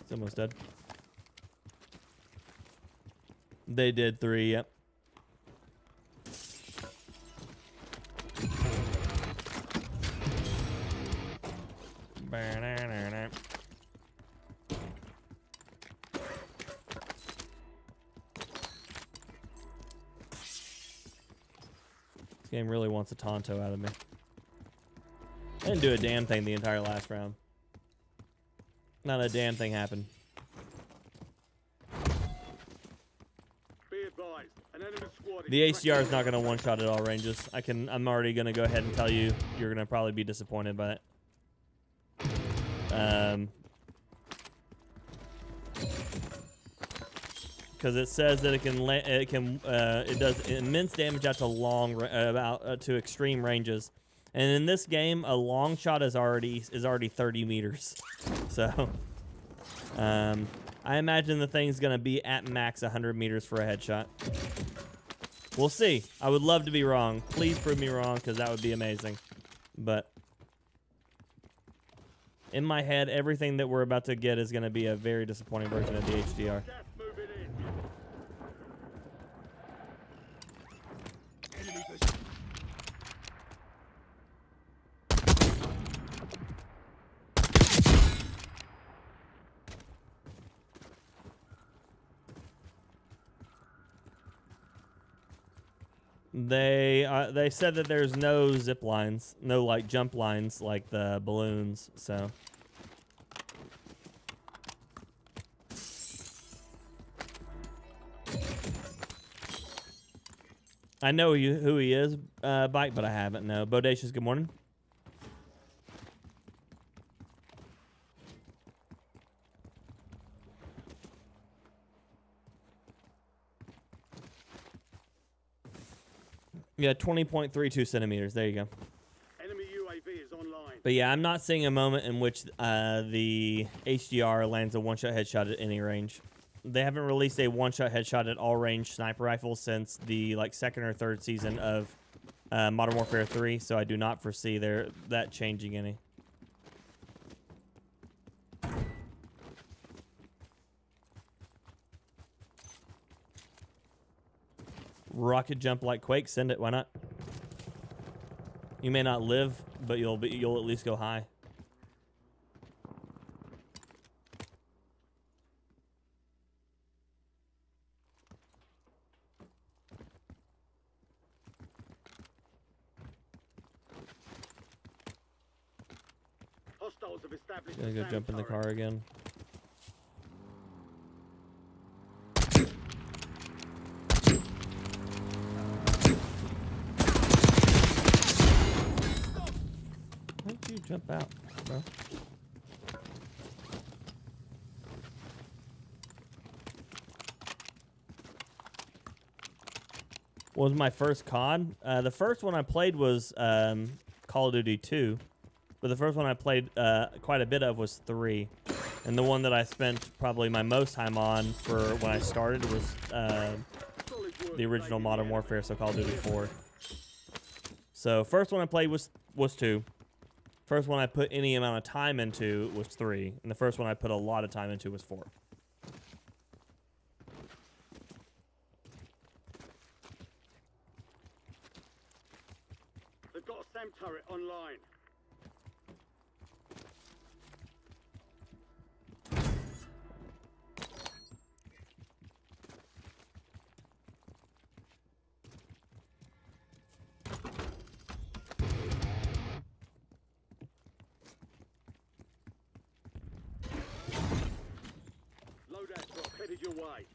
It's almost dead. They did 3, yep. This game really wants a Tonto out of me. I didn't do a damn thing the entire last round. Not a damn thing happened. Be advised, an enemy squad is The HDR is not going to one-shot at all ranges. I'm already going to go ahead and tell you, you're going to probably be disappointed by it. Because it says that it does immense damage out to to extreme ranges. And in this game, a long shot is already 30 meters. So, I imagine the thing's gonna be at max 100 meters for a headshot. We'll see. I would love to be wrong. Please prove me wrong, because that would be amazing. But in my head, everything that we're about to get is gonna be a very disappointing version of the HDR. gas moving in. Enemy vision. They said that there's no zip lines, no like jump lines like the balloons. So I know who he is, Bike, but I haven't. No, Bodacious. Good morning. Yeah, 20.32 centimeters. There you go. Enemy UAV is online. But yeah, I'm not seeing a moment in which the HDR lands a one-shot headshot at any range. They haven't released a one-shot headshot at all range sniper rifles since the like second or third season of Modern Warfare 3, so I do not foresee that changing any. Rocket jump like Quake, send it. Why not? You may not live, but you'll at least go high. Hostiles have established Gonna go a jump in the turret. car again. Why did you jump out, bro? What was my first COD? The first one I played was Call of Duty 2. But the first one I played quite a bit of was 3. And the one that I spent probably my most time on for when I started was the original Modern Warfare, so Call of Duty 4. So first one I played was 2. First one I put any amount of time into was 3. And the first one I put a lot of time into was 4. They've got a SAM turret online. Loadout drop headed your way.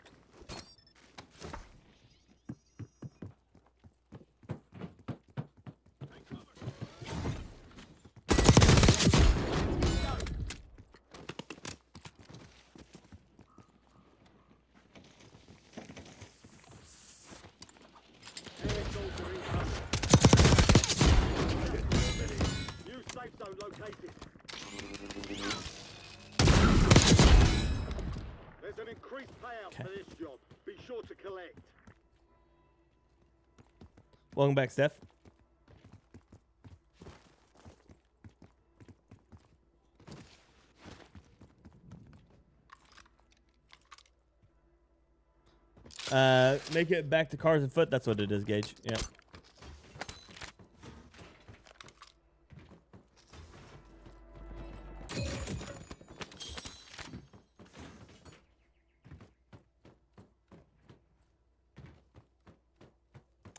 New safe zone located. There's an increased payout for this job. Be sure to collect. Welcome back, Steph. Make it back to cars and foot. That's what it is, Gage. Yeah.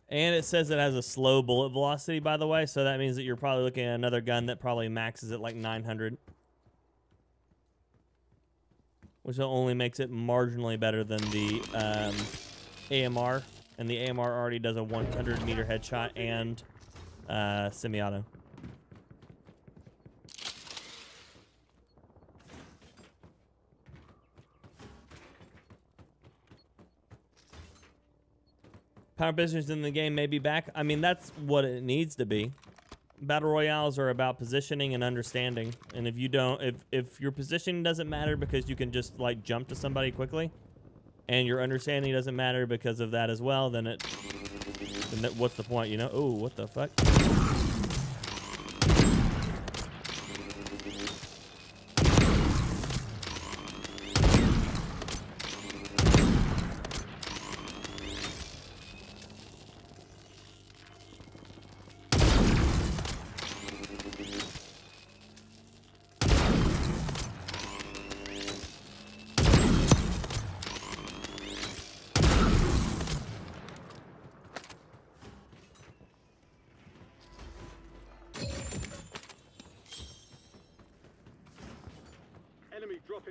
And it says it has a slow bullet velocity, by the way, so that means that you're probably looking at another gun that probably maxes at like 900. Which only makes it marginally better than the AMR. And the AMR already does a 100-meter headshot and semi-auto. Power positions in the game may be back. I mean, that's what it needs to be. Battle royales are about positioning and understanding. And if you don't, if your positioning doesn't matter because you can just like jump to somebody quickly, and your understanding doesn't matter because of that as well, then what's the point, you know? Oh, what the fuck?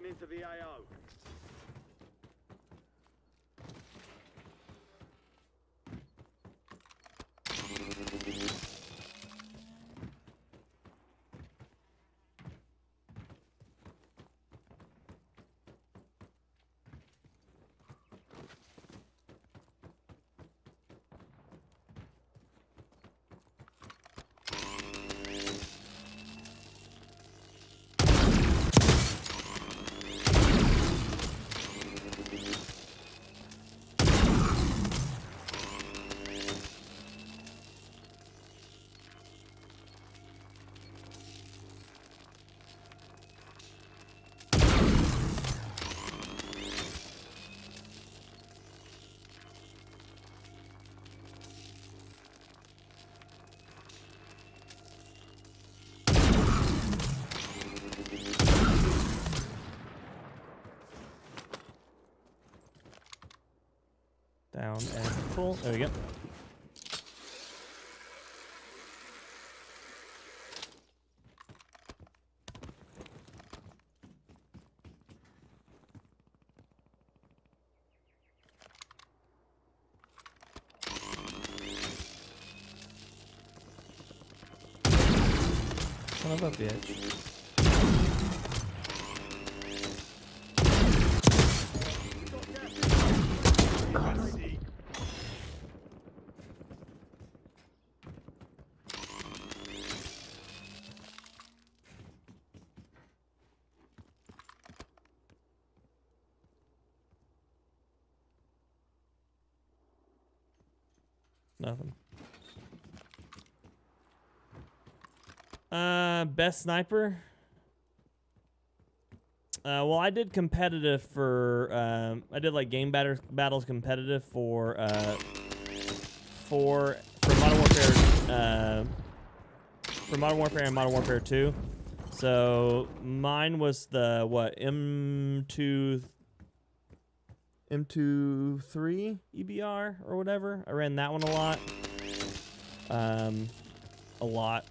Moving into the AO. Down and pull. There we go. Son of a bitch. Nothing. Best sniper. Well, I did competitive for. I did like game battles competitive for Modern Warfare. For Modern Warfare and Modern Warfare 2. So mine was the what M23 EBR or whatever. I ran that one a lot. A lot.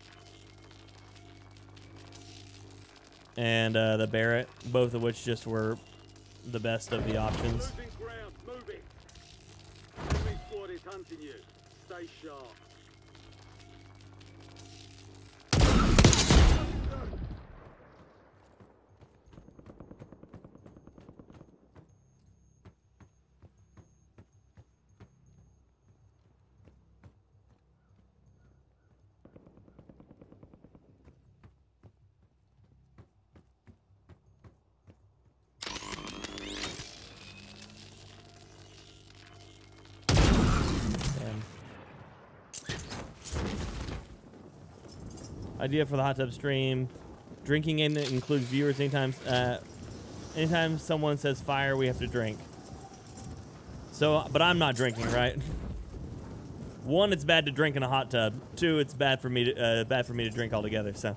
And the Barrett, both of which just were the best of the options. Losing ground, moving. Enemy squad is hunting you. Stay sharp. Idea for the hot tub stream: drinking in it includes viewers. Anytime someone says fire, we have to drink. So, but I'm not drinking, right? One, it's bad to drink in a hot tub. Two, it's bad for me to drink altogether. So.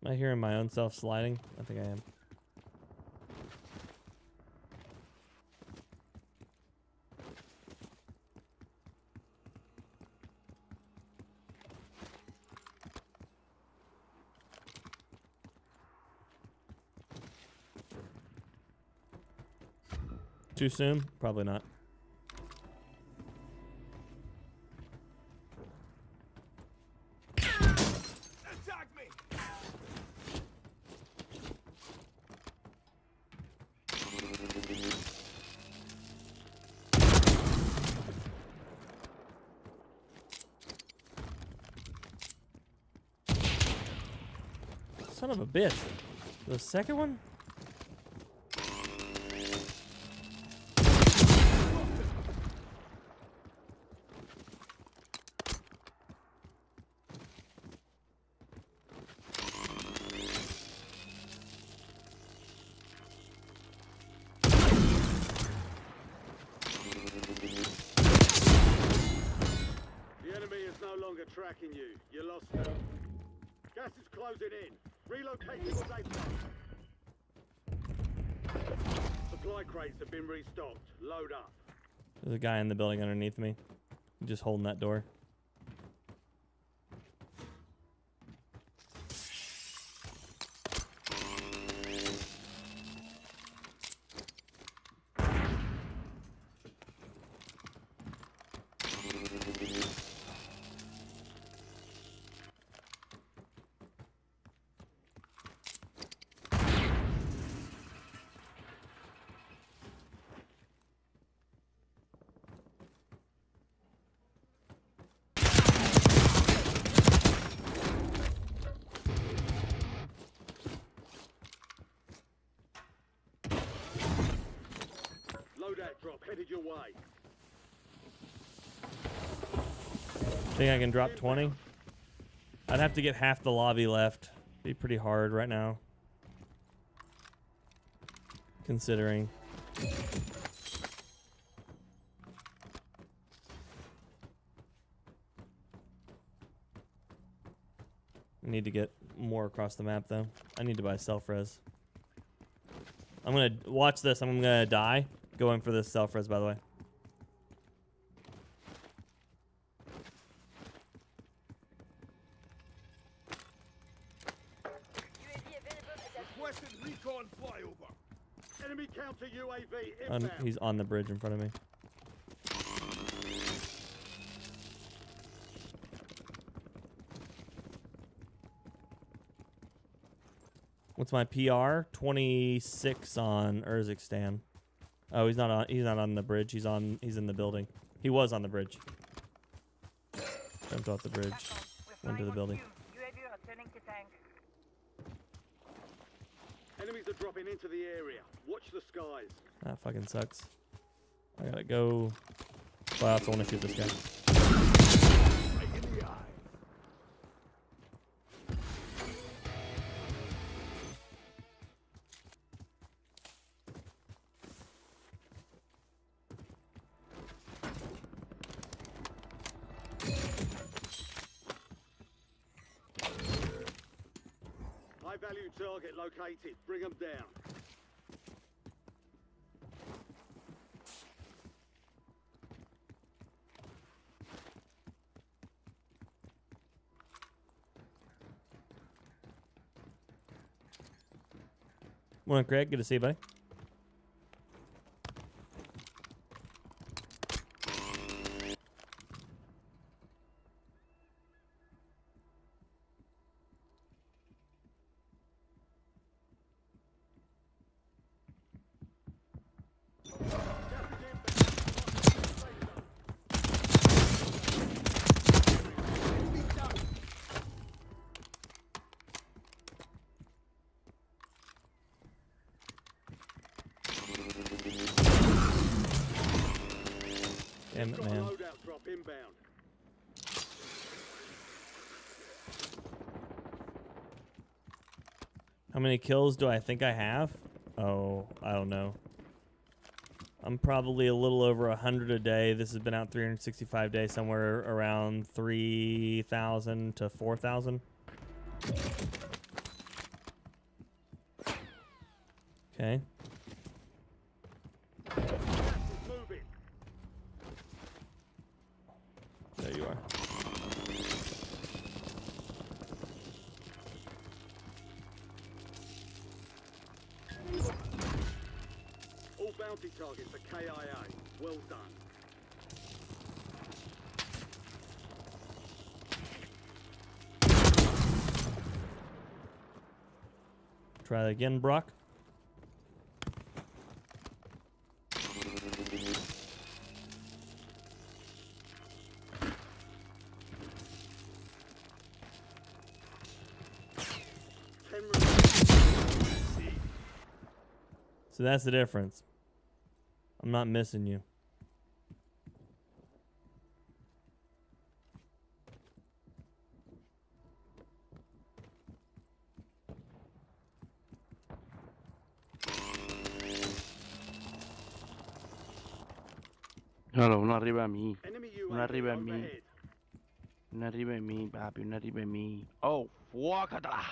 Am I hearing my own self sliding? I think I am. Too soon? Probably not. Son of a bitch. The second one? you. You lost them. Gas is closing in. Relocate to a safe zone. Supply crates have been restocked. Load up. There's a guy in the building underneath me. Just holding that door. Loadout drop headed your way. Think I can drop 20? I'd have to get half the lobby left. Be pretty hard right now. Considering. I need to get more across the map though. I need to buy self-res. I'm gonna watch this. I'm gonna die going for this self-res, by the way. UAV available at that Requested recon flyover. Enemy counter UAV inbound. He's on the bridge in front of me. What's my PR? 26 on Urzikstan. Oh, he's not on the bridge. He's in the building. He was on the bridge. Jumped off the bridge. Went to the building. UAV returning to tank. Enemies are dropping into the area. Watch the skies. That fucking sucks. I gotta go. Well, I also want to shoot this guy. Right in the eye. High value target located. Bring them down. Morning, Craig. Good to see you, buddy. Damn it, Got a man. loadout drop inbound. How many kills do I think I have? Oh, I don't know. I'm probably a little over 100 a day. This has been out 365 days, somewhere around 3,000 to 4,000. Okay. Gas is moving. There you are. All bounty targets are KIA. Well done. Try that again, Brock. So that's the difference. I'm not missing you. Allora, uno arriva a me. Enemy Uno arriva a UAV me. overhead. Not even me, Bob. You're not even me. Oh, wakata.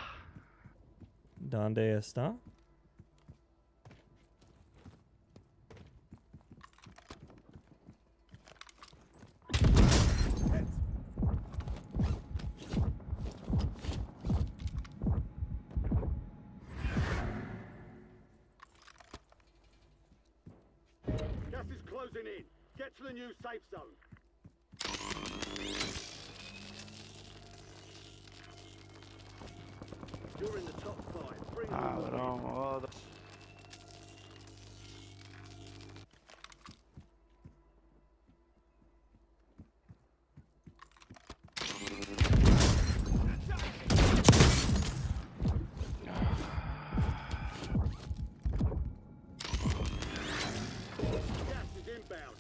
Donde está? Gas is closing in. Get to the new safe zone. You're in the top 5. Bring them all in. Oh, the Gas is inbound.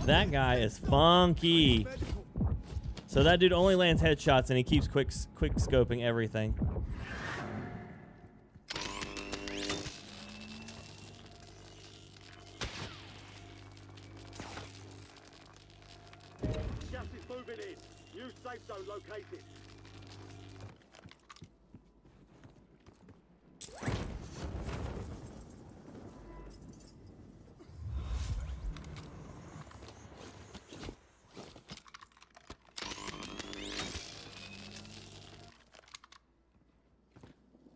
That guy is funky. So that dude only lands headshots and he keeps quick scoping everything. Gas is moving in. New safe zone located.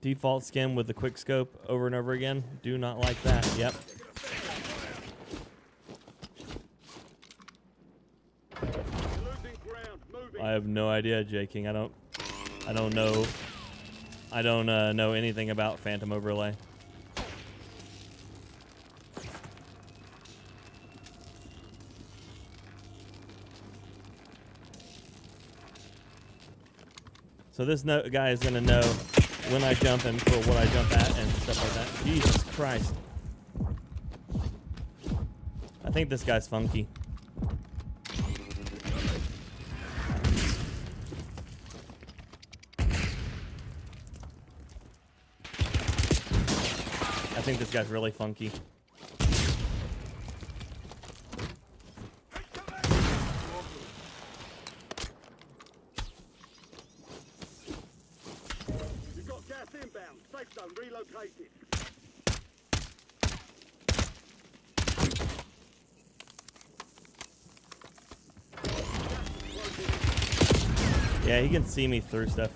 Default skin with the quick scope over and over again. Do not like that. Yep. Losing ground. Moving. I have no idea, J King. I don't know. I don't know anything about Phantom Overlay. So this guy is gonna know when I jump and for what I jump at and stuff like that. Jesus Christ. I think this guy's funky. I think this guy's really funky. You've got gas inbound. Safe zone relocated. Yeah, he can see me through stuff.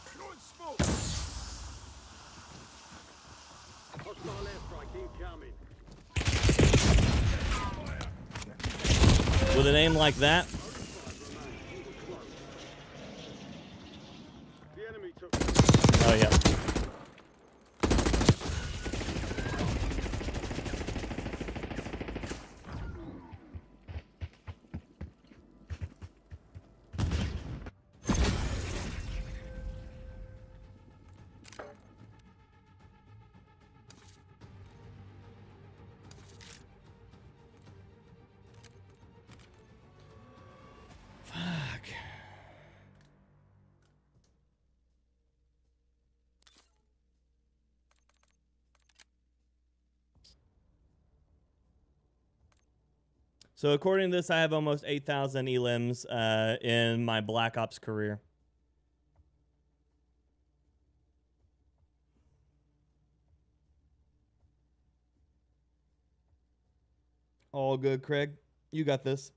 Throwing smoke. Hostile airstrike incoming. With an aim like that, The enemy took. oh yeah. Fuck. So according to this, I have almost 8,000 elims in my Black Ops career. All good, Craig. You got this.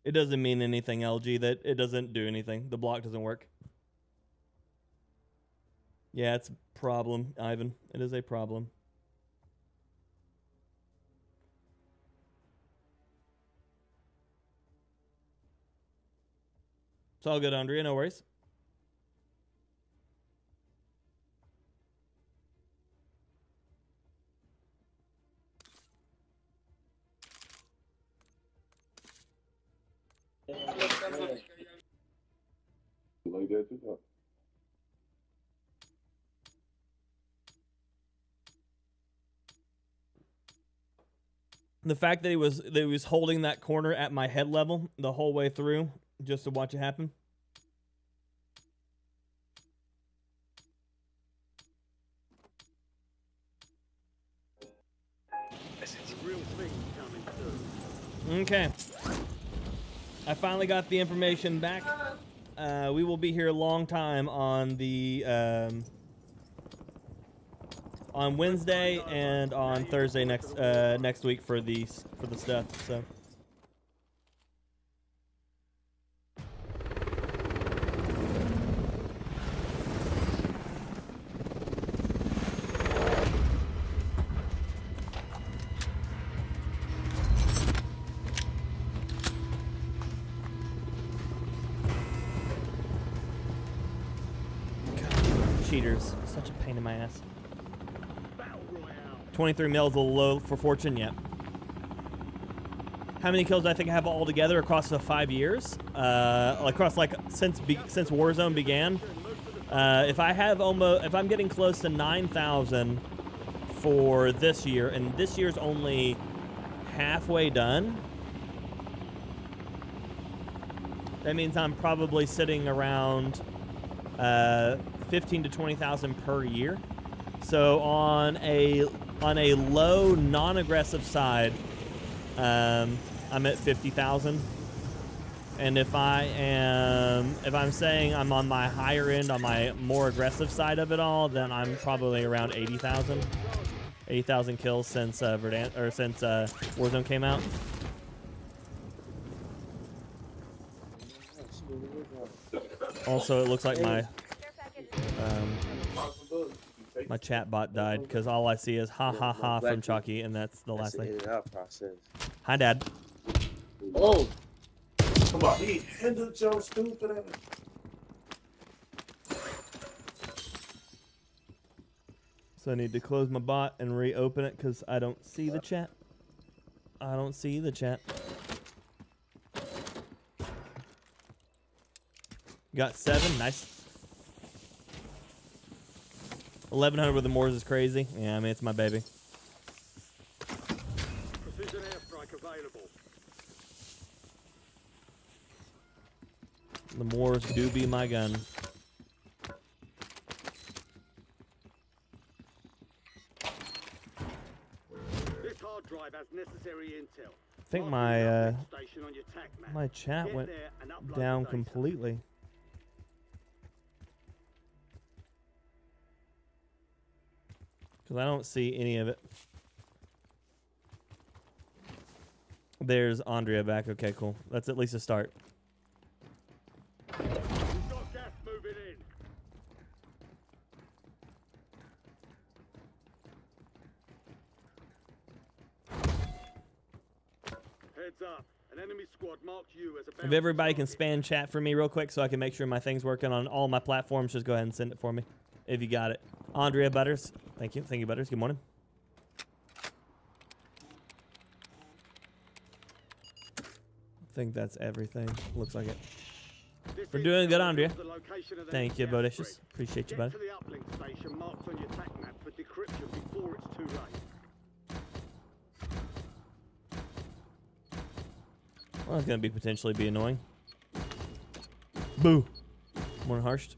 It doesn't mean anything, LG, that it doesn't do anything. The block doesn't work. Yeah, it's a problem, Ivan. It is a problem. It's all good, Andrea. No worries. The fact that he was holding that corner at my head level the whole way through just to watch it happen. Real thing coming through. Okay. I finally got the information back. We will be here a long time on the on Wednesday and on Thursday next week for the stuff. So. Cheaters. Such a pain in my ass. Battle Royale. 23 mils, a little low for Fortune, yet. How many kills do I think I have all together across the 5 years? Across since Warzone began. If I'm getting close to 9,000 for this year, and this year's only halfway done, that means I'm probably sitting around 15 to 20,000 per year. So on a low non-aggressive side, I'm at 50,000. And if I'm saying I'm on my higher end, on my more aggressive side of it all, then I'm probably around 80,000. 80,000 kills since since Warzone came out. Also, it looks like my chat bot died because all I see is ha ha ha from Chalky, and that's the last thing. Hi, Dad. Oh! Come on, he hindered your stupid ass. So I need to close my bot and reopen it because I don't see the chat. I don't see the chat. Got 7, nice. 1100 with the Moors is crazy. Yeah, I mean, it's my baby. Precision airstrike available. The Moors do be my gun. This hard drive has necessary intel. I think my chat went down completely. Because I don't see any of it. There's Andrea back. Okay, cool. That's at least a start. We've got gas moving in. Heads up. An enemy squad marked you as a If everybody can spam chat for me real quick so I can make sure my thing's working on all my platforms, just go ahead and send it for me. If you got it. Andrea Butters. Thank you. Thank you, Butters. Good morning. I think that's everything. Looks like it. We're doing good, Andrea. Thank you, Bodicious. Appreciate you, buddy. Get to the uplink station marked on your tac map for decryption before it's too late. Well, it's going to potentially be annoying. Boo. Morning, Harshed.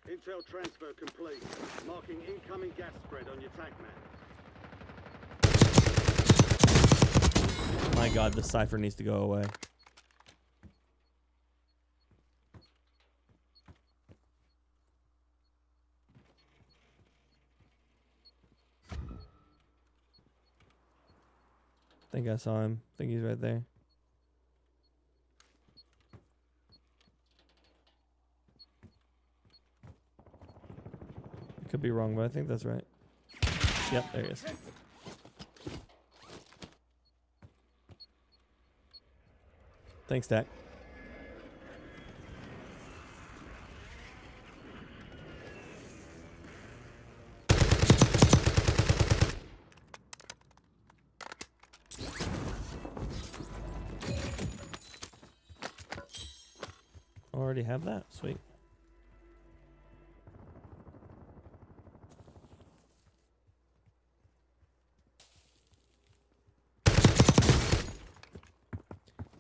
Intel transfer complete. Marking incoming gas spread on your tac map. My God, the cipher needs to go away. I think I saw him. I think he's right there. Could be wrong, but I think that's right. Yep, there he is. Thanks, Dak. Already have that. Sweet.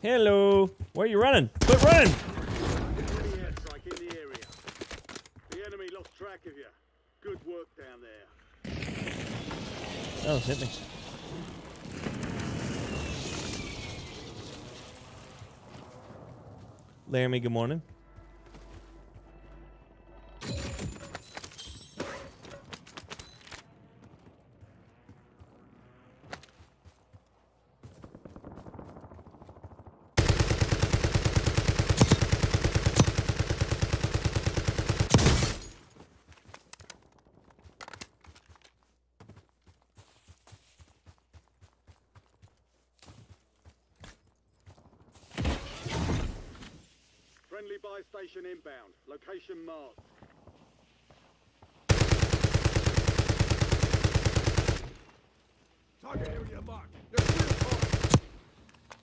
Hello. Where are you running? Quit running. Enemy airstrike in the area. The enemy lost track of you. Good work down there. Oh, it hit me. Laramie, good morning. Friendly buy station inbound. Location marked. Target area marked. They're clear cars.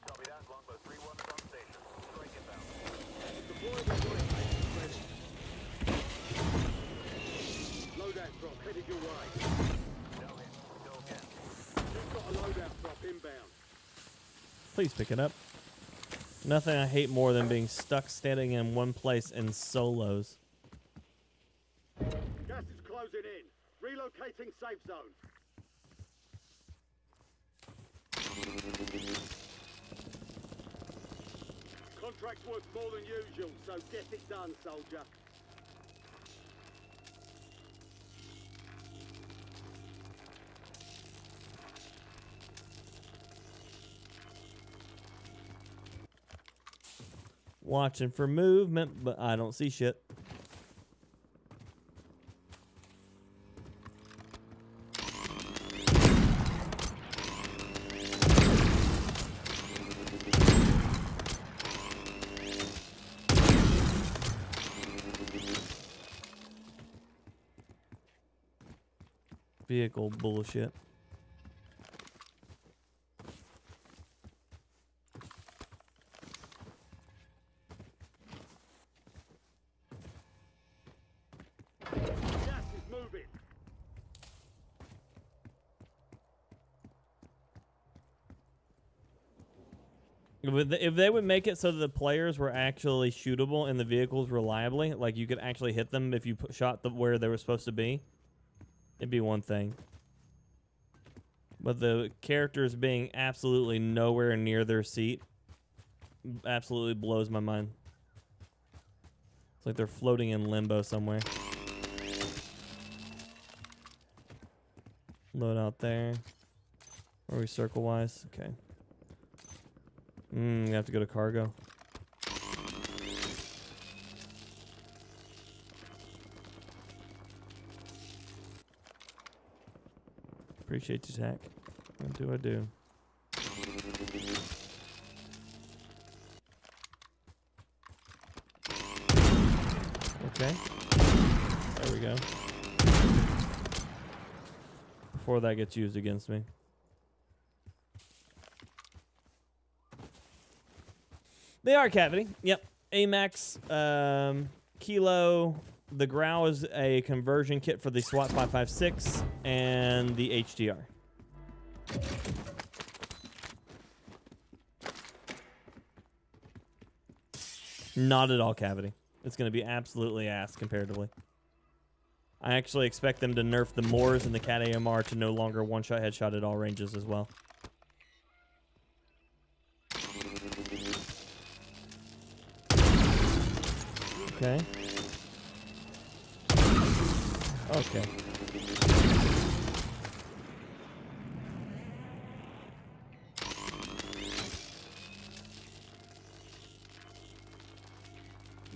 Copy that. Longbow 3-1 from station. Strike inbound. Deploy the buy station ready. Loadout drop headed your way. Go again. You've got a loadout drop inbound. Please pick it up. Nothing I hate more than being stuck standing in one place in solos. Gas is closing in. Relocating safe zone. Contract's worth more than usual, so get it done, soldier. Watching for movement, but I don't see shit. Vehicle bullshit. Gas is moving. If they would make it so that the players were actually shootable in the vehicles reliably, like you could actually hit them if you shot them where they were supposed to be, it'd be one thing. But the characters being absolutely nowhere near their seat absolutely blows my mind. It's like they're floating in limbo somewhere. Load out there. Are we circle-wise? Okay. We have to go to cargo. Appreciate you, Tack. What do I do? Okay. There we go. Before that gets used against me. They are cavity. Yep. AMAX, Kilo. The Growl is a conversion kit for the SWAT 556 and the HDR. Not at all cavity. It's going to be absolutely ass comparatively. I actually expect them to nerf the Moors and the Cat AMR to no longer one-shot headshot at all ranges as well. Okay. Okay.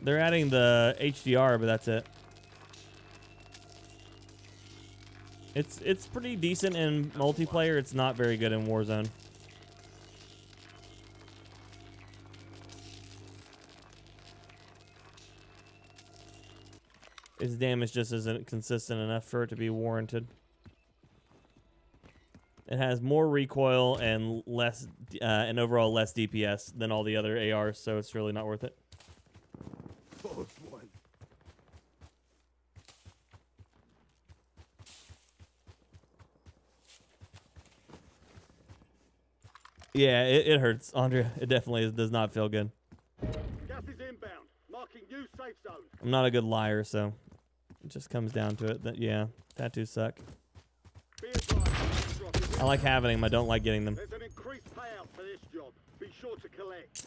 They're adding the HDR, but that's it. It's pretty decent in multiplayer. It's not very good in Warzone. Its damage just isn't consistent enough for it to be warranted. It has more recoil and less, and overall less DPS than all the other ARs, so it's really not worth it. Close one. Yeah, it hurts, Andrea. It definitely does not feel good. Gas is inbound. Marking new safe zone. I'm not a good liar, so it just comes down to it. That yeah, tattoos suck. Be advised, drop is I like having them. I don't like getting them. There's an increased payout for this job. Be sure to collect.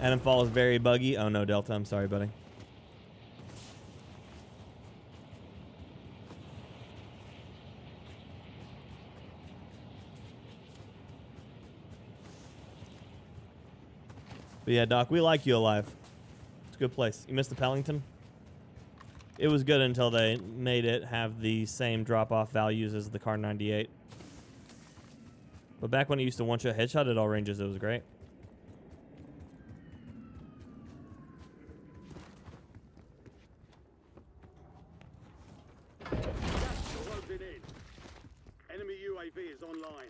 Adam Fall is very buggy. Oh no, Delta. I'm sorry, buddy. But yeah, Doc, we like you alive. It's a good place. You missed the Pellington? It was good until they made it have the same drop-off values as the Car 98. But back when it used to one-shot headshot at all ranges, it was great. Gas closing in. Enemy UAV is online.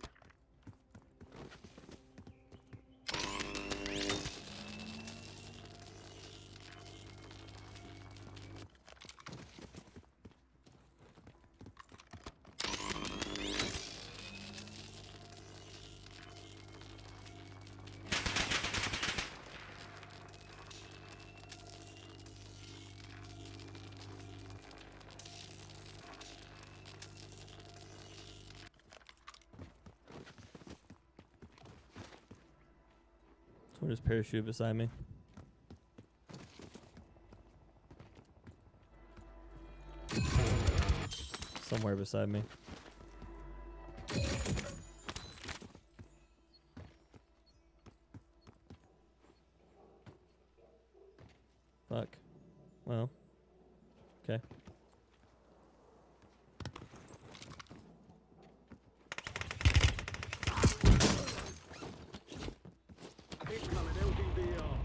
Someone just parachute beside me. Somewhere beside me. Fuck. Well. Okay. Incoming LDVR.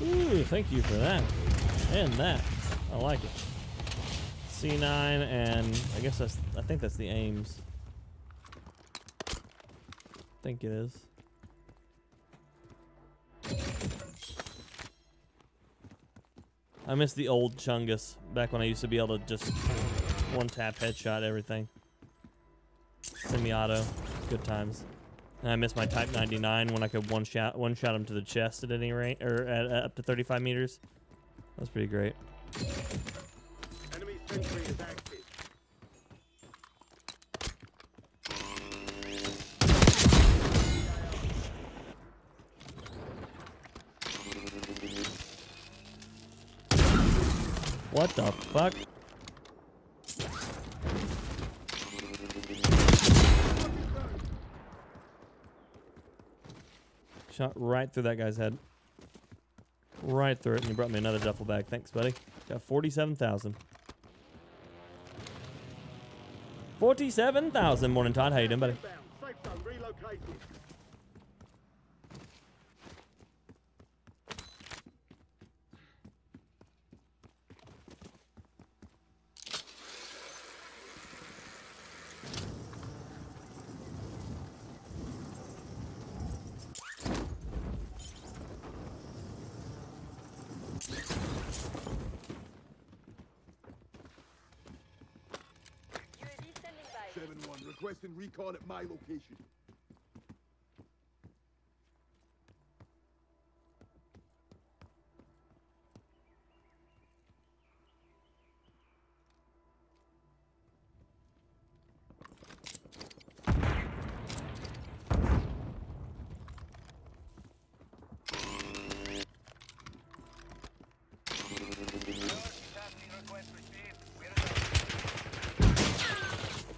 Ooh, thank you for that. And that. I like it. C9 and I guess I think that's the Ames. I think it is. I miss the old Chungus back when I used to be able to just one-tap headshot everything. Semi-auto. Good times. And I miss my Type 99 when I could one-shot him to the chest at any rate, or at up to 35 meters. That was pretty great. Enemy sentry is active. What the fuck? Shot right through that guy's head. Right through it, and he brought me another duffel bag. Thanks, buddy. Got 47,000. 47,000. Morning, Todd. How you doing, buddy? Inbound. Safe zone relocated. UAV standing by. 7-1, requesting recon at my location.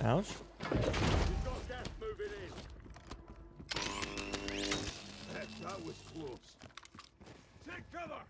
Ouch. We've got gas moving in. was close. Take cover!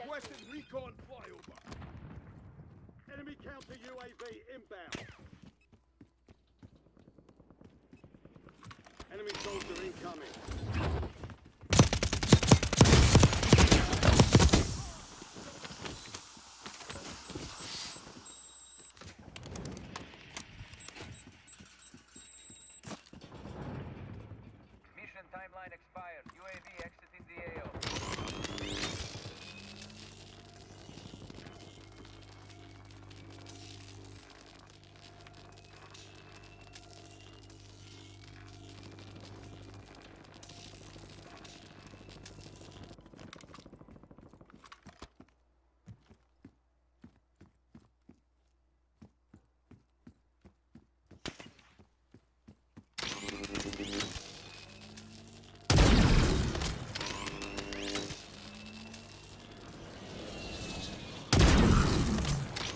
Requesting recon flyover. Enemy counter UAV inbound. Enemy soldier incoming. Mission timeline expired. UAV exiting the AO.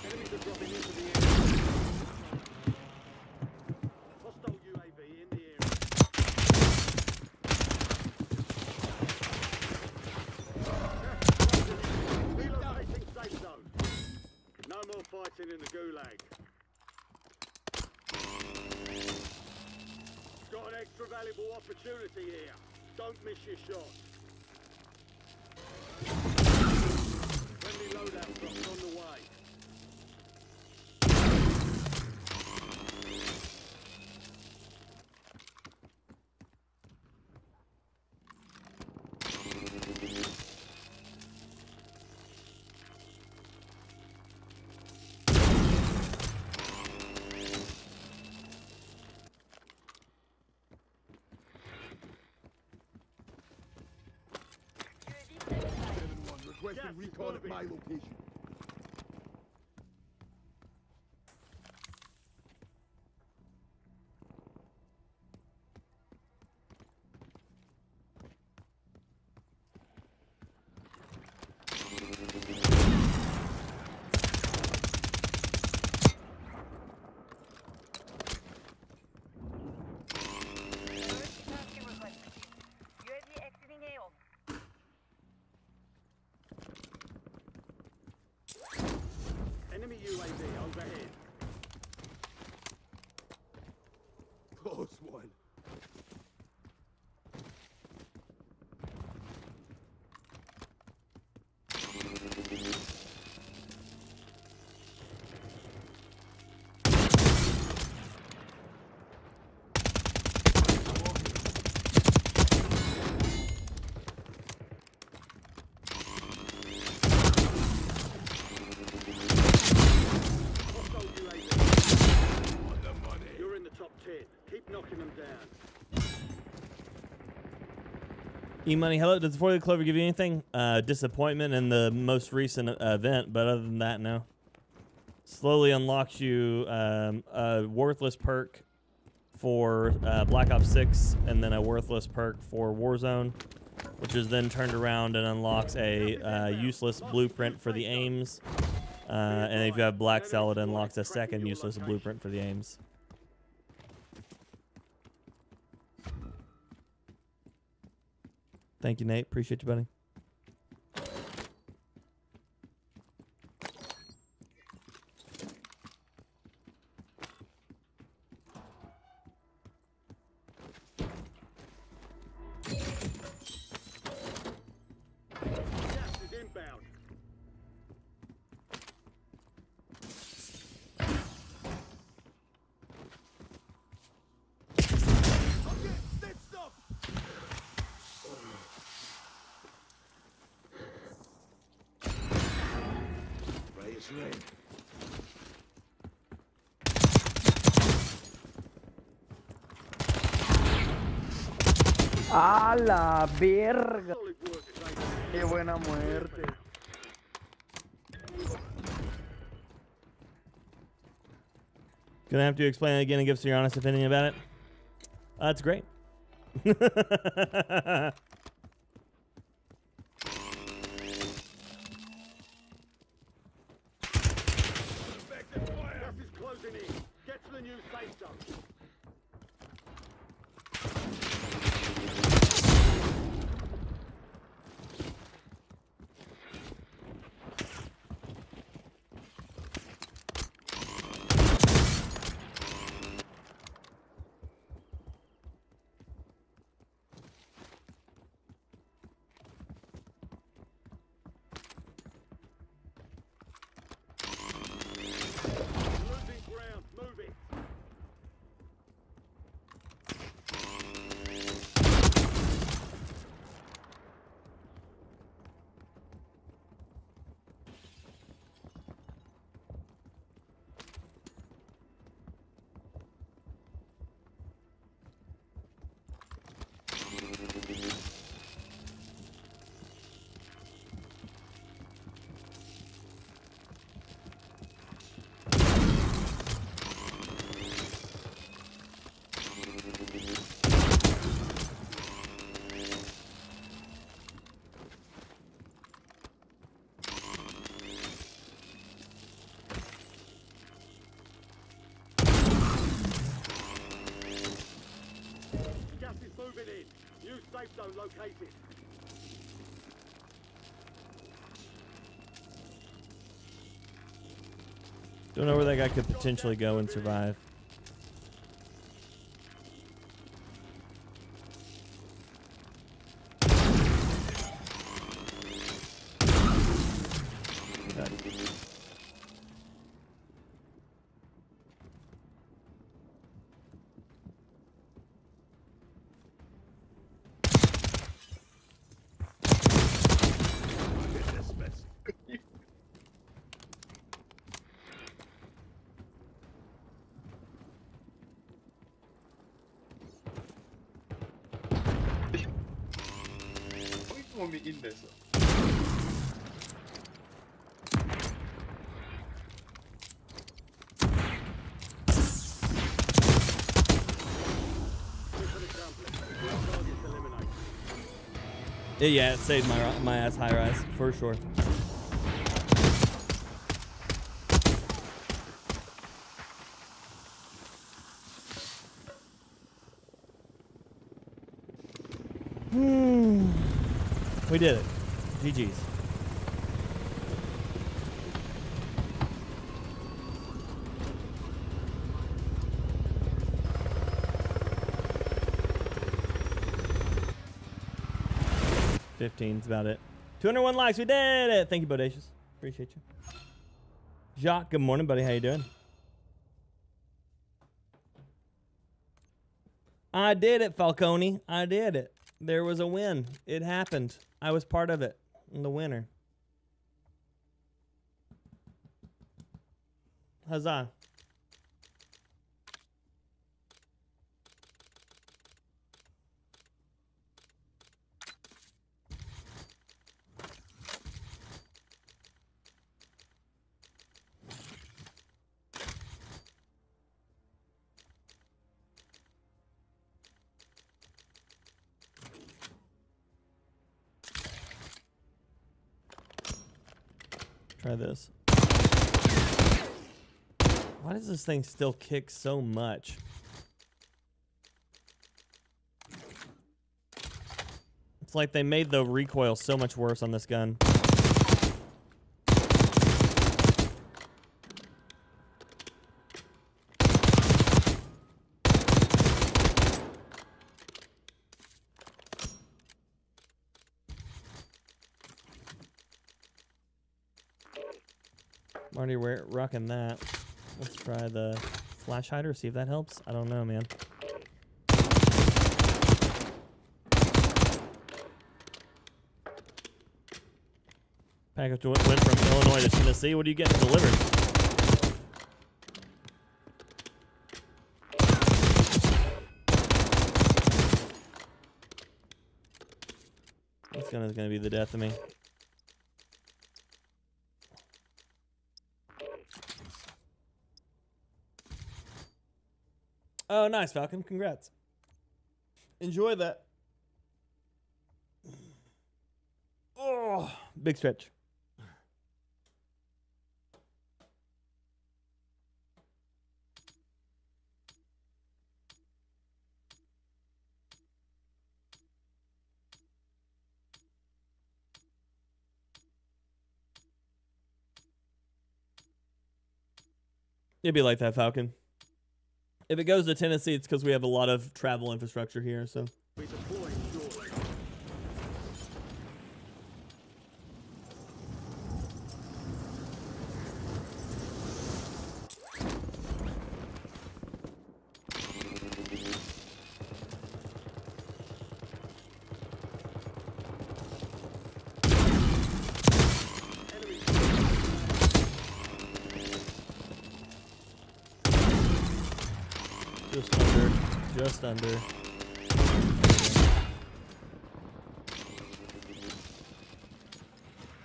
Enemies are dropping into the area. Hostile UAV in the area. Relocating safe zone. No more fighting in the gulag. Got an extra valuable opportunity here. Don't miss your shot. Friendly loadout drops on the way. Requesting recon at my location. Tasking requested. UAV exiting AO. Enemy UAV overhead. Close one. Hostile UAV. Want the money? You're in the top 10. Keep knocking them down. E-Money, hello. Does the 4 Clover give you anything? Disappointment in the most recent event, but other than that, no. Slowly unlocks you a worthless perk for Black Ops 6, and then a worthless perk for Warzone, which is then turned around and unlocks a useless blueprint for the aims. And if you have Black Cell, it unlocks a second useless blueprint for the aims. Thank you, Nate. Appreciate you, buddy. Gas is inbound. shred. ¡A la verga! Solid work today. ¡Qué buena muerte! Gonna have to explain it again and give us your honest opinion about it. That's great. Gas is closing in. Get to the new safe zone. Losing ground. Move it. Gas is moving in. New safe zone located. Don't know where that guy could potentially go and survive. Want me in there, sir? Yeah, it saved my ass high rise for sure. We did it. GG's. Is about it. 201 likes. We did it. Thank you, Bodacious. Appreciate you. Jacques, good morning, buddy. How you doing? I did it, Falcone. I did it. There was a win. It happened. I was part of it. I'm the winner. Huzzah. Try this. Why does this thing still kick so much? It's like they made the recoil so much worse on this gun. I'm already rocking that. Let's try the flash hider, see if that helps. I don't know, man. Package went from Illinois to Tennessee. What are you getting delivered? That's gonna be the death of me. Oh, nice, Falcon. Congrats. Enjoy that. Oh, big stretch. It'd be like that, Falcon. If it goes to Tennessee, it's because we have a lot of travel infrastructure here, so. Be deploying shortly. Just under.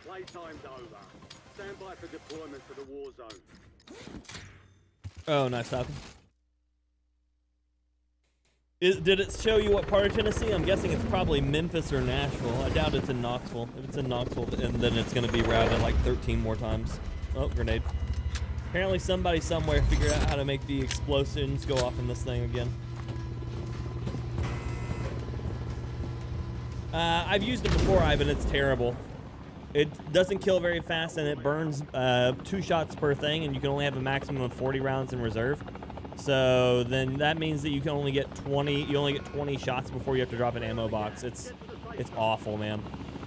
Playtime's over. Stand by for deployment to the war zone. Oh, nice, Falcon. Did it show you what part of Tennessee? I'm guessing it's probably Memphis or Nashville. I doubt it's in Knoxville. If it's in Knoxville, and then it's going to be routed like 13 more times. Oh, grenade. Apparently somebody somewhere figured out how to make the explosions go off in this thing again. I've used it before, Ivan. It's terrible. It doesn't kill very fast, and it burns 2 shots per thing, and you can only have a maximum of 40 rounds in reserve. So then that means that you can only get 20. You only get 20 shots before you have to drop an ammo box. It's awful, man.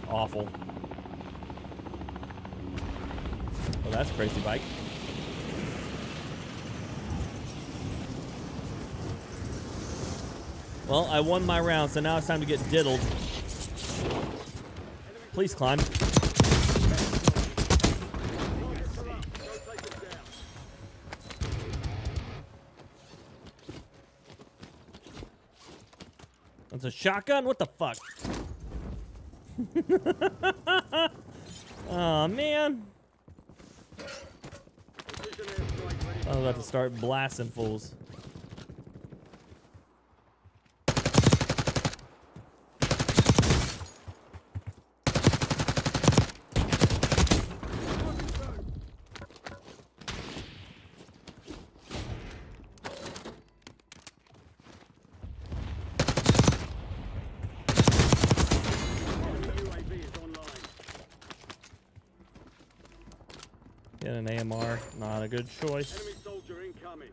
Awful. Oh, that's a crazy bike. Well, I won my round, so now it's time to get diddled. Please climb. That's a shotgun? What the fuck? Oh, man. I was about to start blasting fools. Get an AMR, not a good choice. Enemy soldier incoming.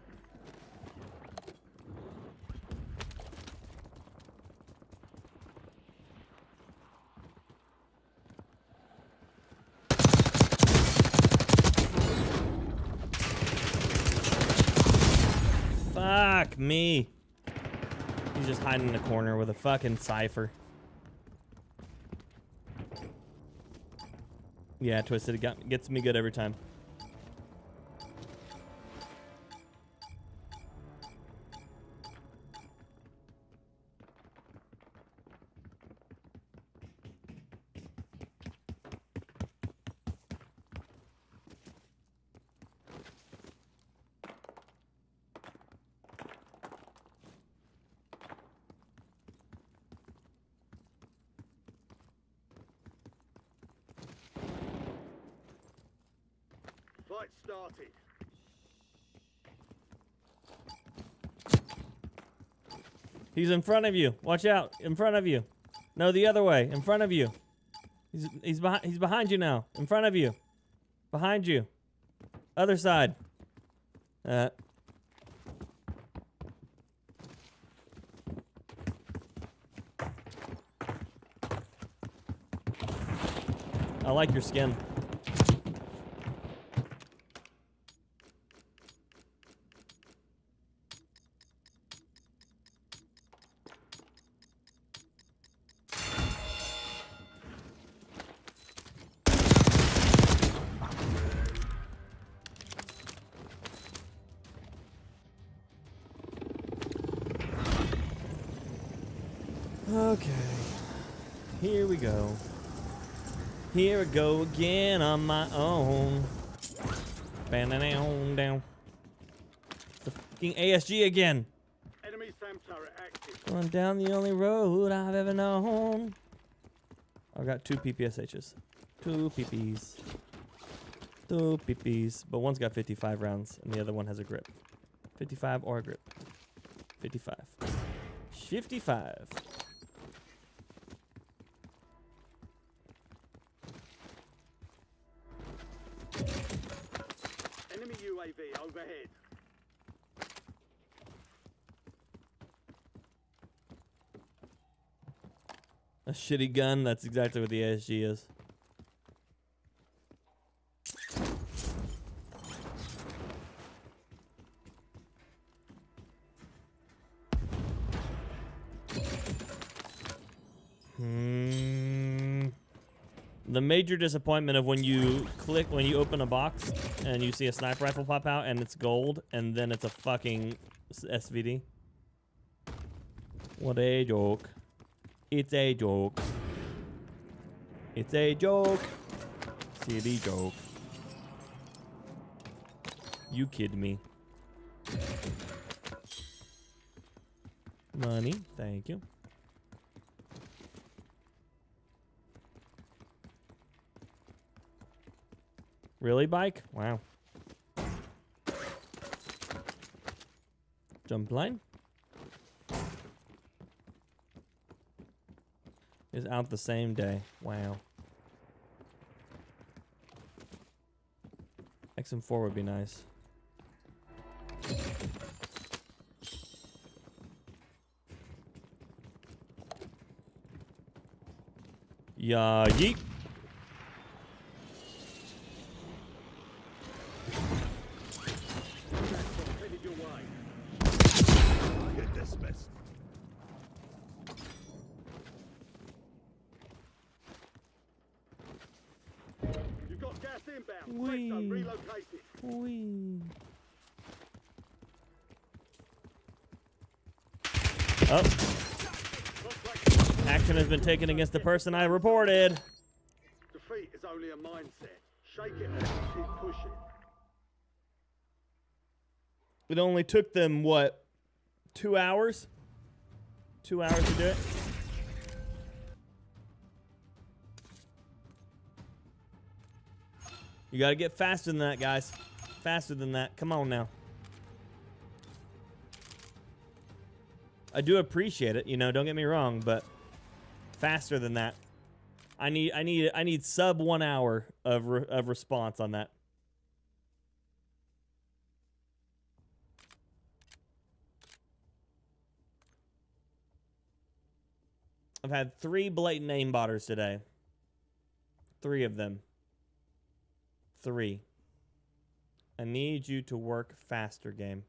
Fuck me. He's just hiding in the corner with a fucking cipher. Yeah, Twisted, it gets me good every time. Fight started. He's in front of you. Watch out. In front of you. No, the other way. In front of you. He's behind you now. In front of you. Behind you. Other side. I like your skin. Okay. Here we go. Here I go again on my own. Down, down. The fucking ASG again. Enemy SAM turret active. Going down the only road I've ever known. I got 2 PPSHs. 2 PPs. 2 PPs. But one's got 55 rounds and the other one has a grip. 55 or a grip. 55. 55. Enemy UAV overhead. A shitty gun, that's exactly what the ASG is. The major disappointment of when you open a box and you see a sniper rifle pop out and it's gold and then it's a fucking SVD. What a joke. It's a joke. It's a joke. CD joke. You kid me. Money, thank you. Really, bike? Wow. Jump line. Is out the same day. Wow. XM4 would be nice. Yeah, yeet. Headed your way. Get dismissed. You've got gas inbound. Whee. Safe zone relocated. Whee. Oh. Action has been taken against the person I reported. Defeat is only a mindset. Shake it off and keep pushing. It only took them, what, 2 hours? 2 hours to do it? You gotta get faster than that, guys. Faster than that. Come on now. I do appreciate it, you know, don't get me wrong, but faster than that. I need sub 1 hour of response on that. I've had 3 blatant aimbotters today. 3 of them. 3. I need you to work faster, game.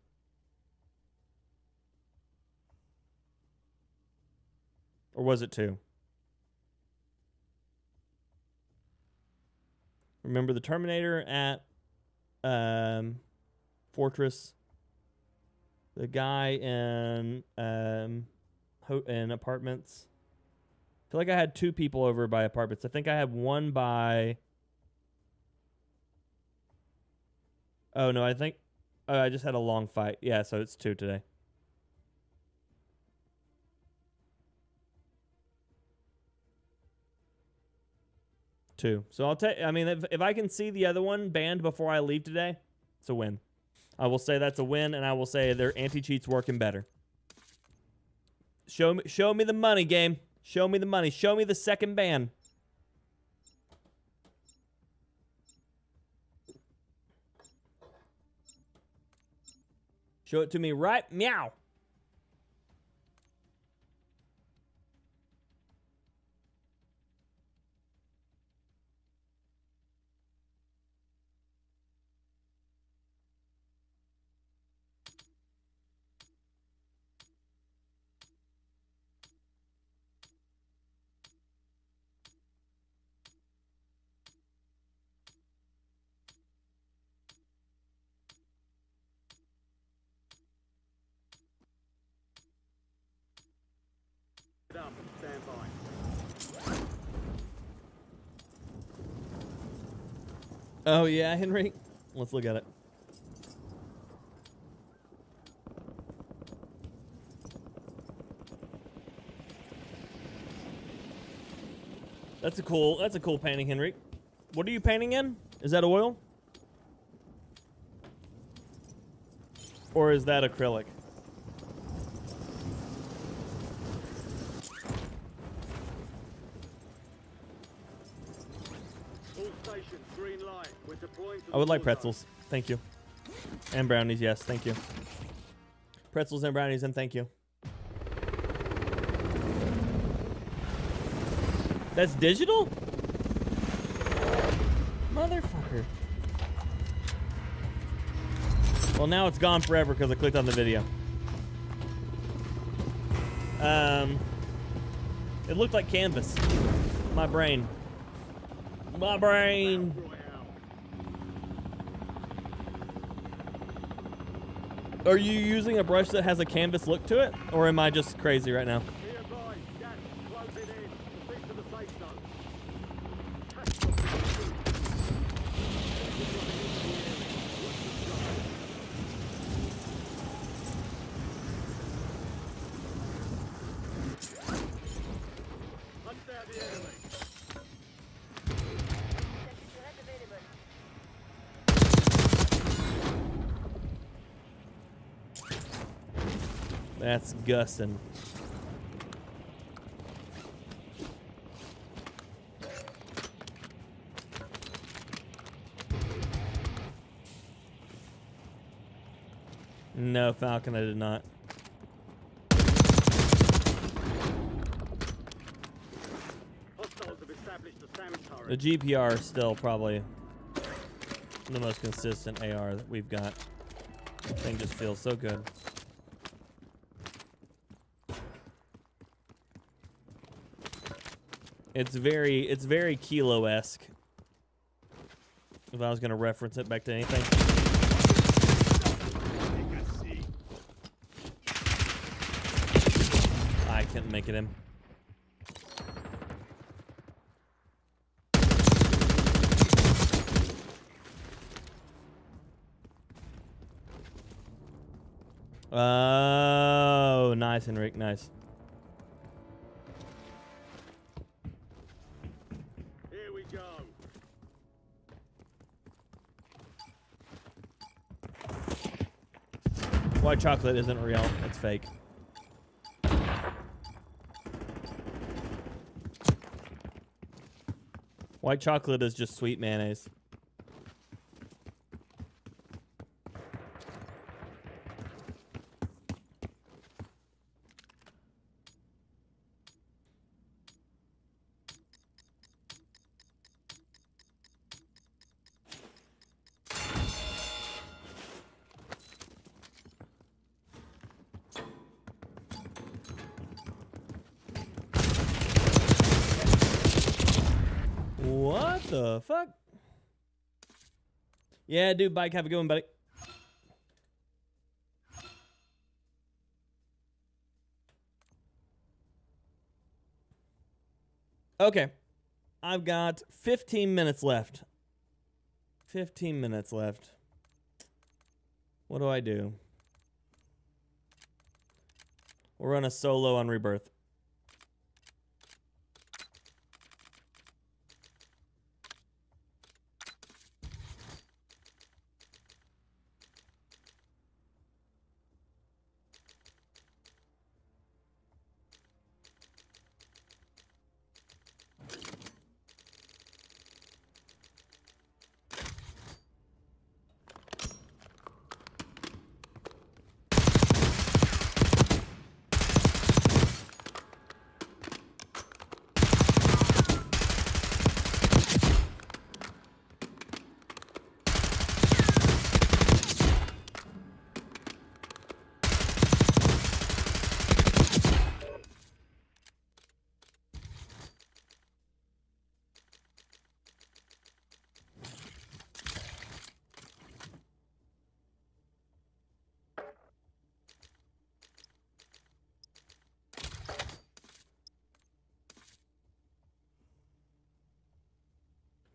Or was it 2? Remember the Terminator at Fortress? The guy in apartments? I feel like I had 2 people over by apartments. I think I had one by... Oh, no, I think... I just had a long fight. Yeah, so it's 2 today. Two. So I'll take... I mean, if I can see the other one banned before I leave today, it's a win. I will say that's a win, and I will say their anti-cheat's working better. Show me the money, game. Show me the money. Show me the second ban. Show it to me right meow. Up. time. Oh yeah, Henry. Let's look at it. That's a cool painting, Henry. What are you painting in? Is that oil? Or is that acrylic? All stations, green light. We're deploying to I would the like war pretzels. Thank you. And brownies, yes, thank you. Pretzels and brownies, and thank you. That's digital? Motherfucker. Well, now it's gone forever because I clicked on the video. It looked like canvas. My brain. My brain. zone. Royale. Are you using a brush that has a canvas look to it? Or am I just crazy right now? Be advised, gas is closing in. Proceed to the safe zone. Hunt down the enemy. That's Gustin. No, Falcon, I did not. Hostiles have established a SAM The turret. GPR is still probably the most consistent AR that we've got. The thing just feels so good. It's very Kilo-esque. If I was gonna reference it back to anything. I can't make it in. Oh, nice, Henrik, nice. Here we go. White chocolate isn't real, it's fake. White chocolate is just sweet mayonnaise. What the fuck? Yeah, dude, bike. Have a good one, buddy. Okay. I've got 15 minutes left. 15 minutes left. What do I do? We'll run a solo on Rebirth.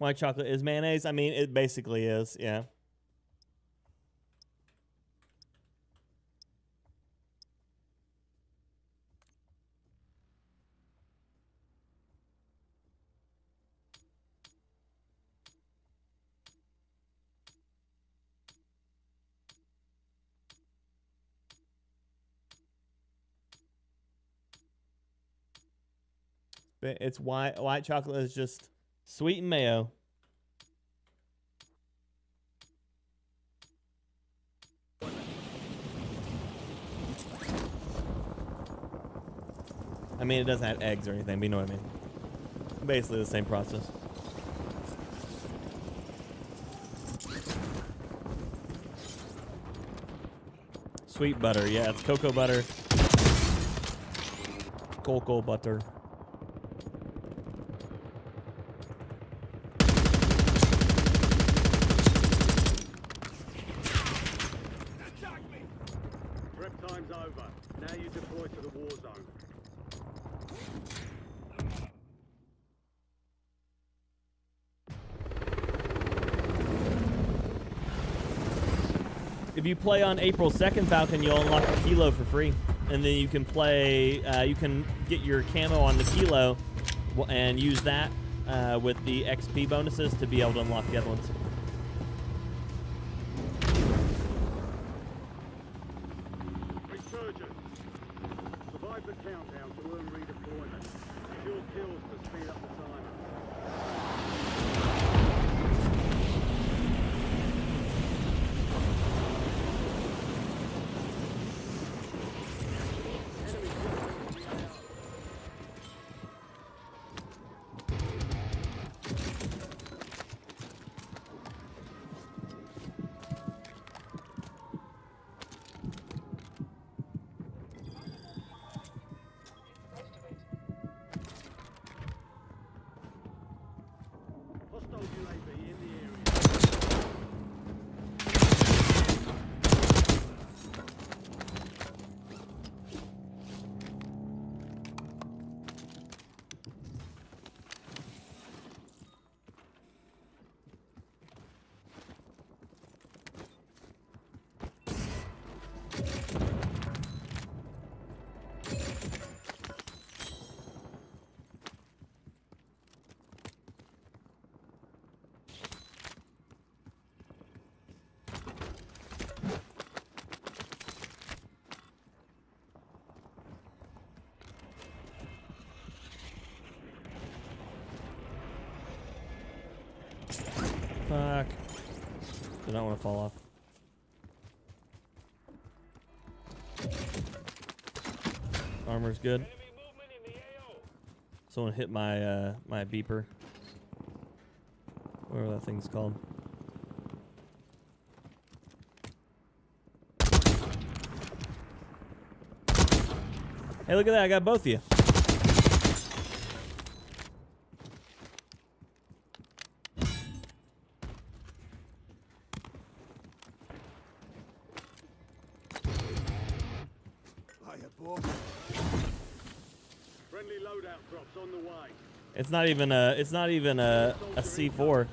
White chocolate is mayonnaise. I mean, it basically is. Yeah. But it's white. White chocolate is just sweet and mayo. I mean, it doesn't have eggs or anything, but you know what I mean. Basically the same process. Sweet butter, yeah, it's cocoa butter. Cocoa butter. Prep time's over. Now you deploy to the war zone. If you play on April 2nd, Falcon, you'll unlock a kilo for free. And then you can play, you can get your camo on the kilo and use that with the XP bonuses to be able to unlock the other ones. Resurgence. Survive the countdown to earn redeployment. Secure kills to speed up the timer. Enemy dropping on the AO. Hostile UAV in the area. Fuck. Do not want to fall off. Armor's good. Someone hit my my beeper. Whatever that thing's called. Hey, look at that! I got both of you. Friendly loadout drops on the way. It's not even a C4.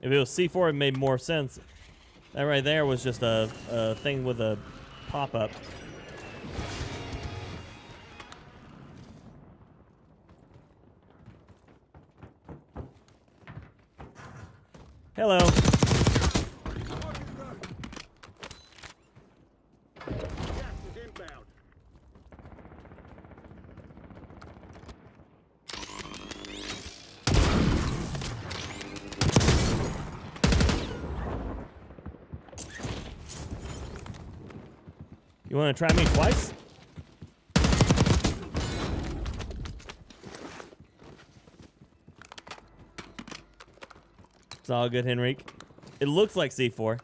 If it was C4, it made more sense. That right there was just a thing with a pop-up. Hello. Gas is inbound. You want to try me twice? It's all good, Henrique. It looks like C4.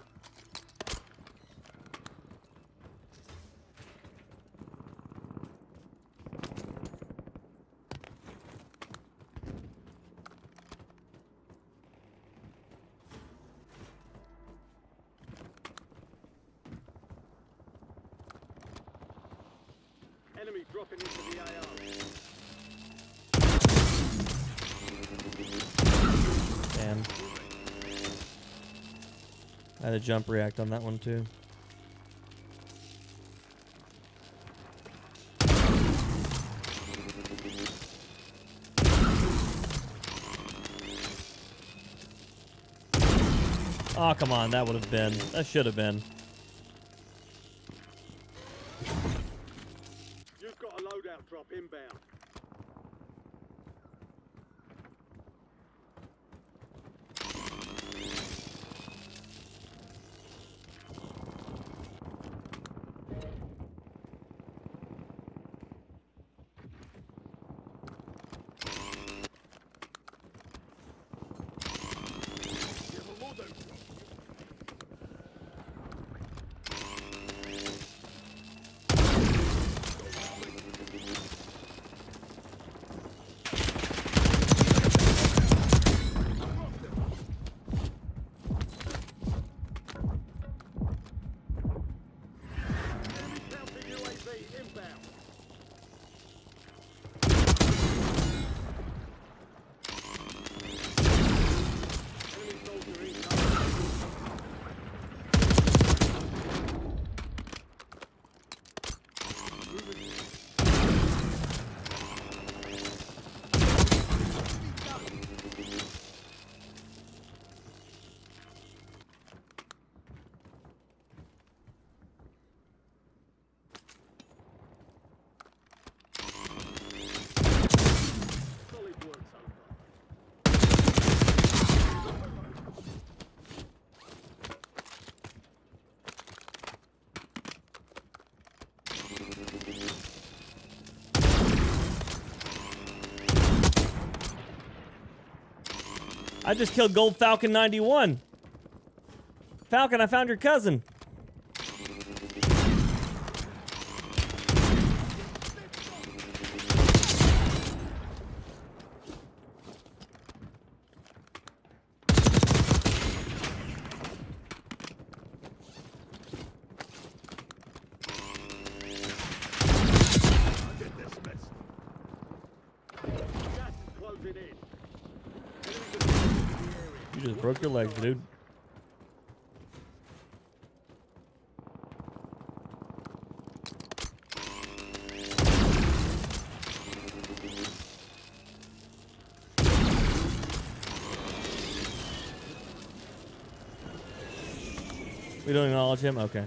Enemy dropping into the AO. Damn. I had a jump react on that one too. Oh, come on. That would have been. That should have been. You've got a loadout drop inbound. I just killed Gold Falcon 91. Falcon, I found your cousin. You just broke your legs, dude. We don't acknowledge him? Okay.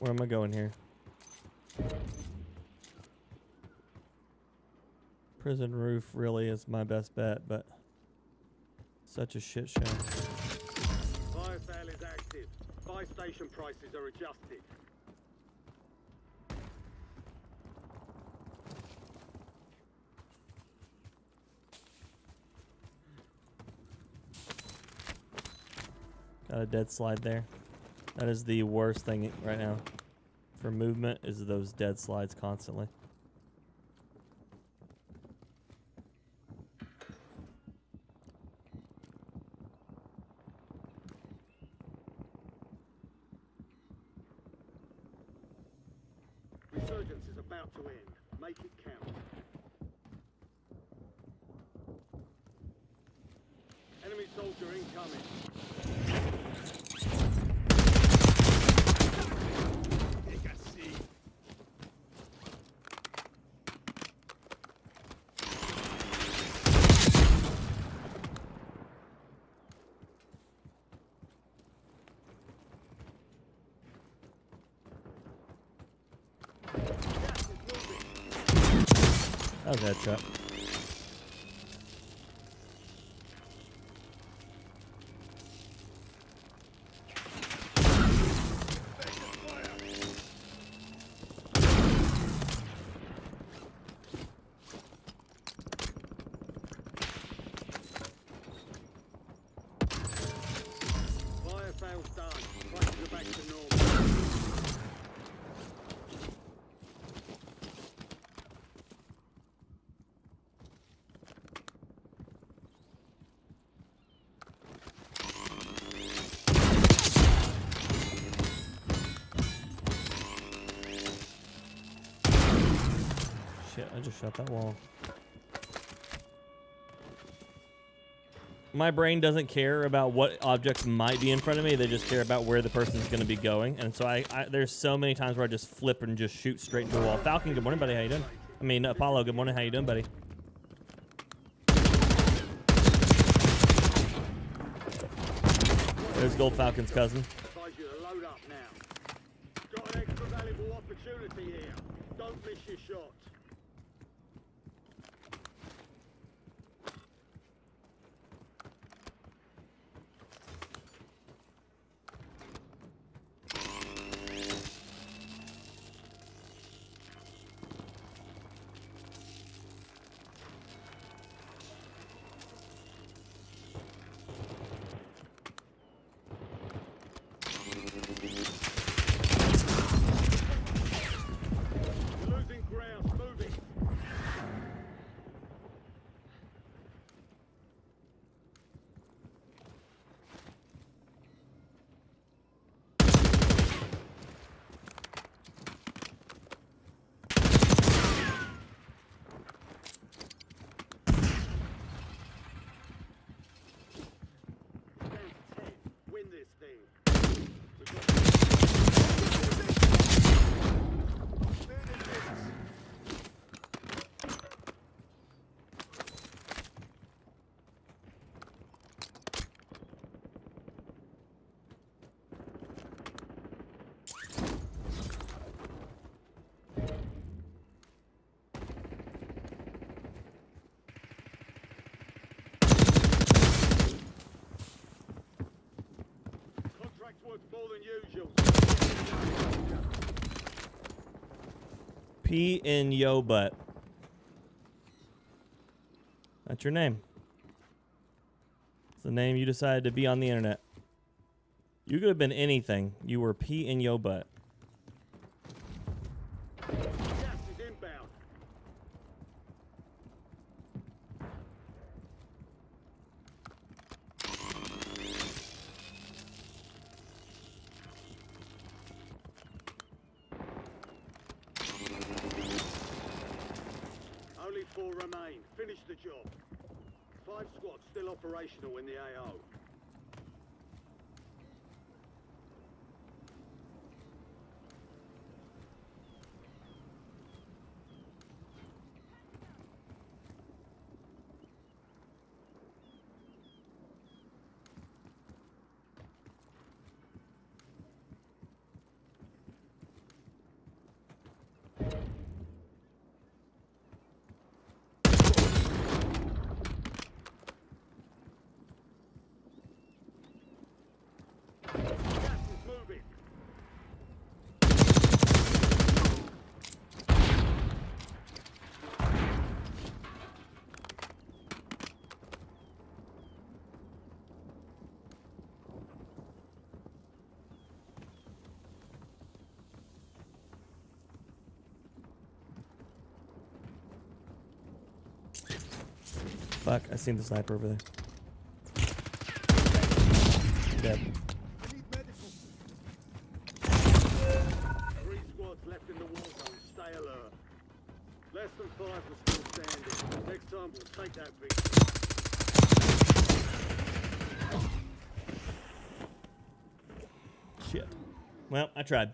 Where am I going here? Prison roof really is my best bet, but such a shit show. Fire sale is active. Buy station prices are adjusted. Got a dead slide there. That is the worst thing right now for movement, is those dead slides constantly. Resurgence is about to end. Make it count. Enemy soldier incoming. That was a headshot. Fire fails done. Prices are back to normal. Shit, I just shot that wall. My brain doesn't care about what objects might be in front of me. They just care about where the person's going to be going. And so there's so many times where I just flip and just shoot straight into the wall. Falcon, good morning, buddy. How you doing? I mean, Apollo, good morning. How you doing, buddy? There's Gold Falcon's cousin. Advise you to load up now. Got an extra valuable opportunity here. Don't miss your shot. You're losing ground. Moving. Down to 10. Win this thing. We've got contracts worth more than usual. P in yo butt. That's your name. It's the name you decided to be on the internet. You could have been anything. You were P in yo butt. Gas is inbound. Only 4 remain. Finish the job. 5 squads still operational in the AO. Gas is moving. Fuck, I seen the sniper over there. Dead. 3 squads left in the war zone. Stay alert. Less than 5 are still standing. Next time we'll take that victory. Shit. Well, I tried.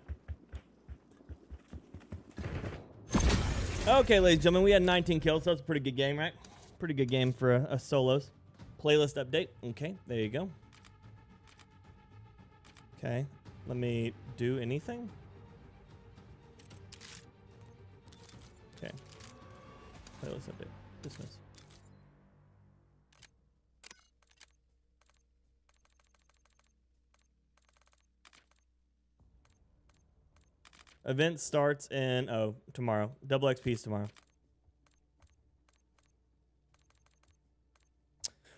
Okay, ladies and gentlemen, we had 19 kills, so that's a pretty good game, right? Pretty good game for a solos. Playlist update. Okay, there you go. Okay, let me do anything. Okay. Playlist update. Dismiss. Event starts in tomorrow. Double XP's tomorrow.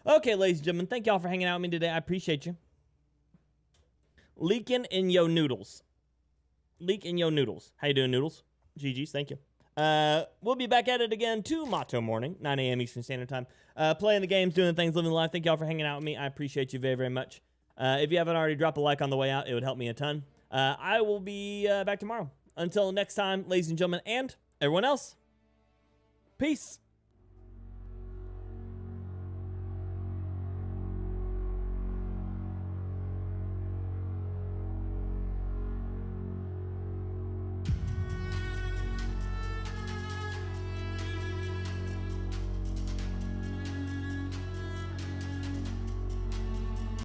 Okay, ladies and gentlemen, thank y'all for hanging out with me today. I appreciate you. Leaking in yo noodles. Leak in yo noodles. How you doing, noodles? GG's, thank you. We'll be back at it again tomorrow morning, 9 a.m. Eastern Standard Time. Playing the games, doing things, living life. Thank y'all for hanging out with me. I appreciate you very, very much. If you haven't already, drop a like on the way out. It would help me a ton. I will be back tomorrow. Until next time, ladies and gentlemen, and everyone else, peace.